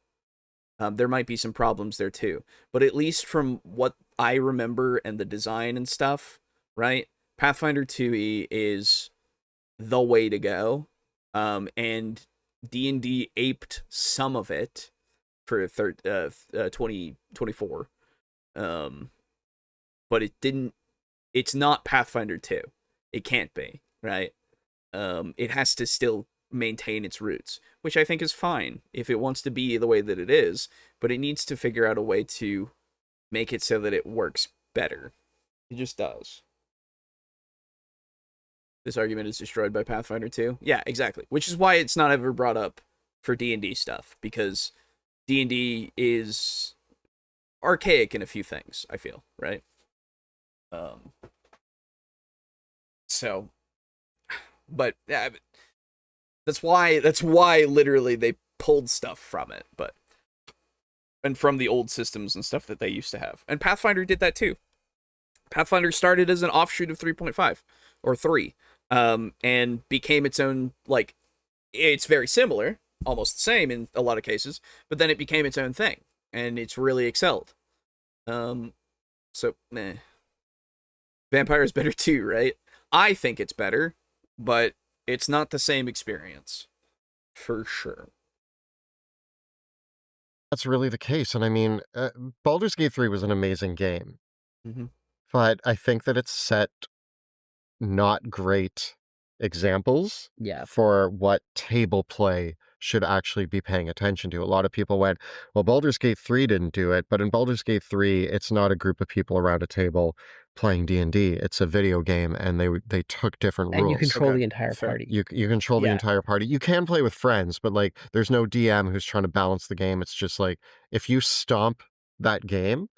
A: There might be some problems there too, but at least from what I remember and the design and stuff, right? Pathfinder 2e is the way to go, and D&D aped some of it for 2024, but it didn't. It's not Pathfinder 2. It can't be, right? It has to still maintain its roots, which I think is fine if it wants to be the way that it is, but it needs to figure out a way to make it so that it works better. It just does. This argument is destroyed by Pathfinder 2. Yeah, exactly. Which is why it's not ever brought up for D&D stuff, because D&D is archaic in a few things, I feel, right? So, but that's why literally they pulled stuff from it. But and from the old systems and stuff that they used to have. And Pathfinder did that too. Pathfinder started as an offshoot of 3.5 or 3, and became its own, like, it's very similar, almost the same in a lot of cases, but then it became its own thing, and it's really excelled. So, meh. Vampire is better too, right? I think it's better, but it's not the same experience, for sure.
D: That's really the case. And I mean, Baldur's Gate 3 was an amazing game,
A: Mm-hmm.
D: but I think that it's set not great examples for what table play should actually be paying attention to. A lot of people went, well, Baldur's Gate 3 didn't do it, but in Baldur's Gate 3, it's not a group of people around a table playing D&D. It's a video game, and they took different rules.
C: And you control
A: Okay,
C: the entire
A: fair.
C: party.
D: You control the entire party. You can play with friends, but like there's no DM who's trying to balance the game. It's just like if you stomp that game,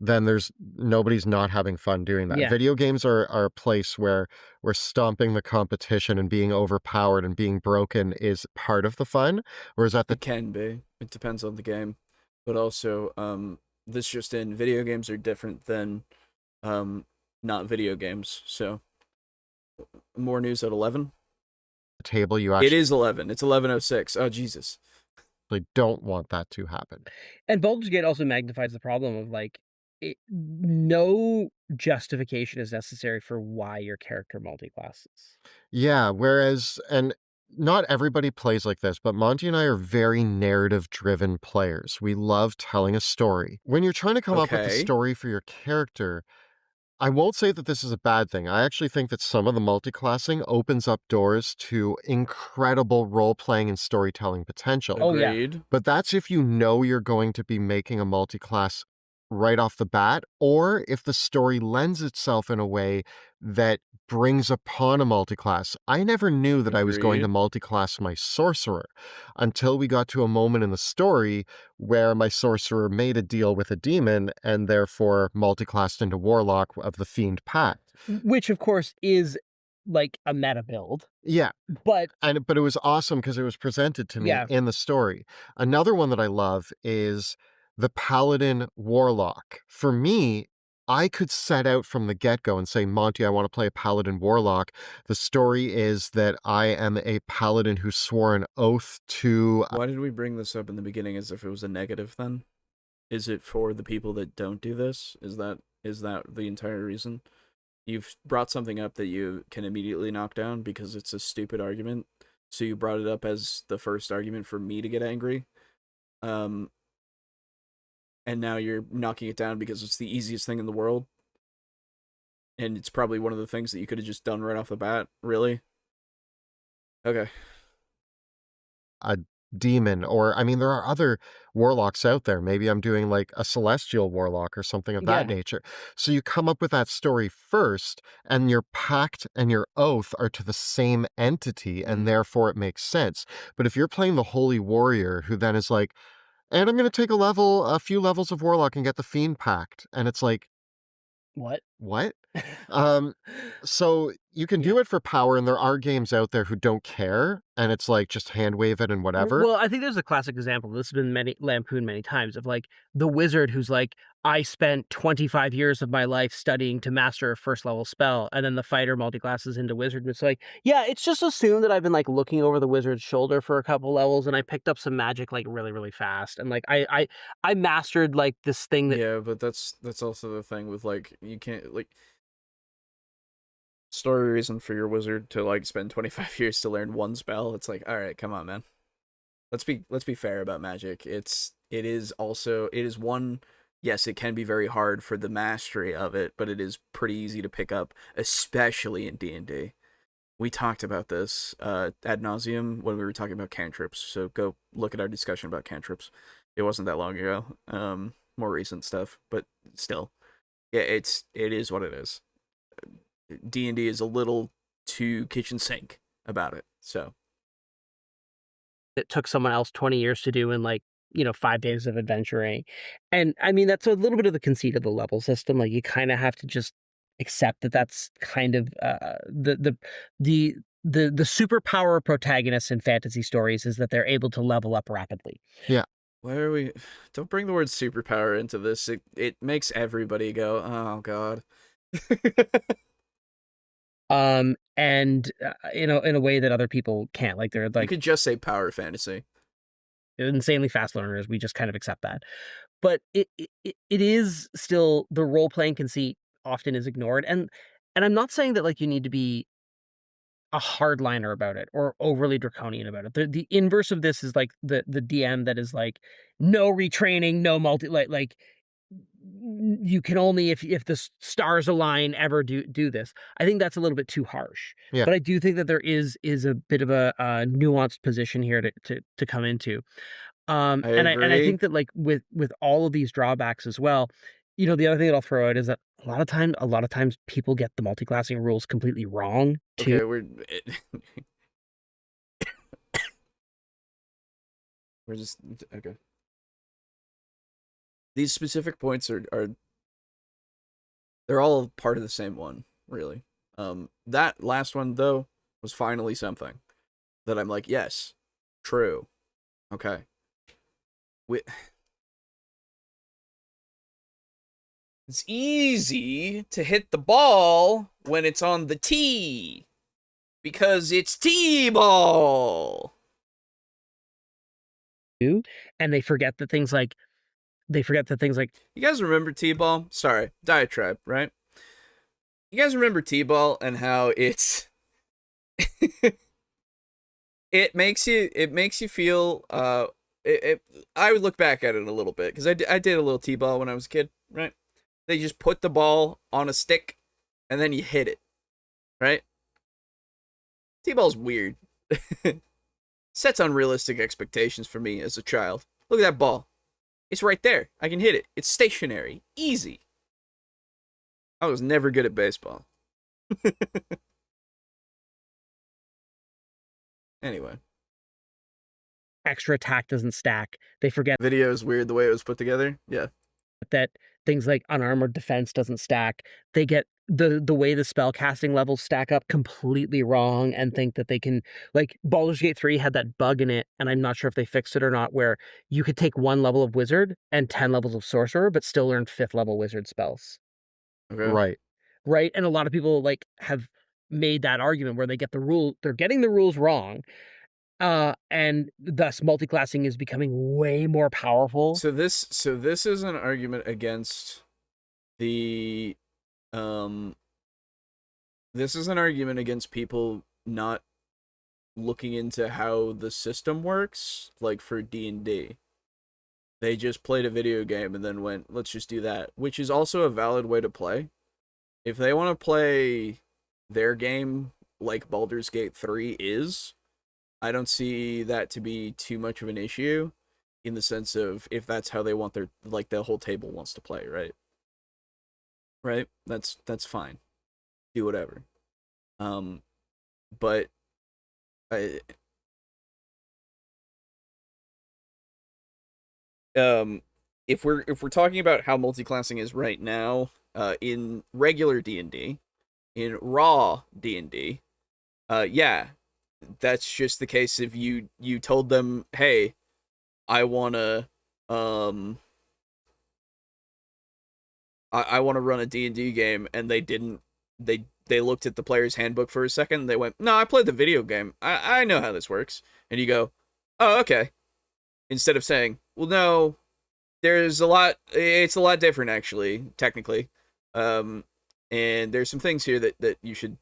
D: then there's nobody's not having fun doing that.
C: Yeah.
D: Video games are a place where stomping the competition and being overpowered and being broken is part of the fun. Whereas at the
A: It can be. It depends on the game. But also, this just in, video games are different than not video games. So, more news at 11?
D: table, you
A: It
D: actually
A: is 11. It's 11:06. Oh, Jesus.
D: don't want that to happen.
C: And Baldur's Gate also magnifies the problem of like no justification is necessary for why your character multiclasses.
D: Yeah, whereas, and not everybody plays like this, but Monty and I are very narrative-driven players. We love telling a story. When you're trying to come up with a
A: Okay.
D: story for your character, I won't say that this is a bad thing. I actually think that some of the multiclassing opens up doors to incredible role-playing and storytelling potential.
C: Oh, yeah.
A: Agreed.
D: But that's if you know you're going to be making a multiclass right off the bat, or if the story lends itself in a way that brings upon a multiclass. I never knew that I was going to
A: Agreed.
D: multiclass my sorcerer until we got to a moment in the story where my sorcerer made a deal with a demon and therefore multiclassed into warlock of the Fiend Pact.
C: Which, of course, is like a meta build.
D: Yeah.
C: But
D: But it was awesome because it was presented to me
C: Yeah.
D: in the story. Another one that I love is the Paladin Warlock. For me, I could set out from the get-go and say, Monty, I want to play a Paladin Warlock. The story is that I am a Paladin who swore an oath to...
A: Why did we bring this up in the beginning as if it was a negative then? Is it for the people that don't do this? Is that the entire reason? You've brought something up that you can immediately knock down because it's a stupid argument. So you brought it up as the first argument for me to get angry. And now you're knocking it down because it's the easiest thing in the world. And it's probably one of the things that you could have just done right off the bat. Really? Okay.
D: a demon, or I mean there are other warlocks out there. Maybe I'm doing like a celestial warlock or something of that
C: Yeah.
D: nature. So you come up with that story first, and your pact and your oath are to the same entity, and therefore it makes sense. But if you're playing the holy warrior who then is like, and I'm going to take a few levels of warlock and get the Fiend Pact, and it's like,
C: what?
D: So you can do it for power, and there are games out there who don't care, and it's like just hand wave it and whatever.
C: Well, I think there's a classic example. This has been lampooned many times of like the wizard who's like, I spent 25 years of my life studying to master a first level spell, and then the fighter multiclasses into wizard, and it's like, yeah, it's just assumed that I've been like looking over the wizard's shoulder for a couple levels, and I picked up some magic like really, really fast, and like I mastered like this thing that
A: Yeah, but that's also the thing with like you can't like story reason for your wizard to like spend 25 years to learn one spell. It's like, all right, come on, man. Let's be fair about magic. It is one, yes, it can be very hard for the mastery of it, but it is pretty easy to pick up, especially in D&D. We talked about this ad nauseum when we were talking about cantrips, so go look at our discussion about cantrips. It wasn't that long ago. More recent stuff, but still. Yeah, it is what it is. D&D is a little too kitchen sink about it. So
C: it took someone else 20 years to do in like 5 days of adventuring. And I mean, that's a little bit of the conceit of the level system. Like you kind of have to just accept that that's kind of the superpower of protagonists in fantasy stories is that they're able to level up rapidly.
D: Yeah.
A: Why are we? Don't bring the word superpower into this. It makes everybody go, oh god.
C: And in a way that other people can't. Like they're
A: You
C: like
A: could just say power fantasy.
C: insanely fast learners. We just kind of accept that. But it is still the role playing conceit often is ignored, and I'm not saying that like you need to be a hardliner about it or overly draconian about it. The inverse of this is like the DM that is like no retraining, no like you can only if the stars align ever do this. I think that's a little bit too harsh.
D: Yeah.
C: But I do think that there is a bit of a nuanced position here to come into.
A: I
C: And I
A: agree.
C: think that like with all of these drawbacks as well, the other thing that I'll throw out is that a lot of times people get the multiclassing rules completely wrong too.
A: Okay, we're just okay. These specific points are they're all part of the same one, really. That last one though was finally something that I'm like, yes, true. Okay. It's easy to hit the ball when it's on the tee because it's T-ball.
C: And they forget that things like
A: You guys remember T-ball? Sorry, diatribe, right? You guys remember T-ball and how it's it makes you feel I would look back at it a little bit because I did a little T-ball when I was a kid, right? They just put the ball on a stick and then you hit it, right? T-ball's weird. Sets unrealistic expectations for me as a child. Look at that ball. It's right there. I can hit it. It's stationary. Easy. I was never good at baseball. Anyway.
C: extra attack doesn't stack. They forget
A: Video is weird the way it was put together. Yeah.
C: that things like unarmored defense doesn't stack. They get the way the spell casting levels stack up completely wrong and think that they can, like Baldur's Gate 3 had that bug in it, and I'm not sure if they fixed it or not, where you could take 1 level of wizard and 10 levels of sorcerer but still learn 5th level wizard spells.
A: Okay.
C: Right? And a lot of people like have made that argument where they're getting the rules wrong. And thus multiclassing is becoming way more powerful.
A: So this is an argument against the this is an argument against people not looking into how the system works, like for D&D. They just played a video game and then went, let's just do that, which is also a valid way to play. If they want to play their game like Baldur's Gate 3 is, I don't see that to be too much of an issue in the sense of if that's how they want their, like the whole table wants to play, right? Right? That's fine. Do whatever. But if we're talking about how multiclassing is right now, in regular D&D, in raw D&D, yeah, that's just the case if you told them, hey, I wanna I want to run a D&D game, and they didn't. They looked at the player's handbook for a second. And they went, "No, I played the video game. I know how this works." And you go, "Oh, okay." Instead of saying, "Well, no, there's a lot. It's a lot different, actually, technically. And there's some things here that you should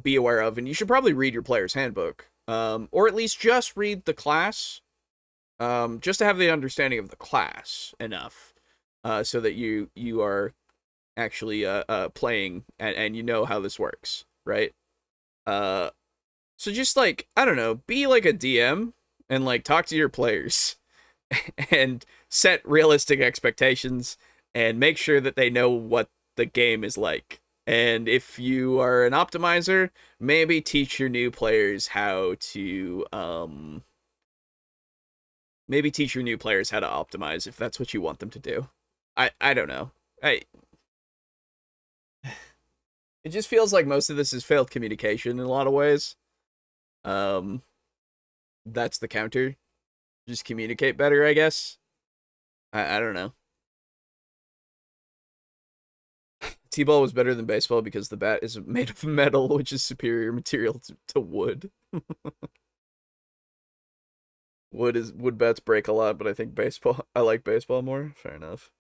A: be aware of, and you should probably read your player's handbook, or at least just read the class, just to have the understanding of the class enough." So that you are actually playing and you know how this works, right? So just like, I don't know, be like a DM and like talk to your players and set realistic expectations and make sure that they know what the game is like. And if you are an optimizer, maybe teach your new players how to optimize if that's what you want them to do. I don't know. It just feels like most of this is failed communication in a lot of ways. That's the counter. Just communicate better, I guess. I don't know. T-ball was better than baseball because the bat is made of metal, which is superior material to wood. Wood bats break a lot, but I think I like baseball more. Fair enough.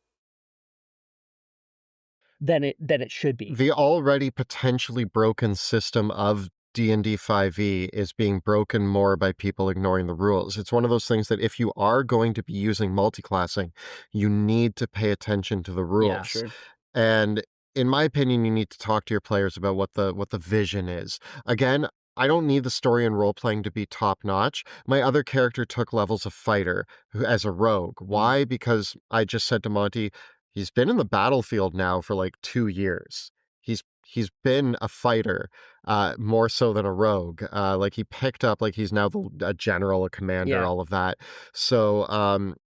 C: Than it should be.
D: The already potentially broken system of D&D 5e is being broken more by people ignoring the rules. It's one of those things that if you are going to be using multiclassing, you need to pay attention to the rules.
C: Yeah.
A: Sure.
D: And in my opinion, you need to talk to your players about what the vision is. Again, I don't need the story and role playing to be top notch. My other character took levels of fighter as a rogue. Why? Because I just said to Monty, he's been in the battlefield now for like 2 years. He's been a fighter, more so than a rogue. Like he picked up, like he's now a general, a commander,
C: Yeah.
D: all of that. So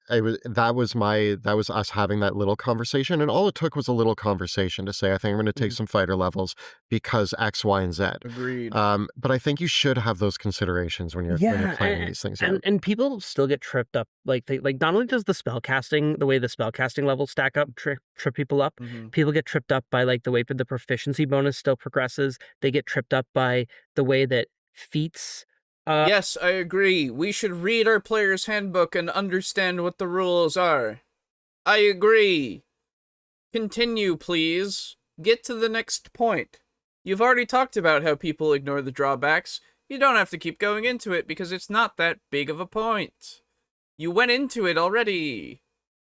D: that was us having that little conversation, and all it took was a little conversation to say, I think I'm going to take some fighter levels because X, Y, and Z.
A: Agreed.
D: But I think you should have those considerations when you're planning these things out.
C: And people still get tripped up. Like not only does the the way the spellcasting levels stack up, trip people up. People get tripped up by like the way the proficiency bonus still progresses. They get tripped up by the way that feats.
A: Yes, I agree. We should read our player's handbook and understand what the rules are. I agree. Continue, please. Get to the next point. You've already talked about how people ignore the drawbacks. You don't have to keep going into it because it's not that big of a point. You went into it already.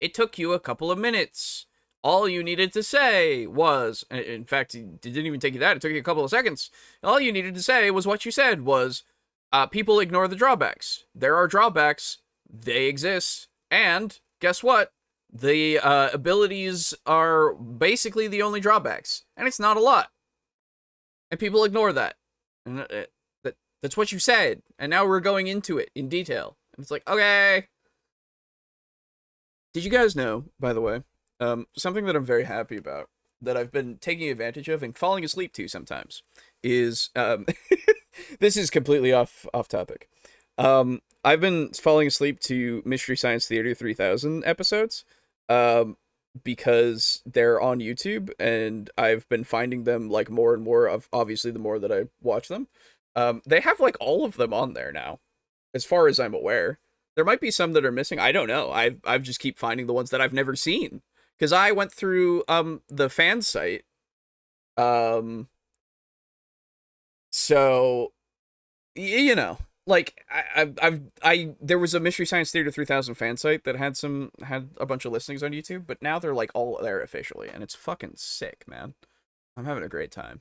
A: It took you a couple of minutes. All you needed to say was, in fact, it didn't even take you that, it took you a couple of seconds. All you needed to say was what you said was, people ignore the drawbacks. There are drawbacks. They exist. And guess what? The abilities are basically the only drawbacks. And it's not a lot. And people ignore that. And that's what you said. And now we're going into it in detail. And it's like, okay. Did you guys know, by the way, something that I'm very happy about, that I've been taking advantage of and falling asleep to sometimes, is... this is completely off topic. I've been falling asleep to Mystery Science Theater 3000 episodes because they're on YouTube, and I've been finding them like more and more of, obviously, the more that I watch them. They have like all of them on there now, as far as I'm aware. There might be some that are missing. I don't know. I've just keep finding the ones that I've never seen, because I went through the fan site. So, you know, like there was a Mystery Science Theater 3000 fan site that had a bunch of listings on YouTube, but now they're like all there officially, and it's fucking sick, man. I'm having a great time.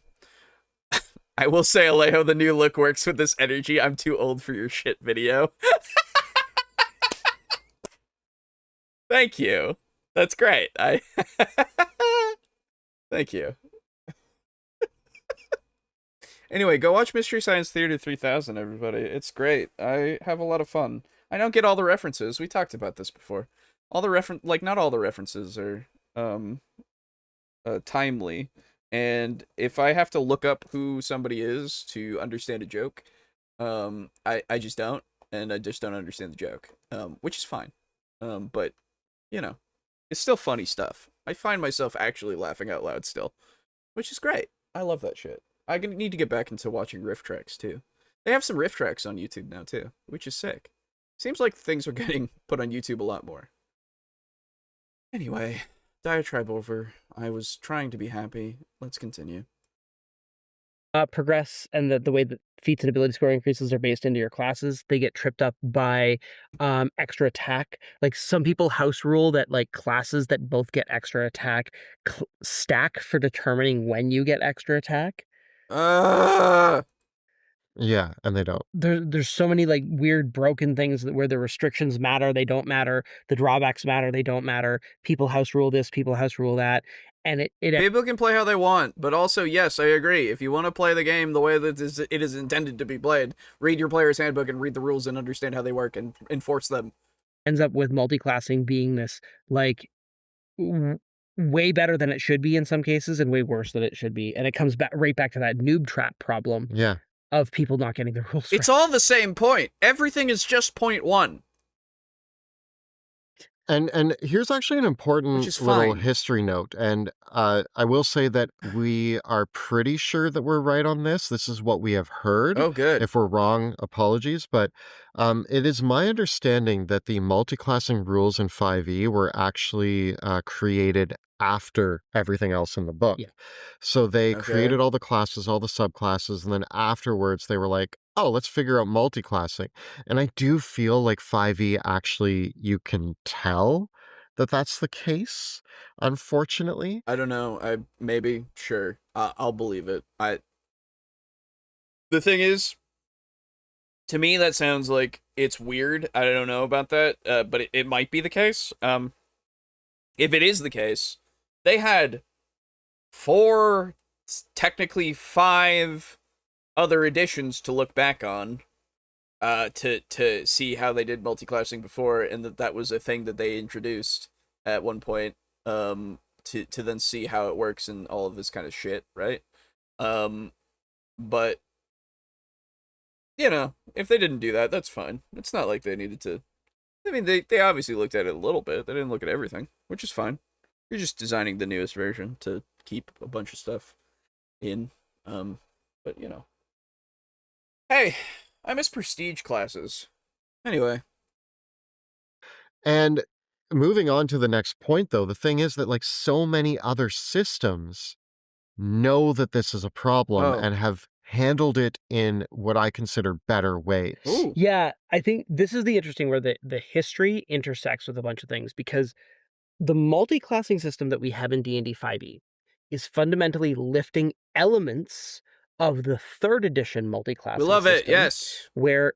A: I will say, Alejo, the new look works with this energy. I'm too old for your shit video. Thank you. That's great. Thank you. Anyway, go watch Mystery Science Theater 3000, everybody. It's great. I have a lot of fun. I don't get all the references. We talked about this before. Not all the references are timely. And if I have to look up who somebody is to understand a joke, I just don't, and I just don't understand the joke, which is fine. But, you know, it's still funny stuff. I find myself actually laughing out loud still, which is great. I love that shit. I need to get back into watching riff tracks, too. They have some riff tracks on YouTube now, too, which is sick. Seems like things are getting put on YouTube a lot more. Anyway, diatribe over. I was trying to be happy. Let's continue.
C: Progress and the way that feats and ability score increases are based into your classes, they get tripped up by extra attack. Like some people house rule that like classes that both get extra attack stack for determining when you get extra attack.
D: Yeah, and they don't.
C: There's so many like weird broken things where the restrictions matter, they don't matter. The drawbacks matter, they don't matter. People house rule this, people house rule that. And it
A: people can play how they want, but also, yes, I agree. If you want to play the game the way that it is intended to be played, read your player's handbook and read the rules and understand how they work and enforce them.
C: Ends up with multiclassing being this like way better than it should be in some cases and way worse than it should be. And it comes right back to that noob trap problem.
D: Yeah.
C: Of people not getting the rules
A: It's
C: right.
A: all the same point. Everything is just point one.
D: And here's actually an
A: Which
D: important
A: is
D: little
A: fine.
D: history note, and I will say that we are pretty sure that we're right on this. This is what we have heard.
A: Oh, good.
D: If we're wrong, apologies, but it is my understanding that the multiclassing rules in 5e were actually created after everything else in the book.
C: Yeah.
D: So they
A: Okay.
D: created all the classes, all the subclasses, and then afterwards they were like, oh, let's figure out multiclassing. And I do feel like 5e actually, you can tell that that's the case, unfortunately.
A: I don't know. Maybe, sure. I'll believe it. The thing is, to me, that sounds like it's weird. I don't know about that, but it might be the case. If it is the case, they had 4, technically 5 other editions to look back on, to see how they did multiclassing before, and that was a thing that they introduced at one point, to then see how it works and all of this kind of shit, right? But you know, if they didn't do that, that's fine. It's not like they needed to. I mean, they obviously looked at it a little bit. They didn't look at everything, which is fine. You're just designing the newest version to keep a bunch of stuff in. But you know, hey, I miss prestige classes. Anyway,
D: And moving on to the next point, though, the thing is that, like, so many other systems know that this is a problem
A: Oh.
D: and have handled it in what I consider better ways.
A: ooh,
C: Yeah, I think this is the interesting where the history intersects with a bunch of things, because the multi-classing system that we have in D&D 5e is fundamentally lifting elements of the 3rd edition multi-classing
A: we love it.
C: system,
A: Yes.
C: where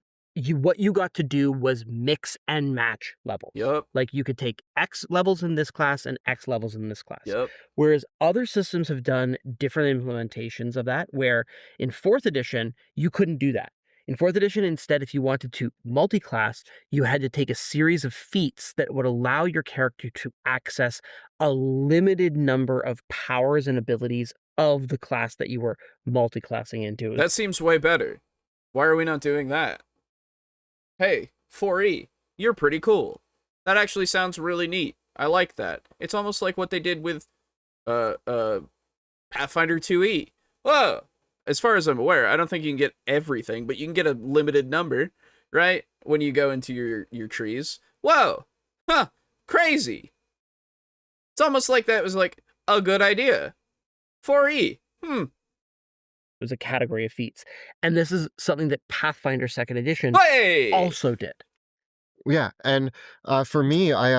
C: what you got to do was mix and match levels.
A: Yup.
C: Like you could take X levels in this class and X levels in this class.
A: Yup.
C: Whereas other systems have done different implementations of that, where in 4th edition, you couldn't do that. In 4th edition, instead, if you wanted to multi-class, you had to take a series of feats that would allow your character to access a limited number of powers and abilities of the class that you were multi-classing into.
A: That seems way better. Why are we not doing that? Hey, 4E, you're pretty cool. That actually sounds really neat. I like that. It's almost like what they did with Pathfinder 2E. Whoa! As far as I'm aware, I don't think you can get everything, but you can get a limited number, right? When you go into your trees. Whoa! Huh! Crazy! It's almost like that was like a good idea. 4E.
C: Was a category of feats. And this is something that Pathfinder 2nd edition
A: Hey!
C: also did.
D: Yeah, and for me, I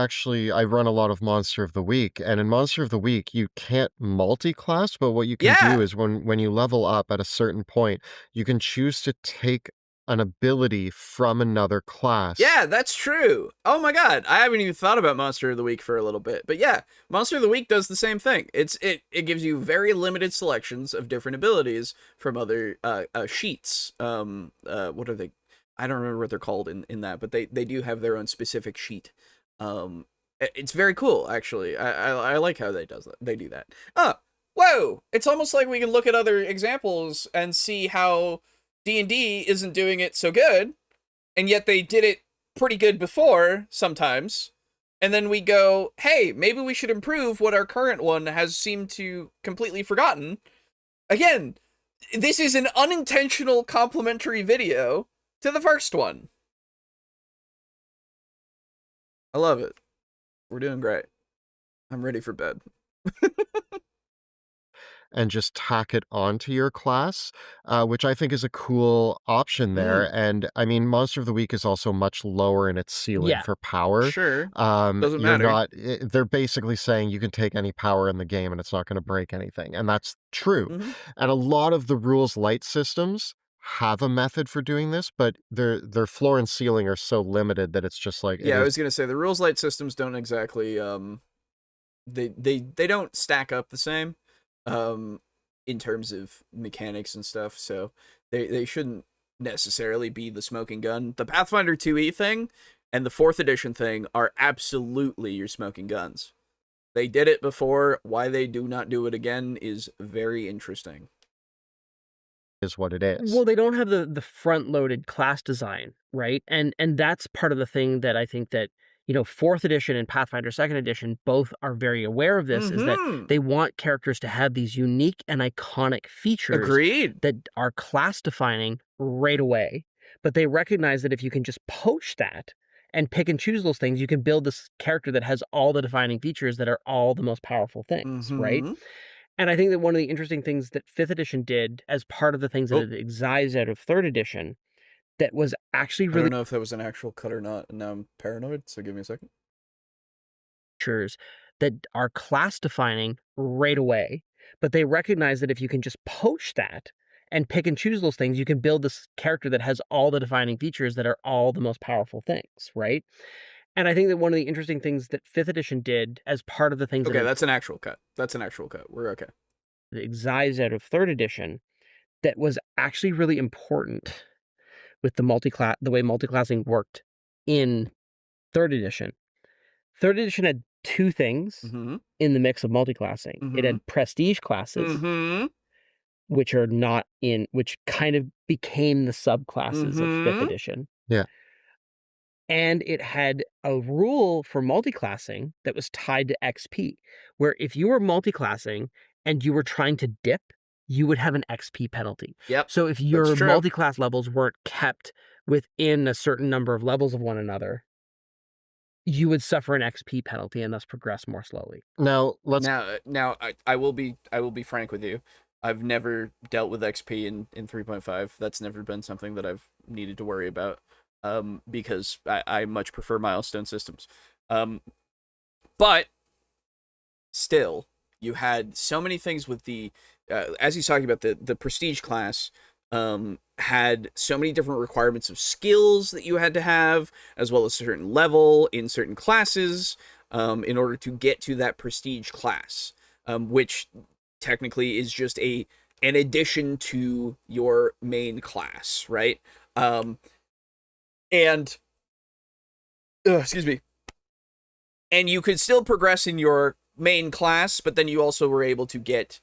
D: run a lot of Monster of the Week, and in Monster of the Week, you can't multi-class, but what you can
A: Yeah!
D: do is when you level up at a certain point, you can choose to take an ability from another class.
A: Yeah, that's true. Oh my god, I haven't even thought about Monster of the Week for a little bit. But yeah, Monster of the Week does the same thing. It gives you very limited selections of different abilities from other sheets. What are they? I don't remember what they're called in that, but they do have their own specific sheet. It's very cool actually. I like how they do that. Whoa! It's almost like we can look at other examples and see how D&D isn't doing it so good, and yet they did it pretty good before sometimes. And then we go, hey, maybe we should improve what our current one has seemed to completely forgotten. Again, this is an unintentional complimentary video to the first one. I love it. We're doing great. I'm ready for bed.
D: And just tack it onto your class, which I think is a cool option there. And I mean, Monster of the Week is also much lower in its ceiling
C: Yeah.
D: for power.
A: Sure. Doesn't
D: You're
A: matter.
D: not, they're basically saying you can take any power in the game and it's not going to break anything. And that's true. And a lot of the rules light systems have a method for doing this, but their floor and ceiling are so limited that it's just like,
A: Yeah, I was gonna say the rules light systems don't exactly they don't stack up the same in terms of mechanics and stuff, so they shouldn't necessarily be the smoking gun. The Pathfinder 2e thing and the 4th edition thing are absolutely your smoking guns. They did it before. Why they do not do it again is very interesting.
D: is what it is.
C: Well, they don't have the front-loaded class design, right? And that's part of the thing that I think that, 4th edition and Pathfinder 2nd edition both are very aware of this, is that they want characters to have these unique and iconic features
A: Agreed.
C: that are class defining right away. But they recognize that if you can just poach that and pick and choose those things, you can build this character that has all the defining features that are all the most powerful things, right? And I think that one of the interesting things that 5th edition did as part of the things that it excised out of 3rd edition that was actually
A: I
C: really
A: don't know if that was an actual cut or not, and now I'm paranoid, so give me a second.
C: features that are class defining right away. But they recognize that if you can just poach that and pick and choose those things, you can build this character that has all the defining features that are all the most powerful things, right? And I think that one of the interesting things that 5th edition did as part of the things
A: Okay,
C: that
A: that's an actual cut. That's an actual cut. We're okay.
C: it excised out of 3rd edition that was actually really important with the way multiclassing worked in 3rd edition. 3rd edition had two things in the mix of multiclassing. It had prestige classes, which are not in, which kind of became the subclasses of 5th edition.
D: Yeah.
C: And it had a rule for multiclassing that was tied to XP, where if you were multiclassing and you were trying to dip, you would have an XP penalty.
A: Yep.
C: So if your
A: that's true.
C: multiclass levels weren't kept within a certain number of levels of one another, you would suffer an XP penalty and thus progress more slowly.
D: Now let's
A: Now I will be frank with you. I've never dealt with XP in 3.5. That's never been something that I've needed to worry about. Because I much prefer milestone systems. But still, you had so many things with the as he's talking about the prestige class had so many different requirements of skills that you had to have, as well as a certain level in certain classes, in order to get to that prestige class, which technically is just an addition to your main class, right? And excuse me. And you could still progress in your main class, but then you also were able to get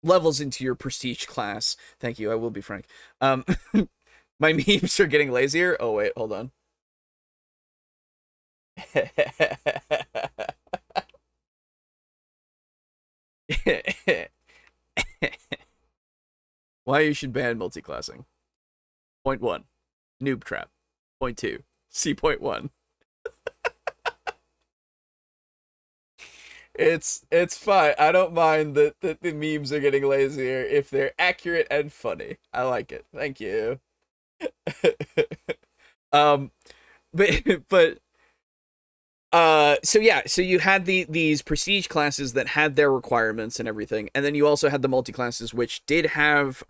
A: levels into your prestige class. Thank you. I will be frank. My memes are getting lazier. Oh wait, hold on. Why you should ban multiclassing. Point 1. Noob trap. Point 2. C point 1. It's fine. I don't mind that the memes are getting lazier if they're accurate and funny. I like it. Thank you. But so yeah, so you had these prestige classes that had their requirements and everything, and then you also had the multi-classes which did have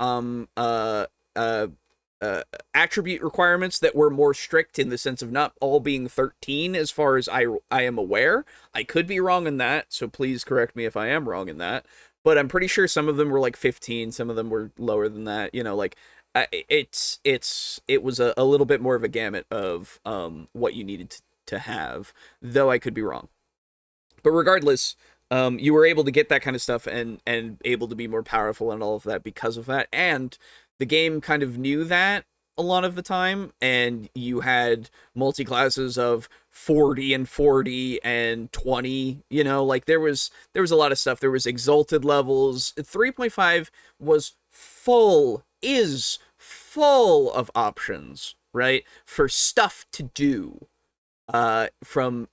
A: attribute requirements that were more strict in the sense of not all being 13 as far as I am aware. I could be wrong in that, so please correct me if I am wrong in that. But I'm pretty sure some of them were like 15, some of them were lower than that. You know, like it was a little bit more of a gamut of what you needed to have, though I could be wrong. But regardless, you were able to get that kind of stuff and able to be more powerful and all of that because of that. And the game kind of knew that a lot of the time, and you had multi-classes of 40 and 40 and 20, you know, like there was a lot of stuff. There was exalted levels. 3.5 is full of options, right? For stuff to do. From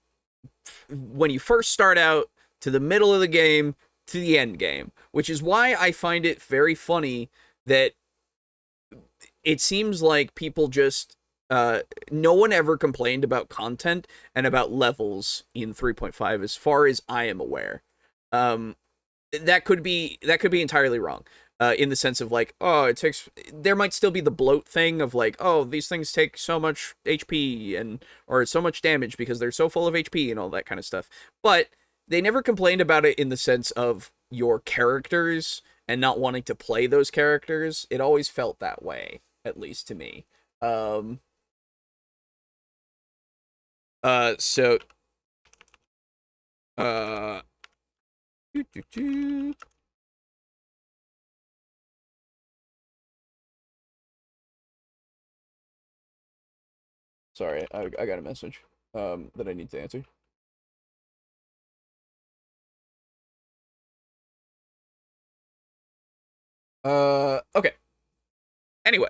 A: when you first start out to the middle of the game to the end game, which is why I find it very funny that it seems like people just no one ever complained about content and about levels in 3.5 as far as I am aware. That could be entirely wrong. In the sense of like, oh, there might still be the bloat thing of like, oh, these things take so much HP or so much damage because they're so full of HP and all that kind of stuff. But they never complained about it in the sense of your characters and not wanting to play those characters. It always felt that way, at least to me. Sorry, I got a message. that I need to answer. Okay. Anyway,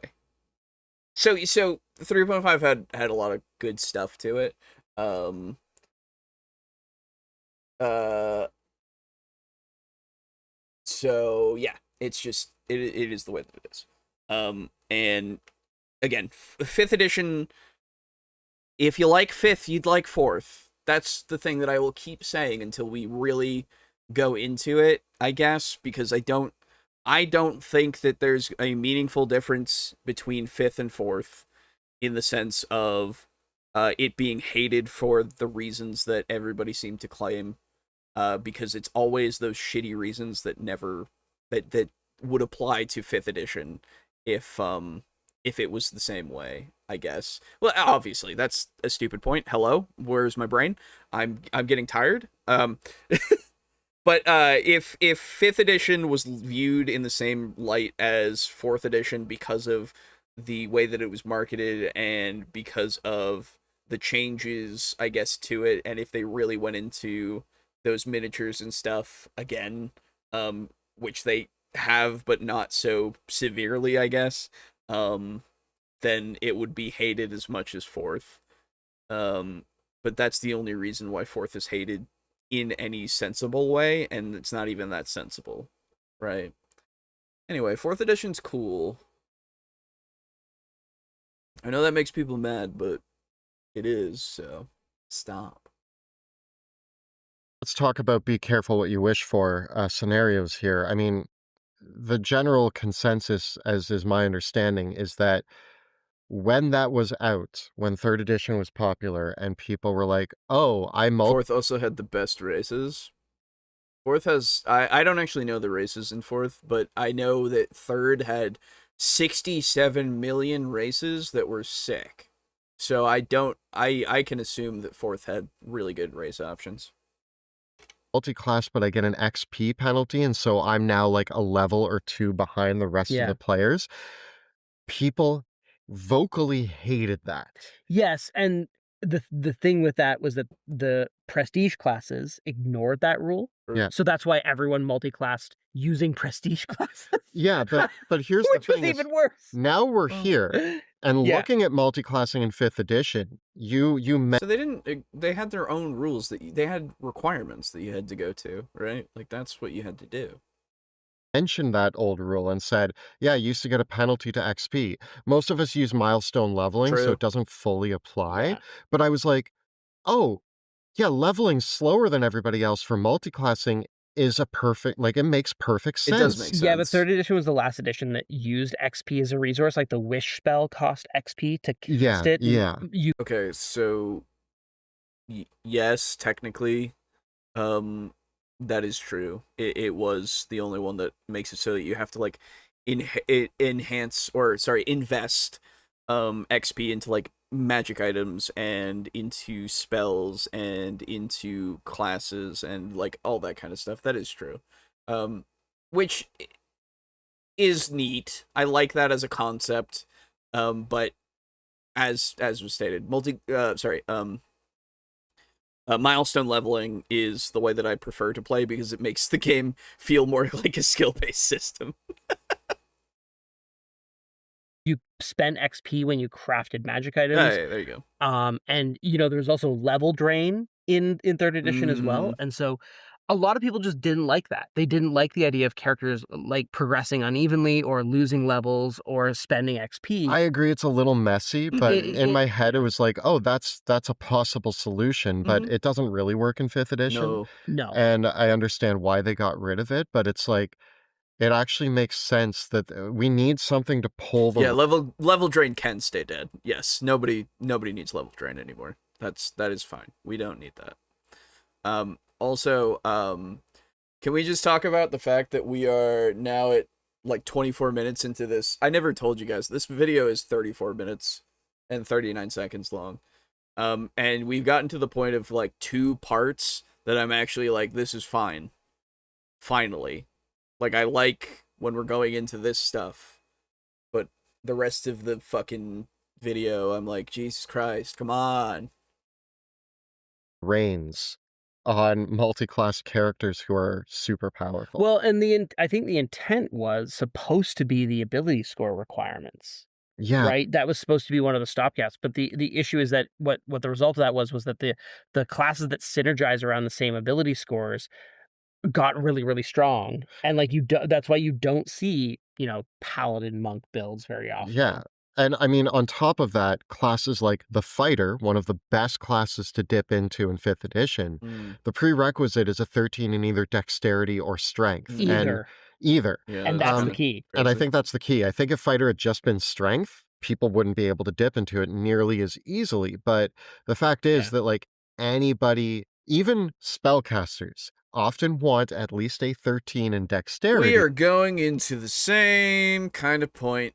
A: so 3.5 had a lot of good stuff to it. Uh, so yeah, it's just it is the way that it is. And again, fifth edition. If you like fifth, you'd like fourth. That's the thing that I will keep saying until we really go into it, I guess, because I don't think that there's a meaningful difference between fifth and fourth in the sense of it being hated for the reasons that everybody seemed to claim, because it's always those shitty reasons that never that would apply to fifth edition if it was the same way, I guess. Well, obviously that's a stupid point. Hello, where's my brain? I'm getting tired. But if fifth edition was viewed in the same light as fourth edition because of the way that it was marketed and because of the changes, I guess, to it, and if they really went into those miniatures and stuff again, which they have but not so severely, I guess, then it would be hated as much as fourth. But that's the only reason why fourth is hated in any sensible way, and it's not even that sensible, right? Anyway, fourth edition's cool. I know that makes people mad, but it is, so stop.
D: Let's talk about be careful what you wish for scenarios here. I mean, the general consensus, as is my understanding, is that when that was out, when third edition was popular, and people were like, "Oh,
A: Fourth also had the best races. Fourth has I don't actually know the races in fourth, but I know that third had 67 million races that were sick. So I can assume that fourth had really good race options.
D: multi-class, but I get an XP penalty, and so I'm now like a level or two behind the rest of the players." People vocally hated that.
C: Yes, and the thing with that was that the prestige classes ignored that rule.
D: Yeah.
C: So that's why everyone multi-classed using prestige classes.
D: Yeah, but here's
C: Which
D: the
C: was
D: thing
C: even worse.
D: now we're here and
C: Yeah.
D: looking at multi-classing in 5th edition. You
A: So they had their own rules that they had requirements that you had to go to, right? Like that's what you had to do.
D: mentioned that old rule and said, yeah, you used to get a penalty to XP. Most of us use milestone leveling, so
A: True.
D: it doesn't fully apply.
C: Yeah.
D: But I was like, oh, yeah, leveling slower than everybody else for multiclassing is a perfect, like, it makes perfect sense.
A: It does make sense.
C: Yeah, but third edition was the last edition that used XP as a resource. Like the wish spell cost XP to cast it.
D: Yeah.
A: Okay, so yes, technically, that is true. It was the only one that makes it so that you have to like invest XP into like magic items and into spells and into classes and like all that kind of stuff. That is true. Which is neat. I like that as a concept. But as was stated, milestone leveling is the way that I prefer to play because it makes the game feel more like a skill-based system.
C: You spent XP when you crafted magic items.
A: Hey, there you go.
C: And there's also level drain in third edition as well. And so a lot of people just didn't like that. They didn't like the idea of characters like progressing unevenly or losing levels or spending XP.
D: I agree it's a little messy, but in my head it was like, oh, that's a possible solution, but it doesn't really work in 5th edition.
C: No.
D: And I understand why they got rid of it, but it's like it actually makes sense that we need something to pull the
A: level drain can stay dead. Yes, nobody needs level drain anymore. That is fine. We don't need that. Also, can we just talk about the fact that we are now at like 24 minutes into this? I never told you guys, this video is 34 minutes and 39 seconds long. And we've gotten to the point of like 2 parts that I'm actually like, this is fine. Finally. Like, I like when we're going into this stuff, but the rest of the fucking video, I'm like, Jesus Christ, come on.
D: reigns on multi-class characters who are super powerful.
C: Well, and I think the intent was supposed to be the ability score requirements.
D: Yeah,
C: Right? That was supposed to be one of the stopgaps, but the issue is that what the result of that was that the classes that synergize around the same ability scores got really, really strong, and, like, that's why you don't see, paladin monk builds very often.
D: yeah. And I mean, on top of that, classes like the fighter, one of the best classes to dip into in 5th edition,
A: Mm.
D: the prerequisite is a 13 in either dexterity or strength. And
C: Either.
D: either.
A: Yeah,
C: And that's the
A: kinda
C: key.
D: And I
A: crazy.
D: think that's the key. I think if fighter had just been strength, people wouldn't be able to dip into it nearly as easily. But the fact is
C: Yeah.
D: that, like, anybody, even spellcasters, often want at least a 13 in dexterity
A: We are going into the same kind of point.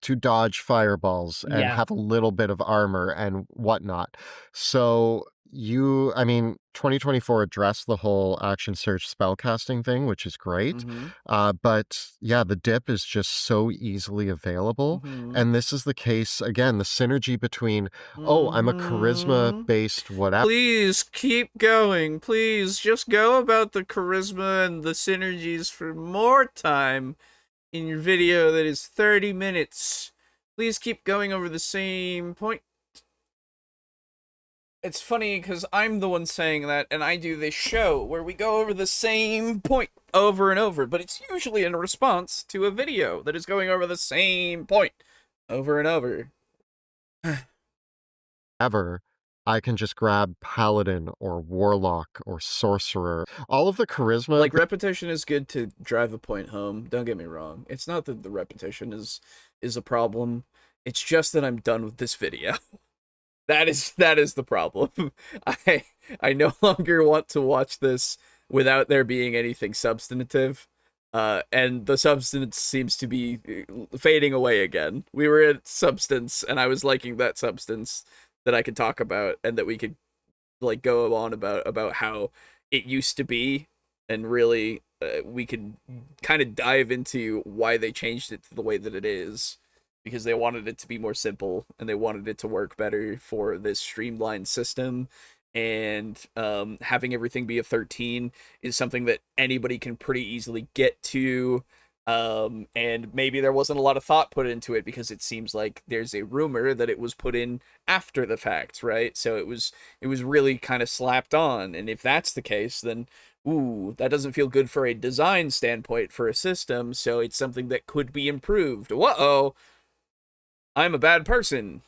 D: to dodge fireballs and
C: Yeah.
D: have a little bit of armor and whatnot. So I mean, 2024 addressed the whole action search spellcasting thing, which is great.
A: Mhm.
D: But yeah, the dip is just so easily available.
A: Mhm.
D: And this is the case, again, the synergy between, oh, I'm a charisma
A: Mhm.
D: based whatever.
A: Please keep going. Please just go about the charisma and the synergies for more time in your video that is 30 minutes. Please keep going over the same point. It's funny because I'm the one saying that, and I do this show where we go over the same point over and over, but it's usually in response to a video that is going over the same point over and over.
D: Ever, I can just grab paladin or warlock or sorcerer. All of the charisma,
A: Like, repetition is good to drive a point home. Don't get me wrong. It's not that the repetition is a problem. It's just that I'm done with this video. That is the problem. I no longer want to watch this without there being anything substantive. And the substance seems to be fading away again. We were at substance, and I was liking that substance that I could talk about, and that we could like go on about how it used to be, and really we could kind of dive into why they changed it to the way that it is, because they wanted it to be more simple and they wanted it to work better for this streamlined system. And having everything be a 13 is something that anybody can pretty easily get to. And maybe there wasn't a lot of thought put into it because it seems like there's a rumor that it was put in after the fact, right? So it was really kind of slapped on. And if that's the case, then ooh, that doesn't feel good for a design standpoint for a system. So it's something that could be improved. Whoa, I'm a bad person,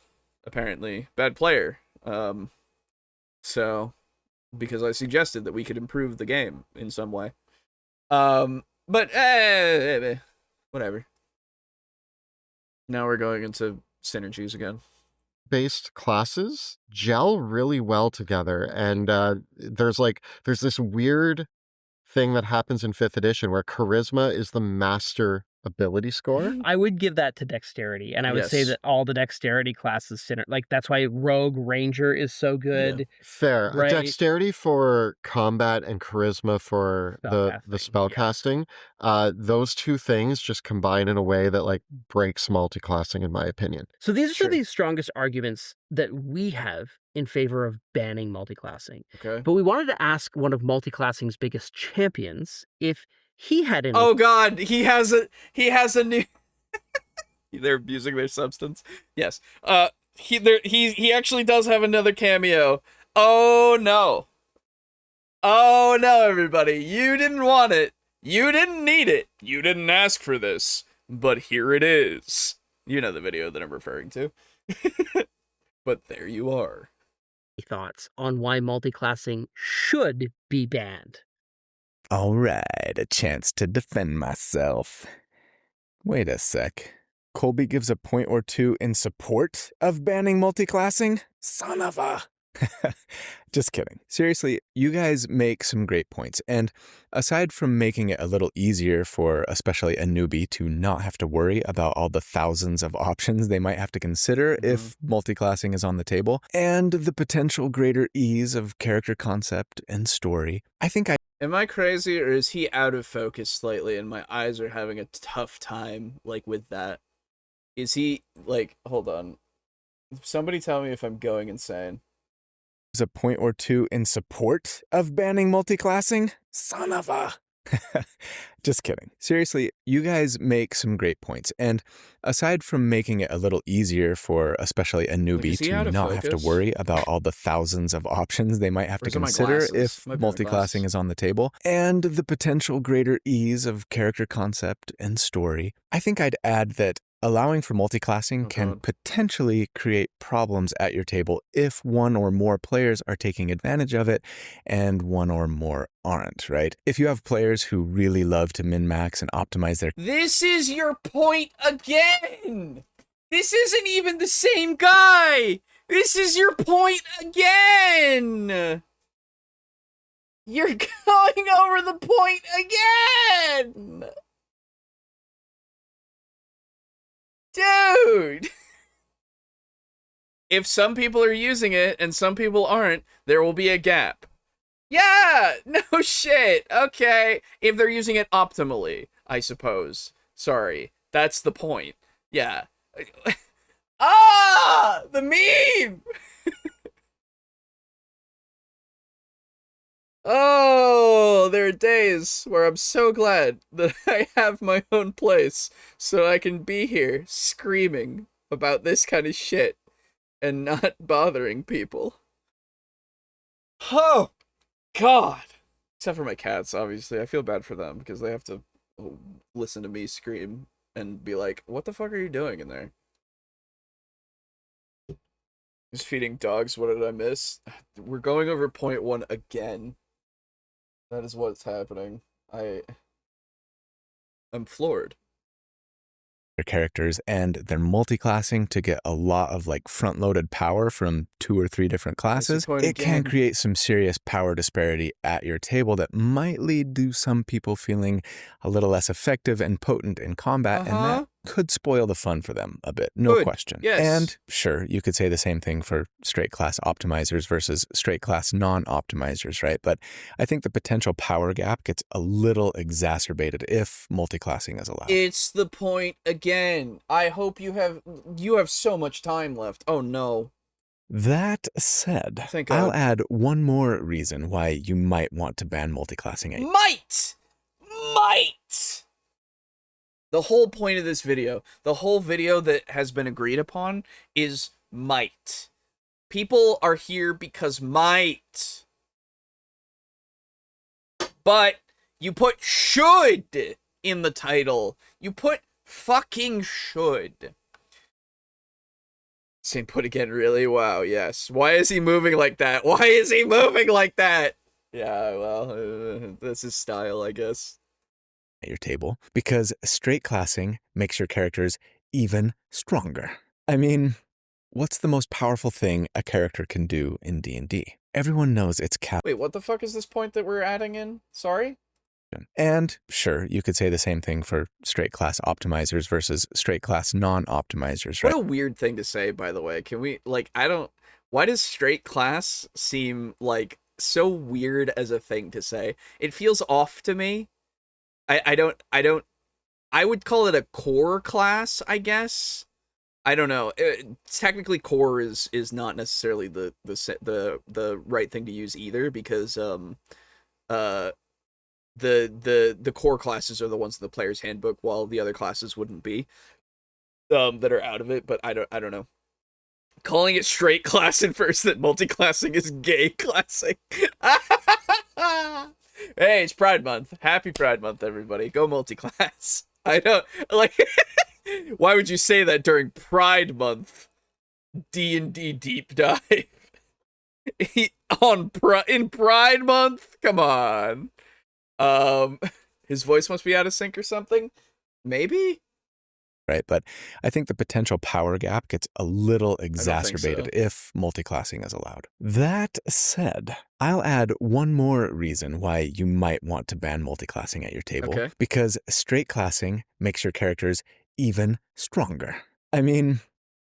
A: apparently, bad player. So because I suggested that we could improve the game in some way. But whatever. Now we're going into synergies again.
D: based classes gel really well together. And there's this weird thing that happens in 5th edition where charisma is the master ability score.
C: I would give that to dexterity, and I would say
A: Yes.
C: that all the dexterity classes that's why rogue ranger is so good.
D: Fair.
C: Right.
D: Dexterity for combat and charisma for the
C: Spellcasting,
D: spellcasting. Those two things just combine in a way that like breaks multiclassing, in my opinion.
C: So these
A: Sure.
C: are the strongest arguments that we have in favor of banning multiclassing.
A: Okay.
C: But we wanted to ask one of multiclassing's biggest champions if he had any.
A: Oh God, he has a new. They're abusing their substance. Yes. He actually does have another cameo. Oh no. Oh no, everybody! You didn't want it. You didn't need it. You didn't ask for this. But here it is. You know the video that I'm referring to. But there you are.
C: Thoughts on why multiclassing should be banned?
E: All right, a chance to defend myself. Wait a sec. Colby gives a point or two in support of banning multiclassing? Son of a... Just kidding. Seriously, you guys make some great points. And aside from making it a little easier for especially a newbie to not have to worry about all the thousands of options they might have to consider if multiclassing is on the table, and the potential greater ease of character concept and story, I think
A: Am I crazy, or is he out of focus slightly and my eyes are having a tough time, like, with that? Is he, like, hold on. Somebody tell me if I'm going insane.
E: gives a point or two in support of banning multiclassing? Son of a... Just kidding. Seriously, you guys make some great points. And aside from making it a little easier for especially a newbie
A: is he
E: to
A: out of
E: not have to
A: focus?
E: worry about all the thousands of options they might have to
A: Where's my
E: consider
A: glasses?
E: if
A: Might be my
E: multiclassing
A: glasses.
E: is on the table, and the potential greater ease of character concept and story, I think I'd add that allowing for multiclassing can
A: God.
E: potentially create problems at your table if one or more players are taking advantage of it and one or more aren't, right? If you have players who really love to min-max and optimize their...
A: This is your point again! This isn't even the same guy! This is your point again! You're going over the point again! Dude! If some people are using it and some people aren't, there will be a gap. Yeah! No shit! Okay. If they're using it optimally, I suppose. Sorry. That's the point. Yeah. Ah! The meme! Oh, there are days where I'm so glad that I have my own place so I can be here screaming about this kind of shit and not bothering people. Oh, God. Except for my cats, obviously. I feel bad for them because they have to listen to me scream and be like, what the fuck are you doing in there? Just feeding dogs, what did I miss? We're going over point one again. That is what's happening. I'm floored.
E: their characters, and they're multiclassing to get a lot of like front-loaded power from 2 or 3 different classes,
A: point
E: it can
A: again.
E: create some serious power disparity at your table that might lead to some people feeling a little less effective and potent in combat, and that could spoil the fun for them a bit, no question.
A: Yes.
E: And sure, you could say the same thing for straight class optimizers versus straight class non-optimizers, right? But I think the potential power gap gets a little exacerbated if multiclassing is allowed.
A: It's the point again. I hope you have so much time left. Oh no.
E: That said,
A: Thank
E: I'll
A: God.
E: add one more reason why you might want to ban multiclassing.
A: Might! The whole point of this video, the whole video that has been agreed upon is might. People are here because might. But you put should in the title. You put fucking should. Same put again, really? Wow, yes. Why is he moving like that? Why is he moving like that? Yeah, well, that's his style, I guess.
E: At your table, because straight classing makes your characters even stronger. I mean, what's the most powerful thing a character can do in D&D? Everyone knows it's cap.
A: Wait, what the fuck is this point that we're adding in? Sorry?
E: And sure, you could say the same thing for straight class optimizers versus straight class non-optimizers, right?
A: What a weird thing to say, by the way. Can we, like, why does straight class seem, like, so weird as a thing to say? It feels off to me. I would call it a core class, I guess. I don't know. Technically, core is not necessarily the right thing to use either, because the core classes are the ones in the player's handbook, while the other classes wouldn't be that are out of it. But I don't know. Calling it straight class infers that multiclassing is gay classing. Hey, it's Pride Month. Happy Pride Month, everybody. Go multiclass. I don't like. Why would you say that during Pride Month? D&D deep dive in Pride Month. Come on. His voice must be out of sync or something. Maybe.
E: Right, but I think the potential power gap gets a little
A: so.
E: exacerbated if multiclassing is allowed. That said, I'll add one more reason why you might want to ban multiclassing at your table.
A: Okay.
E: Because straight classing makes your characters even stronger. I mean,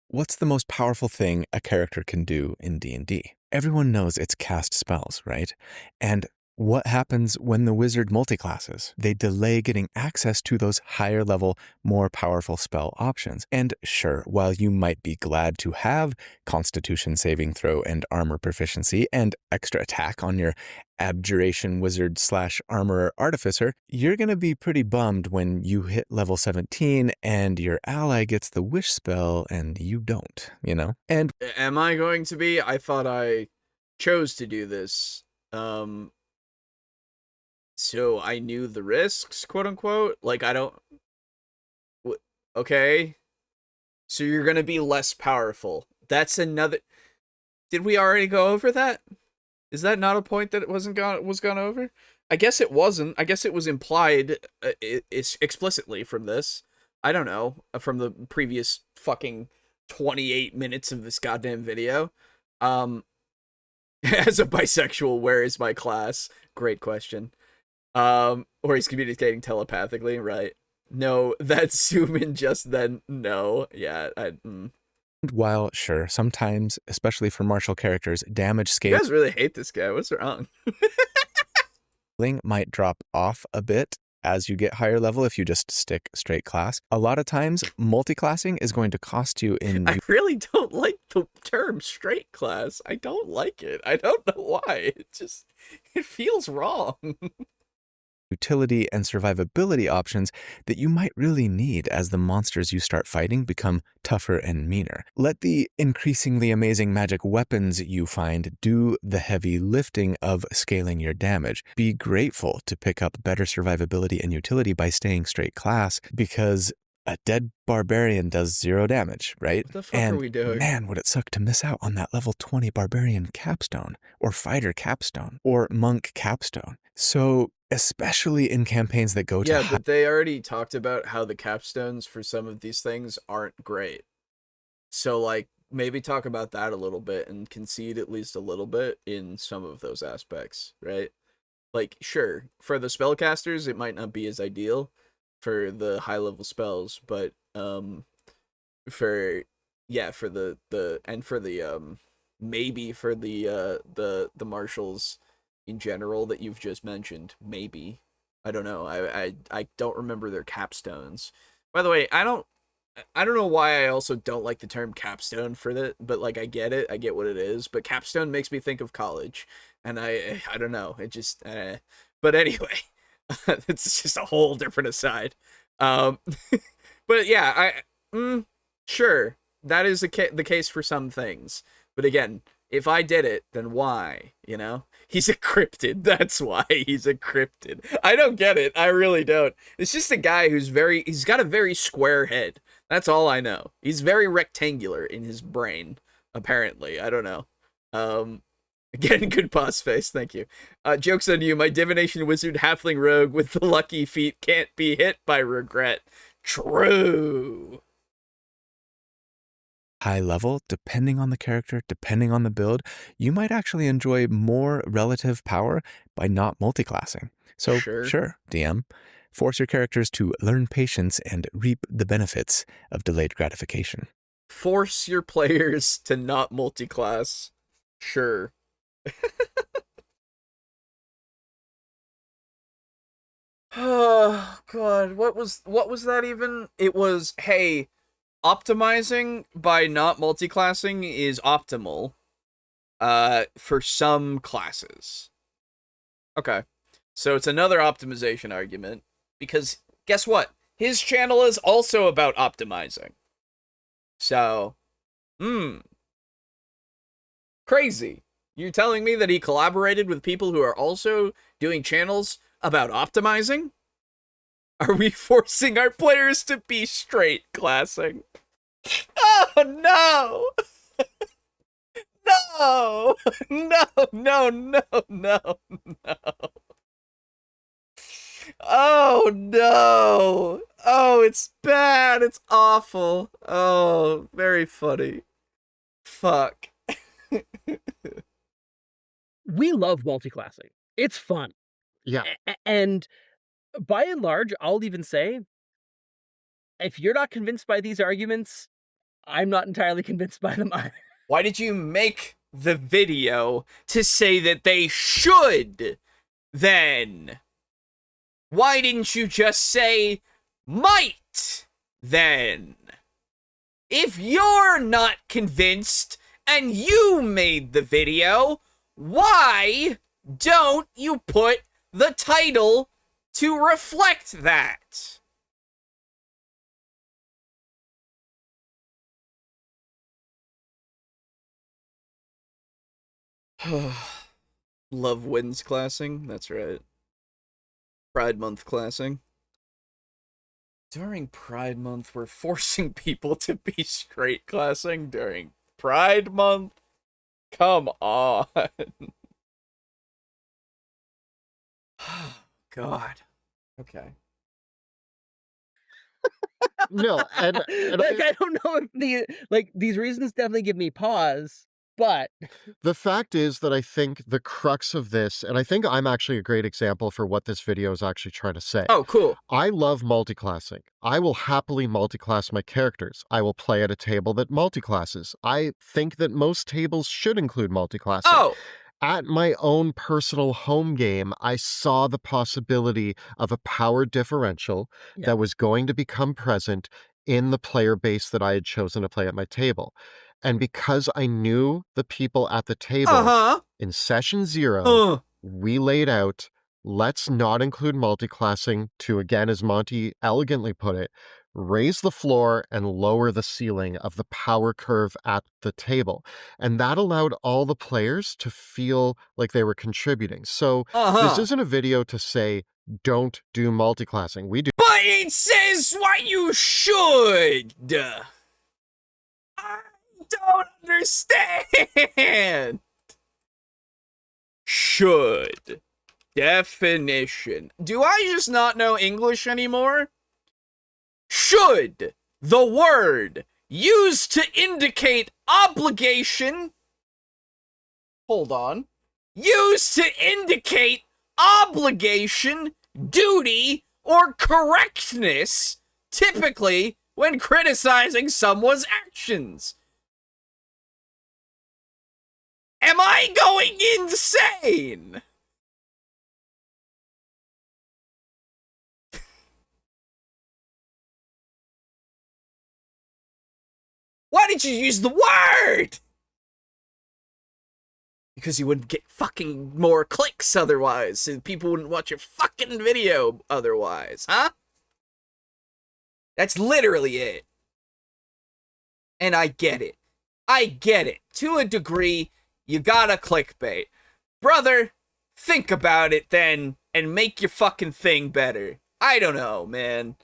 E: what's the most powerful thing a character can do in D&D? Everyone knows it's cast spells, right? And what happens when the wizard multiclasses? They delay getting access to those higher level, more powerful spell options. And sure, while you might be glad to have Constitution saving throw and armor proficiency and extra attack on your abjuration wizard / armorer artificer, you're going to be pretty bummed when you hit level 17 and your ally gets the wish spell and you don't, you know? And
A: am I going to be? I thought I chose to do this. So I knew the risks, quote unquote. Like, I don't. Okay. So you're gonna be less powerful. That's another. Did we already go over that? Is that not a point that it was gone over? I guess it wasn't. I guess it was implied explicitly from this. I don't know, from the previous fucking 28 minutes of this goddamn video. As a bisexual, where is my class? Great question. Or he's communicating telepathically, right? No, that's Suman just then. No, yeah,
E: while, sure, sometimes, especially for martial characters, damage
A: You
E: scaling
A: guys really hate this guy. What's wrong?
E: might drop off a bit as you get higher level if you just stick straight class. A lot of times, multiclassing is going to cost you in
A: I really don't like the term straight class. I don't like it. I don't know why. It feels wrong.
E: utility and survivability options that you might really need as the monsters you start fighting become tougher and meaner. Let the increasingly amazing magic weapons you find do the heavy lifting of scaling your damage. Be grateful to pick up better survivability and utility by staying straight class, because a dead barbarian does 0 damage, right?
A: What the fuck are we doing?
E: Man, would it suck to miss out on that level 20 barbarian capstone, or fighter capstone, or monk capstone. So, especially in campaigns that go to
A: Yeah, but they already talked about how the capstones for some of these things aren't great. So, like, maybe talk about that a little bit and concede at least a little bit in some of those aspects, right? Like, sure, for the spellcasters, it might not be as ideal for the high level spells, but for maybe for the marshals in general that you've just mentioned, maybe. I don't know. I don't remember their capstones. By the way, I don't know why I also don't like the term capstone for that, but like I get it. I get what it is, but capstone makes me think of college, and I don't know. It just but anyway, it's just a whole different aside. But yeah, sure, that is the case for some things. But again, if I did it, then why? You know, he's a cryptid. That's why he's a cryptid. I don't get it. I really don't. It's just a guy he's got a very square head. That's all I know. He's very rectangular in his brain, apparently. I don't know. Again, good boss face, thank you. Joke's on you, my divination wizard halfling rogue with the lucky feet can't be hit by regret. True.
E: high level, depending on the character, depending on the build, you might actually enjoy more relative power by not multiclassing. So sure, DM, force your characters to learn patience and reap the benefits of delayed gratification.
A: Force your players to not multiclass. Sure. Oh god, what was that even? It was, hey, optimizing by not multiclassing is optimal for some classes. Okay. So it's another optimization argument, because guess what? His channel is also about optimizing. So, crazy. You're telling me that he collaborated with people who are also doing channels about optimizing? Are we forcing our players to be straight classing? Oh, no! No! No, no, no, no, no. Oh, no! Oh, it's bad! It's awful! Oh, very funny. Fuck.
C: We love multiclassing. It's fun.
D: Yeah.
C: And by and large, I'll even say, if you're not convinced by these arguments, I'm not entirely convinced by them either.
A: Why did you make the video to say that they should then? Why didn't you just say might, then? If you're not convinced and you made the video, why don't you put the title to reflect that? Love wins classing, that's right. Pride Month classing. During Pride Month, we're forcing people to be straight classing during Pride Month? Come on. God. Okay.
D: No, and
C: like I don't know if these reasons definitely give me pause, but
D: the fact is that I think the crux of this, and I think I'm actually a great example for what this video is actually trying to say.
A: Oh, cool.
D: I love multiclassing. I will happily multiclass my characters. I will play at a table that multiclasses. I think that most tables should include multiclassing.
A: Oh,
D: At my own personal home game, I saw the possibility of a power differential that was going to become present in the player base that I had chosen to play at my table. And because I knew the people at the table, in session 0, we laid out, let's not include multiclassing to, again, as Monty elegantly put it, raise the floor and lower the ceiling of the power curve at the table. And that allowed all the players to feel like they were contributing. So this isn't a video to say, don't do multiclassing. We do.
A: But it says what you should. I don't understand. Should. Definition. Do I just not know English anymore? Should. The word used to indicate obligation. Hold on. Used to indicate obligation, duty, or correctness, typically when criticizing someone's actions. Am I going insane? Why did you use the word? Because you wouldn't get fucking more clicks otherwise, and people wouldn't watch your fucking video otherwise, huh? That's literally it. And I get it. I get it. To a degree, you gotta clickbait. Brother, think about it then, and make your fucking thing better. I don't know, man.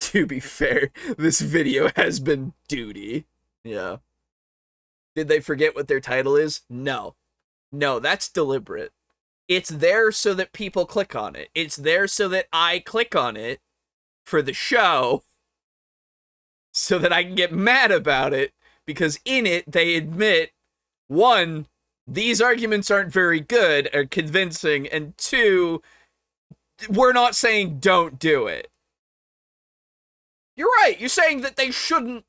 A: To be fair, this video has been duty. Yeah. Did they forget what their title is? No. No, that's deliberate. It's there so that people click on it. It's there so that I click on it for the show so that I can get mad about it, because in it they admit, 1, these arguments aren't very good or convincing, and 2, we're not saying don't do it. You're right. You're saying that they should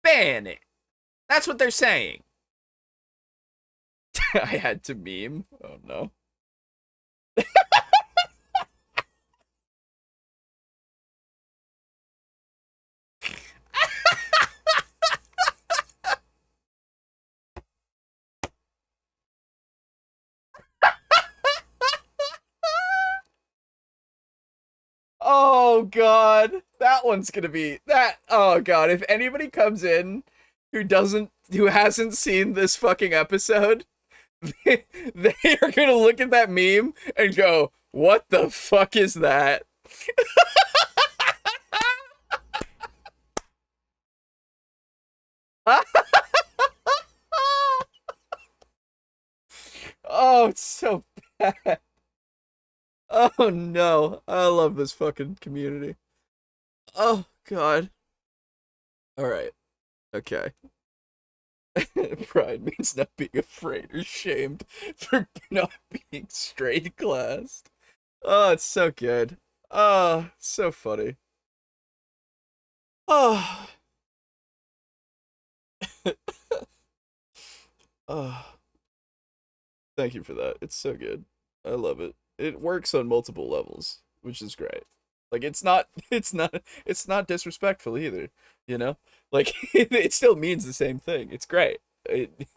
A: ban it. That's what they're saying. I had to meme. Oh no. Oh god, that one's gonna be that. Oh god, if anybody comes in who hasn't seen this fucking episode, they are gonna look at that meme and go, "What the fuck is that?" Oh, it's so bad. Oh no, I love this fucking community. Oh god. Alright. Okay. Pride means not being afraid or shamed for not being straight classed. Oh, it's so good. Oh, so funny. Oh. Thank you for that. It's so good. I love it. It works on multiple levels, which is great. Like it's not disrespectful either, you know? Like it still means the same thing. It's great.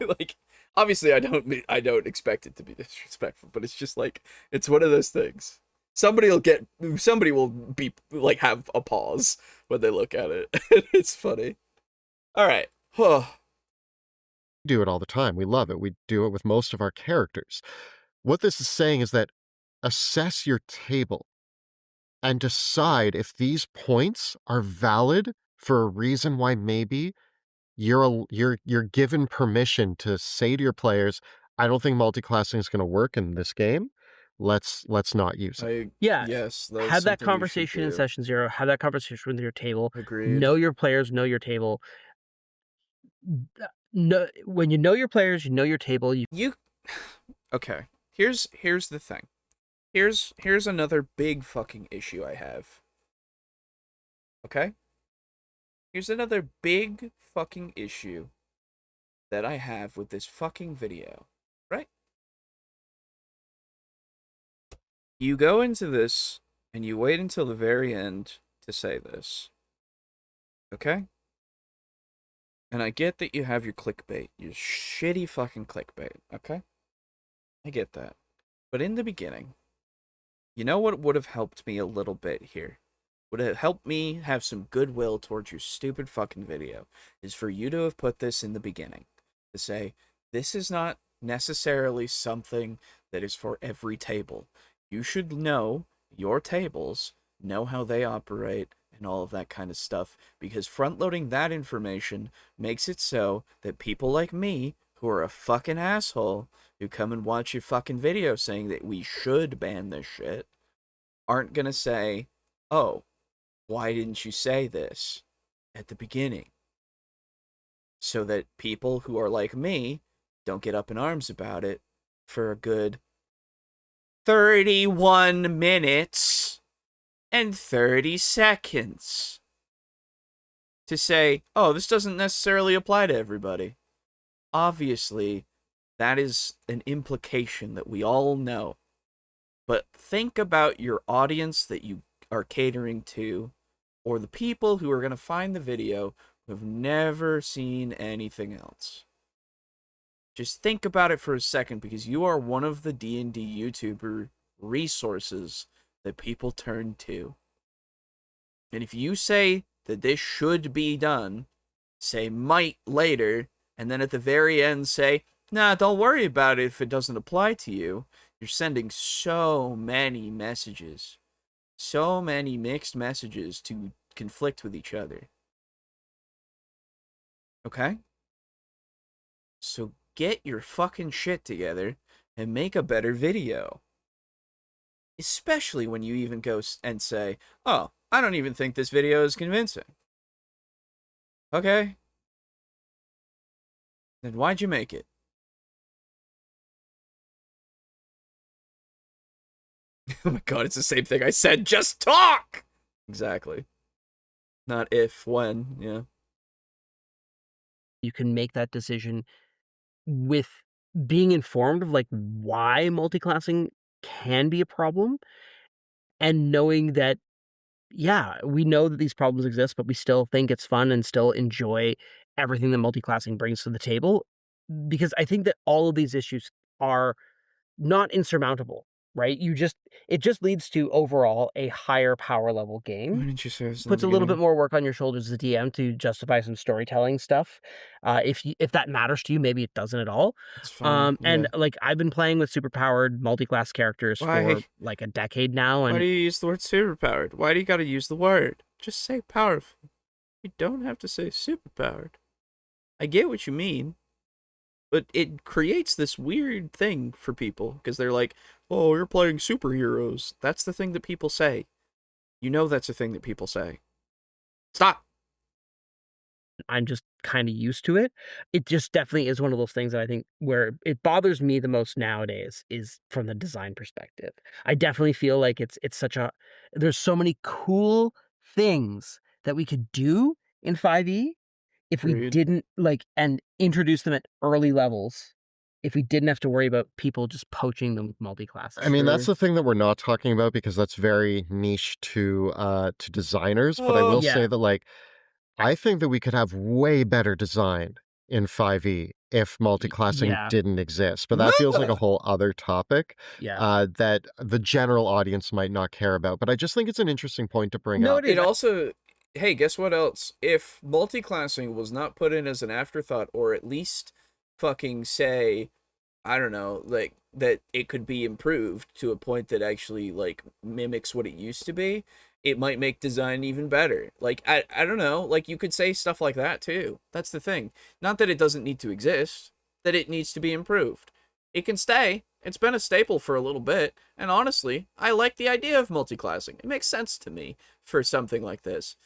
A: Like obviously I don't expect it to be disrespectful, but it's just like it's one of those things. Somebody will be like have a pause when they look at it. It's funny. All right.
D: Do it all the time. We love it. We do it with most of our characters. What this is saying is that assess your table and decide if these points are valid for a reason why maybe you're given permission to say to your players, I don't think multiclassing is going to work in this game. Let's not use it.
C: Yeah.
A: Yes.
C: Have that conversation in session 0. Have that conversation with your table.
A: Agreed.
C: Know your players, know your table. No, when you know your players, you know your table.
A: Okay. Here's the thing. Here's another big fucking issue I have. Okay? Here's another big fucking issue that I have with this fucking video. Right? You go into this and you wait until the very end to say this. Okay? And I get that you have your clickbait, your shitty fucking clickbait, okay? I get that. But in the beginning, you know what would have helped me a little bit here? Would have helped me have some goodwill towards your stupid fucking video, is for you to have put this in the beginning. To say, this is not necessarily something that is for every table. You should know your tables, know how they operate, and all of that kind of stuff, because front-loading that information makes it so that people like me, who are a fucking asshole, who come and watch your fucking video saying that we should ban this shit, aren't gonna say, oh, why didn't you say this at the beginning? So that people who are like me don't get up in arms about it for a good 31 minutes and 30 seconds to say, oh, this doesn't necessarily apply to everybody. Obviously, that is an implication that we all know. But think about your audience that you are catering to, or the people who are going to find the video who have never seen anything else. Just think about it for a second, because you are one of the D&D YouTuber resources that people turn to. And if you say that this should be done, say might later, and then at the very end say, nah, don't worry about it if it doesn't apply to you, you're sending so many messages. So many mixed messages to conflict with each other. Okay? So get your fucking shit together and make a better video. Especially when you even go and say, oh, I don't even think this video is convincing. Okay? Then why'd you make it? Oh my god, it's the same thing I said. Just talk! Exactly. Not if, when, yeah.
C: You can make that decision with being informed of like why multiclassing can be a problem, and knowing that, yeah, we know that these problems exist, but we still think it's fun and still enjoy everything that multiclassing brings to the table. Because I think that all of these issues are not insurmountable, right? It just leads to overall a higher power level
A: Why
C: game.
A: didn't you say this in
C: Puts
A: the
C: a little bit
A: beginning?
C: more work on your shoulders as a DM to justify some storytelling stuff. If that matters to you, maybe it doesn't at all.
A: It's fine.
C: And
A: Yeah.
C: like I've been playing with superpowered multi-class characters
A: Why?
C: for like a decade now,
A: Why
C: and
A: do you use the word superpowered? Why do you gotta use the word? Just say powerful. You don't have to say superpowered. I get what you mean, but it creates this weird thing for people, because they're like, oh, you're playing superheroes. That's the thing that people say. You know that's a thing that people say. Stop!
C: I'm just kind of used to it. It just definitely is one of those things that I think where it bothers me the most nowadays is from the design perspective. I definitely feel like it's such a there's so many cool things that we could do in 5e if we
A: Agreed.
C: didn't like and introduce them at early levels, if we didn't have to worry about people just poaching them with multi-classes.
D: I mean, that's
A: Sure.
D: the thing that we're not talking about because that's very niche to designers. But I will
C: Yeah.
D: say that, like, I think that we could have way better design in 5e if multiclassing
C: Yeah.
D: didn't exist. But that feels like a whole other topic
C: Yeah.
D: that the general audience might not care about. But I just think it's an interesting point to bring
C: No,
D: up.
C: it is.
A: It also, hey, guess what else? If multiclassing was not put in as an afterthought, or at least fucking say, I don't know, like that it could be improved to a point that actually like mimics what it used to be, it might make design even better. Like I don't know, like you could say stuff like that too. That's the thing. Not that it doesn't need to exist, that it needs to be improved. It can stay. It's been a staple for a little bit, and honestly, I like the idea of multiclassing. It makes sense to me for something like this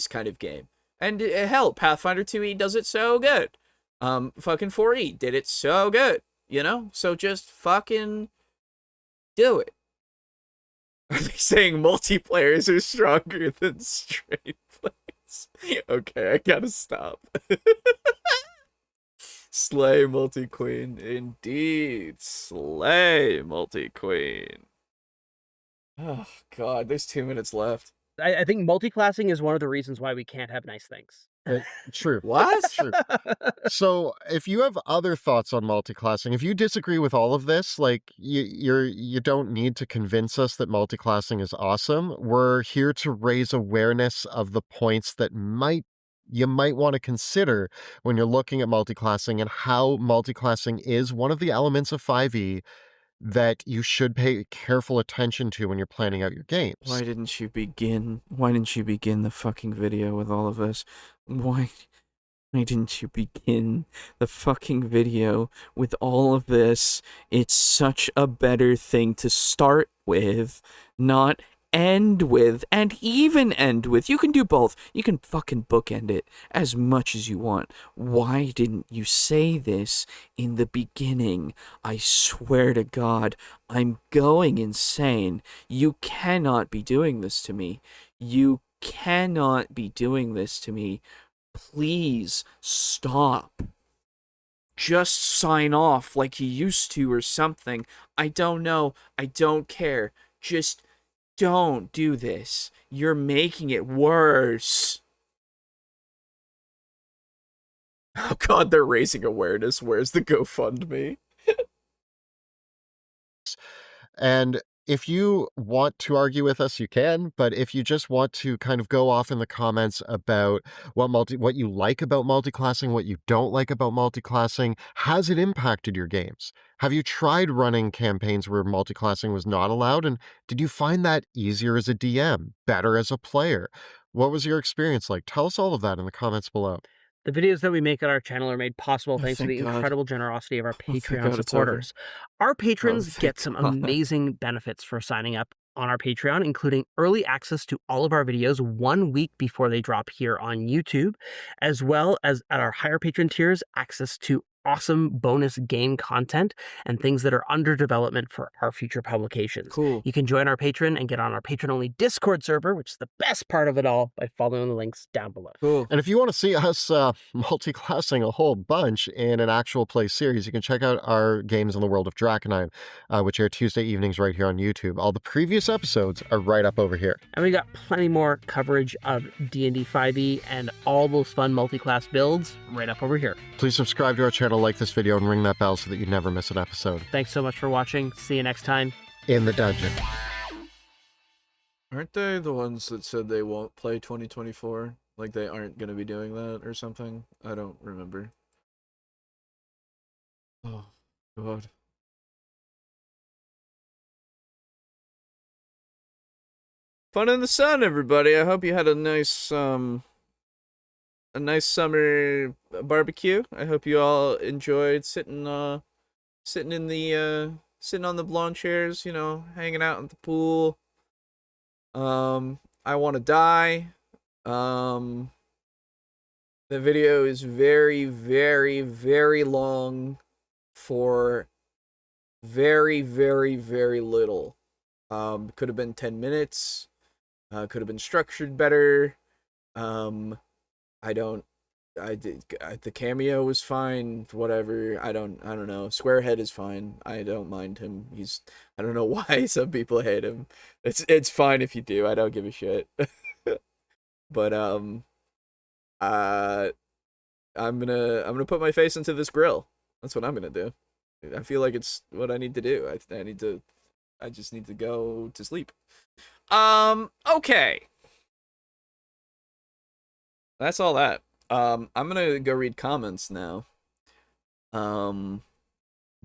A: kind of game. And hell, Pathfinder 2e does it so good. Fucking 4e did it so good. You know? So just fucking do it. Are they saying multiplayers are stronger than straight players? Okay, I gotta stop. Slay multi-queen. Indeed. Slay multi-queen. Oh, God. There's 2 minutes left.
C: I think multi-classing is one of the reasons why we can't have nice things.
D: True.
A: What?
D: True. So, if you have other thoughts on multiclassing, if you disagree with all of this, like you don't need to convince us that multiclassing is awesome. We're here to raise awareness of the points that you might want to consider when you're looking at multiclassing and how multiclassing is one of the elements of 5e that you should pay careful attention to when you're planning out your games.
A: Why didn't you begin the fucking video with all of this? Why didn't you begin the fucking video with all of this? It's such a better thing to start with, not end with, and even end with. You can do both. You can fucking bookend it as much as you want. Why didn't you say this in the beginning? I swear to God, I'm going insane. You cannot be doing this to me. You cannot be doing this to me. Please stop. Just sign off like you used to or something. I don't know. I don't care. Just don't do this. You're making it worse. Oh God, they're raising awareness. Where's the GoFundMe?
D: And if you want to argue with us, you can. But if you just want to kind of go off in the comments about what you like about multiclassing, what you don't like about multiclassing, has it impacted your games? Have you tried running campaigns where multiclassing was not allowed? And did you find that easier as a DM, better as a player? What was your experience like? Tell us all of that in the comments below.
C: The videos that we make on our channel are made possible
A: Oh,
C: thanks to
A: thank
C: the
A: God.
C: incredible generosity of our
A: thank
C: Patreon
A: God it's over.
C: supporters. Our patrons
A: thank
C: get some
A: God.
C: amazing benefits for signing up on our Patreon, including early access to all of our videos 1 week before they drop here on YouTube, as well as at our higher patron tiers, access to awesome bonus game content and things that are under development for our future publications.
A: Cool.
C: You can join our Patreon and get on our patron-only Discord server, which is the best part of it all, by following the links down below.
A: Cool.
D: And if you want to see us multiclassing a whole bunch in an actual play series, you can check out our games in the world of Draconine, which air Tuesday evenings right here on YouTube. All the previous episodes are right up over here.
C: And we got plenty more coverage of D&D 5e and all those fun multi-class builds right up over here.
D: Please subscribe to our channel, like this video, and ring that bell so that you never miss an episode.
C: Thanks so much for watching. See you next time.
D: In the dungeon.
A: Aren't they the ones that said they won't play 2024? Like they aren't going to be doing that or something? I don't remember. Oh, God. Fun in the sun, everybody. I hope you had a nice summer barbecue. I hope you all enjoyed sitting on the lawn chairs, you know, hanging out at the pool. I want to die. The video is very, very, very long for very, very, very little. Could have been 10 minutes. Could have been structured better. I don't the cameo was fine. Whatever. I don't know. Squarehead is fine. I don't mind him. I don't know why some people hate him. It's fine if you do. I don't give a shit. But I'm gonna put my face into this grill. That's what I'm gonna do. I feel like it's what I need to do. I just need to go to sleep. Okay. That's all that. I'm gonna go read comments now.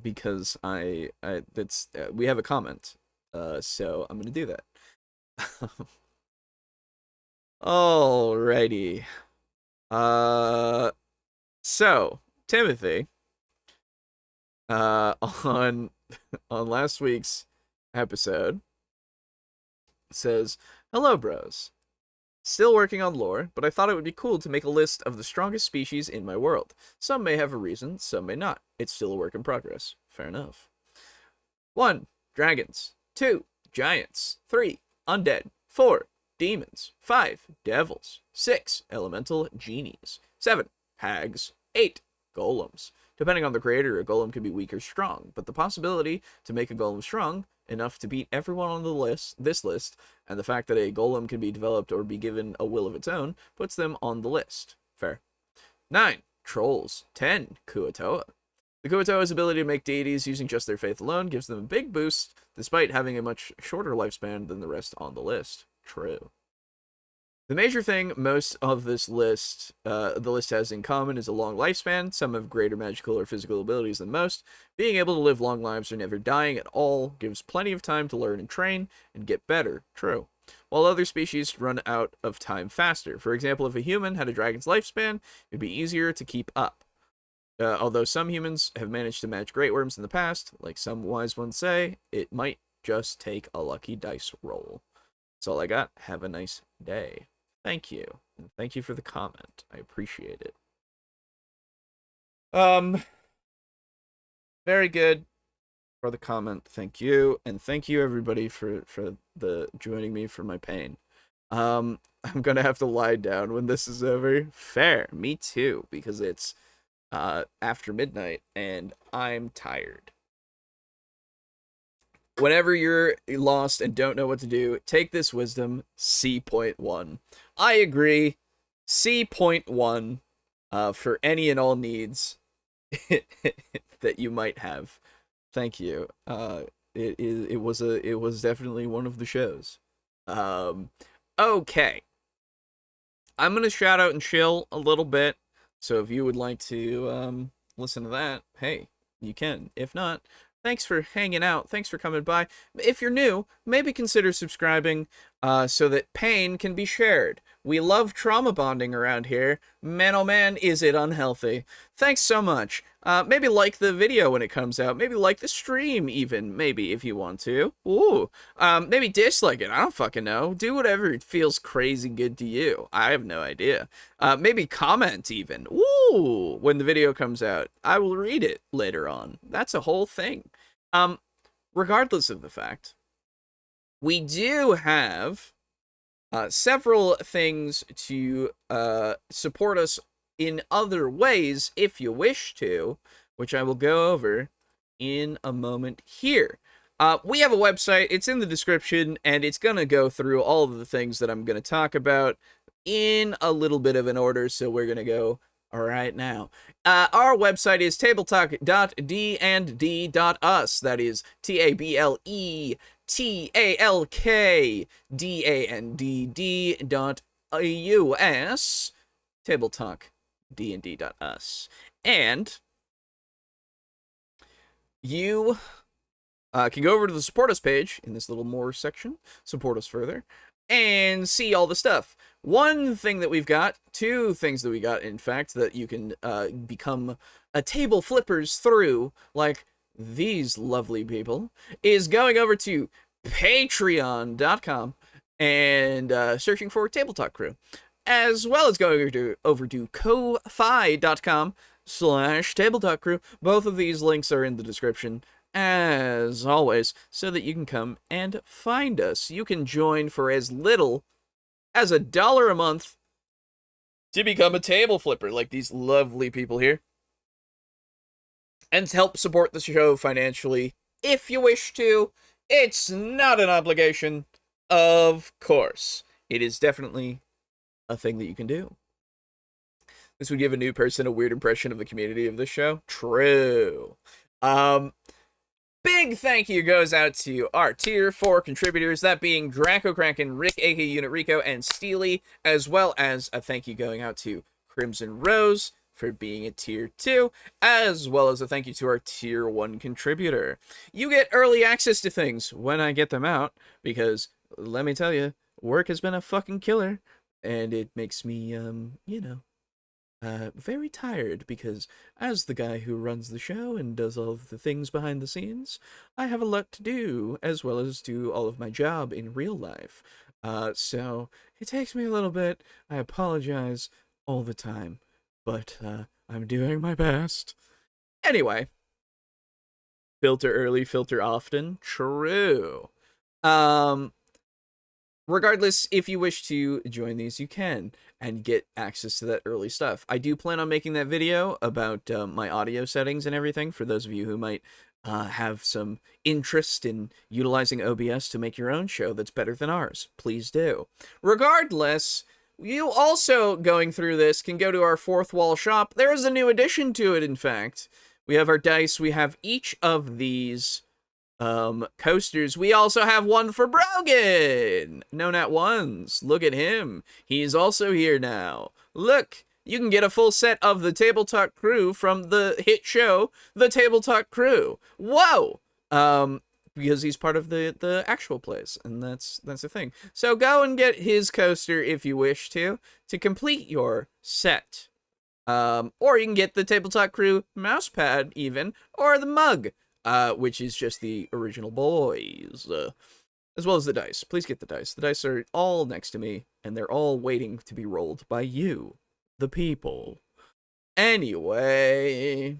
A: Because we have a comment. So I'm gonna do that. Alrighty. So Timothy, on last week's episode says, "Hello, bros. Still working on lore, but I thought it would be cool to make a list of the strongest species in my world. Some may have a reason, some may not. It's still a work in progress. Fair enough. 1. Dragons. 2. Giants. 3. Undead. 4. Demons. 5. Devils. 6. Elemental genies. 7. Hags. 8. Golems. Depending on the creator, a golem can be weak or strong, but the possibility to make a golem strong enough to beat everyone on this list, and the fact that a golem can be developed or be given a will of its own, puts them on the list. Fair. 9. Trolls. 10. Kuo-toa. The Kuo-toa's ability to make deities using just their faith alone gives them a big boost, despite having a much shorter lifespan than the rest on the list. True. The major thing most of this list, the list has in common is a long lifespan. Some have greater magical or physical abilities than most. Being able to live long lives or never dying at all gives plenty of time to learn and train and get better. True. While other species run out of time faster. For example, if a human had a dragon's lifespan, it'd be easier to keep up. Although some humans have managed to match great worms in the past, like some wise ones say, it might just take a lucky dice roll. That's all I got. Have a nice day. Thank you. And thank you for the comment. I appreciate it. Very good for the comment. Thank you. And thank you everybody for the joining me for my pain. I'm gonna have to lie down when this is over. Fair. Me too, because it's after midnight and I'm tired. Whenever you're lost and don't know what to do, take this wisdom, C.1. I agree, C.1 for any and all needs that you might have. Thank you. It was definitely one of the shows. Okay. I'm gonna shout out and chill a little bit. So if you would like to listen to that, hey, you can. If not, thanks for hanging out. Thanks for coming by. If you're new, maybe consider subscribing so that pain can be shared. We love trauma bonding around here. Man, oh man, is it unhealthy. Thanks so much. Maybe like the video when it comes out. Maybe like the stream even, maybe, if you want to. Ooh. Maybe dislike it. I don't fucking know. Do whatever feels crazy good to you. I have no idea. Maybe comment even. Ooh, when the video comes out. I will read it later on. That's a whole thing. Regardless of the fact, we do have several things to support us in other ways if you wish to, which I will go over in a moment here. We have a website. It's in the description, and it's going to go through all of the things that I'm going to talk about in a little bit of an order, so we're going to go right now. Our website is tabletalk.d&d.us. That is TableTalkDandd.us. TableTalkDND.us. And you can go over to the support us page in this little more section, support us further, and see all the stuff. One thing that we've got, two things that we got, in fact, that you can become a table flippers through, like these lovely people, is going over to patreon.com and searching for Table Talk Crew, as well as going over to ko-fi.com/Table Talk Crew. Both of these links are in the description, as always, so that you can come and find us. You can join for as little as $1 a month to become a table flipper like these lovely people here, and to help support the show financially if you wish to. It's not an obligation, of course. It is definitely a thing that you can do. This would give a new person a weird impression of the community of this show. True. Big thank you goes out to our Tier 4 contributors, that being Draco Kraken, Rick aka Unit Rico, and Steely, as well as a thank you going out to Crimson Rose for being a Tier 2, as well as a thank you to our Tier 1 contributor. You get early access to things when I get them out, because, let me tell you, work has been a fucking killer, and it makes me, very tired, because as the guy who runs the show and does all of the things behind the scenes, I have a lot to do, as well as do all of my job in real life. So it takes me a little bit. I apologize all the time, but I'm doing my best. Anyway, filter early, filter often. True. Regardless, if you wish to join these, you can, and get access to that early stuff. I do plan on making that video about my audio settings and everything, for those of you who might have some interest in utilizing OBS to make your own show that's better than ours. Please do. Regardless, you also, going through this, can go to our Fourth Wall shop. There is a new addition to it, in fact. We have our dice. We have each of these coasters. We also have one for Brogan. No Nat Ones. Look at him. He's also here now. Look, you can get a full set of the TableTalk crew from the hit show, The TableTalk Crew. Whoa! Because he's part of the actual place, and that's the thing. So go and get his coaster if you wish to complete your set. Or you can get the TableTalk Crew mousepad even, or the mug. Which is just the original boys, as well as the dice. Please get the dice. The dice are all next to me, and they're all waiting to be rolled by you, the people. Anyway,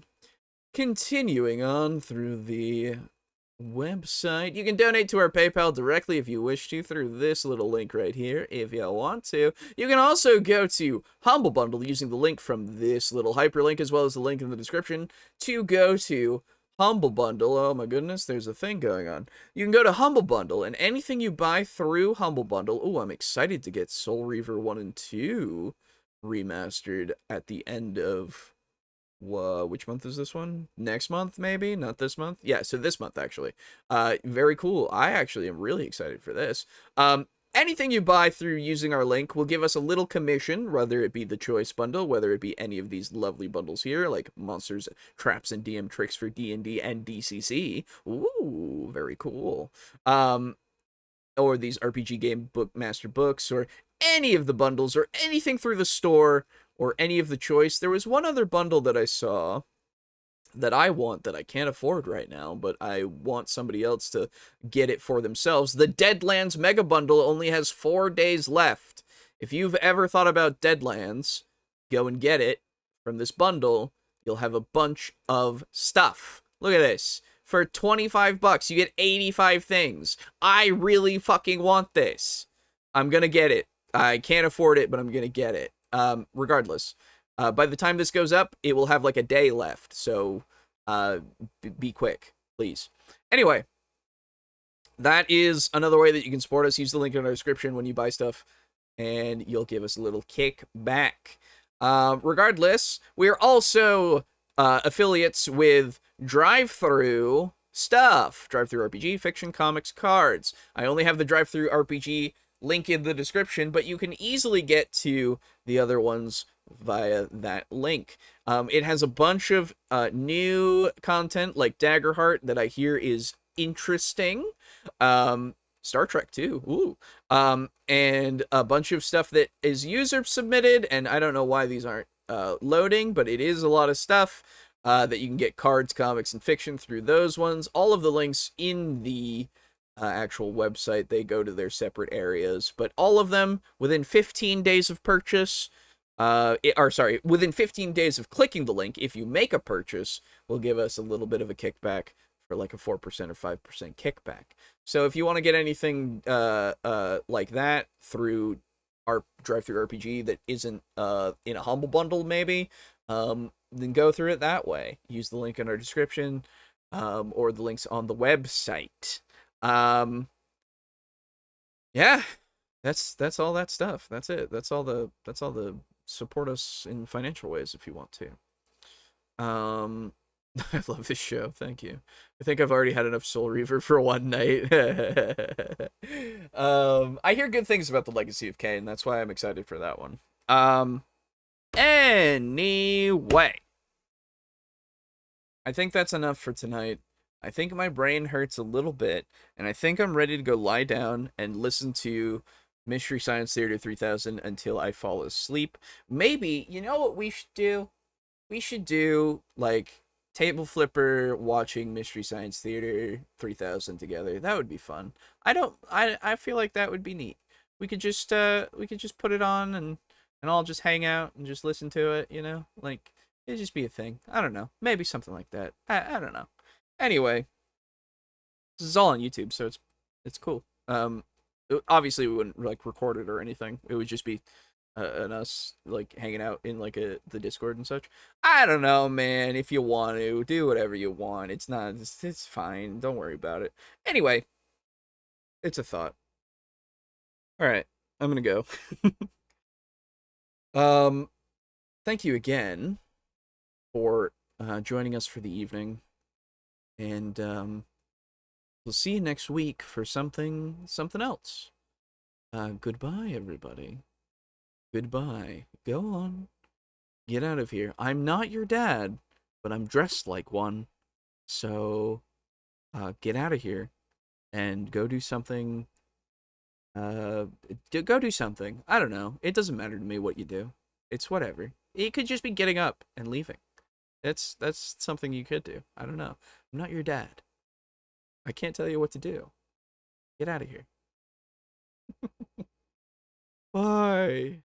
A: continuing on through the website, you can donate to our PayPal directly if you wish to through this little link right here, if you want to. You can also go to Humble Bundle using the link from this little hyperlink, as well as the link in the description, to go to Humble Bundle. Oh my goodness, there's a thing going on. You can go to Humble Bundle, and anything you buy through Humble Bundle... Oh, I'm excited to get Soul Reaver 1 and 2 remastered at the end of... which month is this one? Next month, maybe? Not this month? Yeah, so this month, actually. Very cool. I actually am really excited for this. Anything you buy through using our link will give us a little commission, whether it be the Choice Bundle, whether it be any of these lovely bundles here, like Monsters, Traps, and DM Tricks for D&D and DCC. Ooh, very cool. Or these RPG Game Book Master books, or any of the bundles, or anything through the store, or any of the Choice. There was one other bundle that I saw that I want, that I can't afford right now, but I want somebody else to get it for themselves. The Deadlands Mega Bundle only has 4 days left. If you've ever thought about Deadlands, go and get it from this bundle. You'll have a bunch of stuff. Look at this. For 25 bucks, you get 85 things. I really fucking want this. I'm gonna get it. I can't afford it, but I'm gonna get it. Regardless. By the time this goes up, it will have like a day left, so be quick, please. Anyway, that is another way that you can support us. Use the link in our description when you buy stuff, and you'll give us a little kickback. Regardless, we're also affiliates with Drive-Thru stuff. Drive-Thru RPG, fiction, comics, cards. I only have the Drive-Thru RPG link in the description, but you can easily get to the other ones via that link. It has a bunch of new content like Daggerheart that I hear is interesting. Star Trek too. Ooh. And a bunch of stuff that is user submitted, and I don't know why these aren't loading, but it is a lot of stuff that you can get cards, comics, and fiction through those ones. All of the links in the actual website, they go to their separate areas, but all of them within 15 days of purchase, within 15 days of clicking the link, if you make a purchase, will give us a little bit of a kickback for like a 4% or 5% kickback. So if you want to get anything like that through our drive-through RPG that isn't in a humble bundle, maybe, then go through it that way. Use the link in our description, or the links on the website. Yeah, that's all that stuff. That's it. That's all the support us in financial ways if you want to. I love this show. Thank you. I think I've already had enough Soul Reaver for one night. I hear good things about the Legacy of Kain. That's why I'm excited for that one. Anyway, I think that's enough for tonight. I think my brain hurts a little bit, and I think I'm ready to go lie down and listen to Mystery Science Theater 3000 until I fall asleep. Maybe, you know what we should do? We should do, like, Table Flipper watching Mystery Science Theater 3000 together. That would be fun. I feel like that would be neat. We could just put it on and all just hang out and just listen to it, you know? Like, it'd just be a thing. I don't know. Maybe something like that. I don't know. Anyway, this is all on YouTube, so it's cool. Obviously we wouldn't like record it or anything. It would just be and us like hanging out in like the Discord and such. I don't know, man. If you want to do whatever you want, it's fine. Don't worry about it. Anyway, it's a thought. All right, I'm gonna go. Thank you again for joining us for the evening, and we'll see you next week for something else. Goodbye, everybody. Goodbye. Go on. Get out of here. I'm not your dad, but I'm dressed like one. So, get out of here and go do something. Go do something. I don't know. It doesn't matter to me what you do. It's whatever. It could just be getting up and leaving. That's something you could do. I don't know. I'm not your dad. I can't tell you what to do. Get out of here. Bye.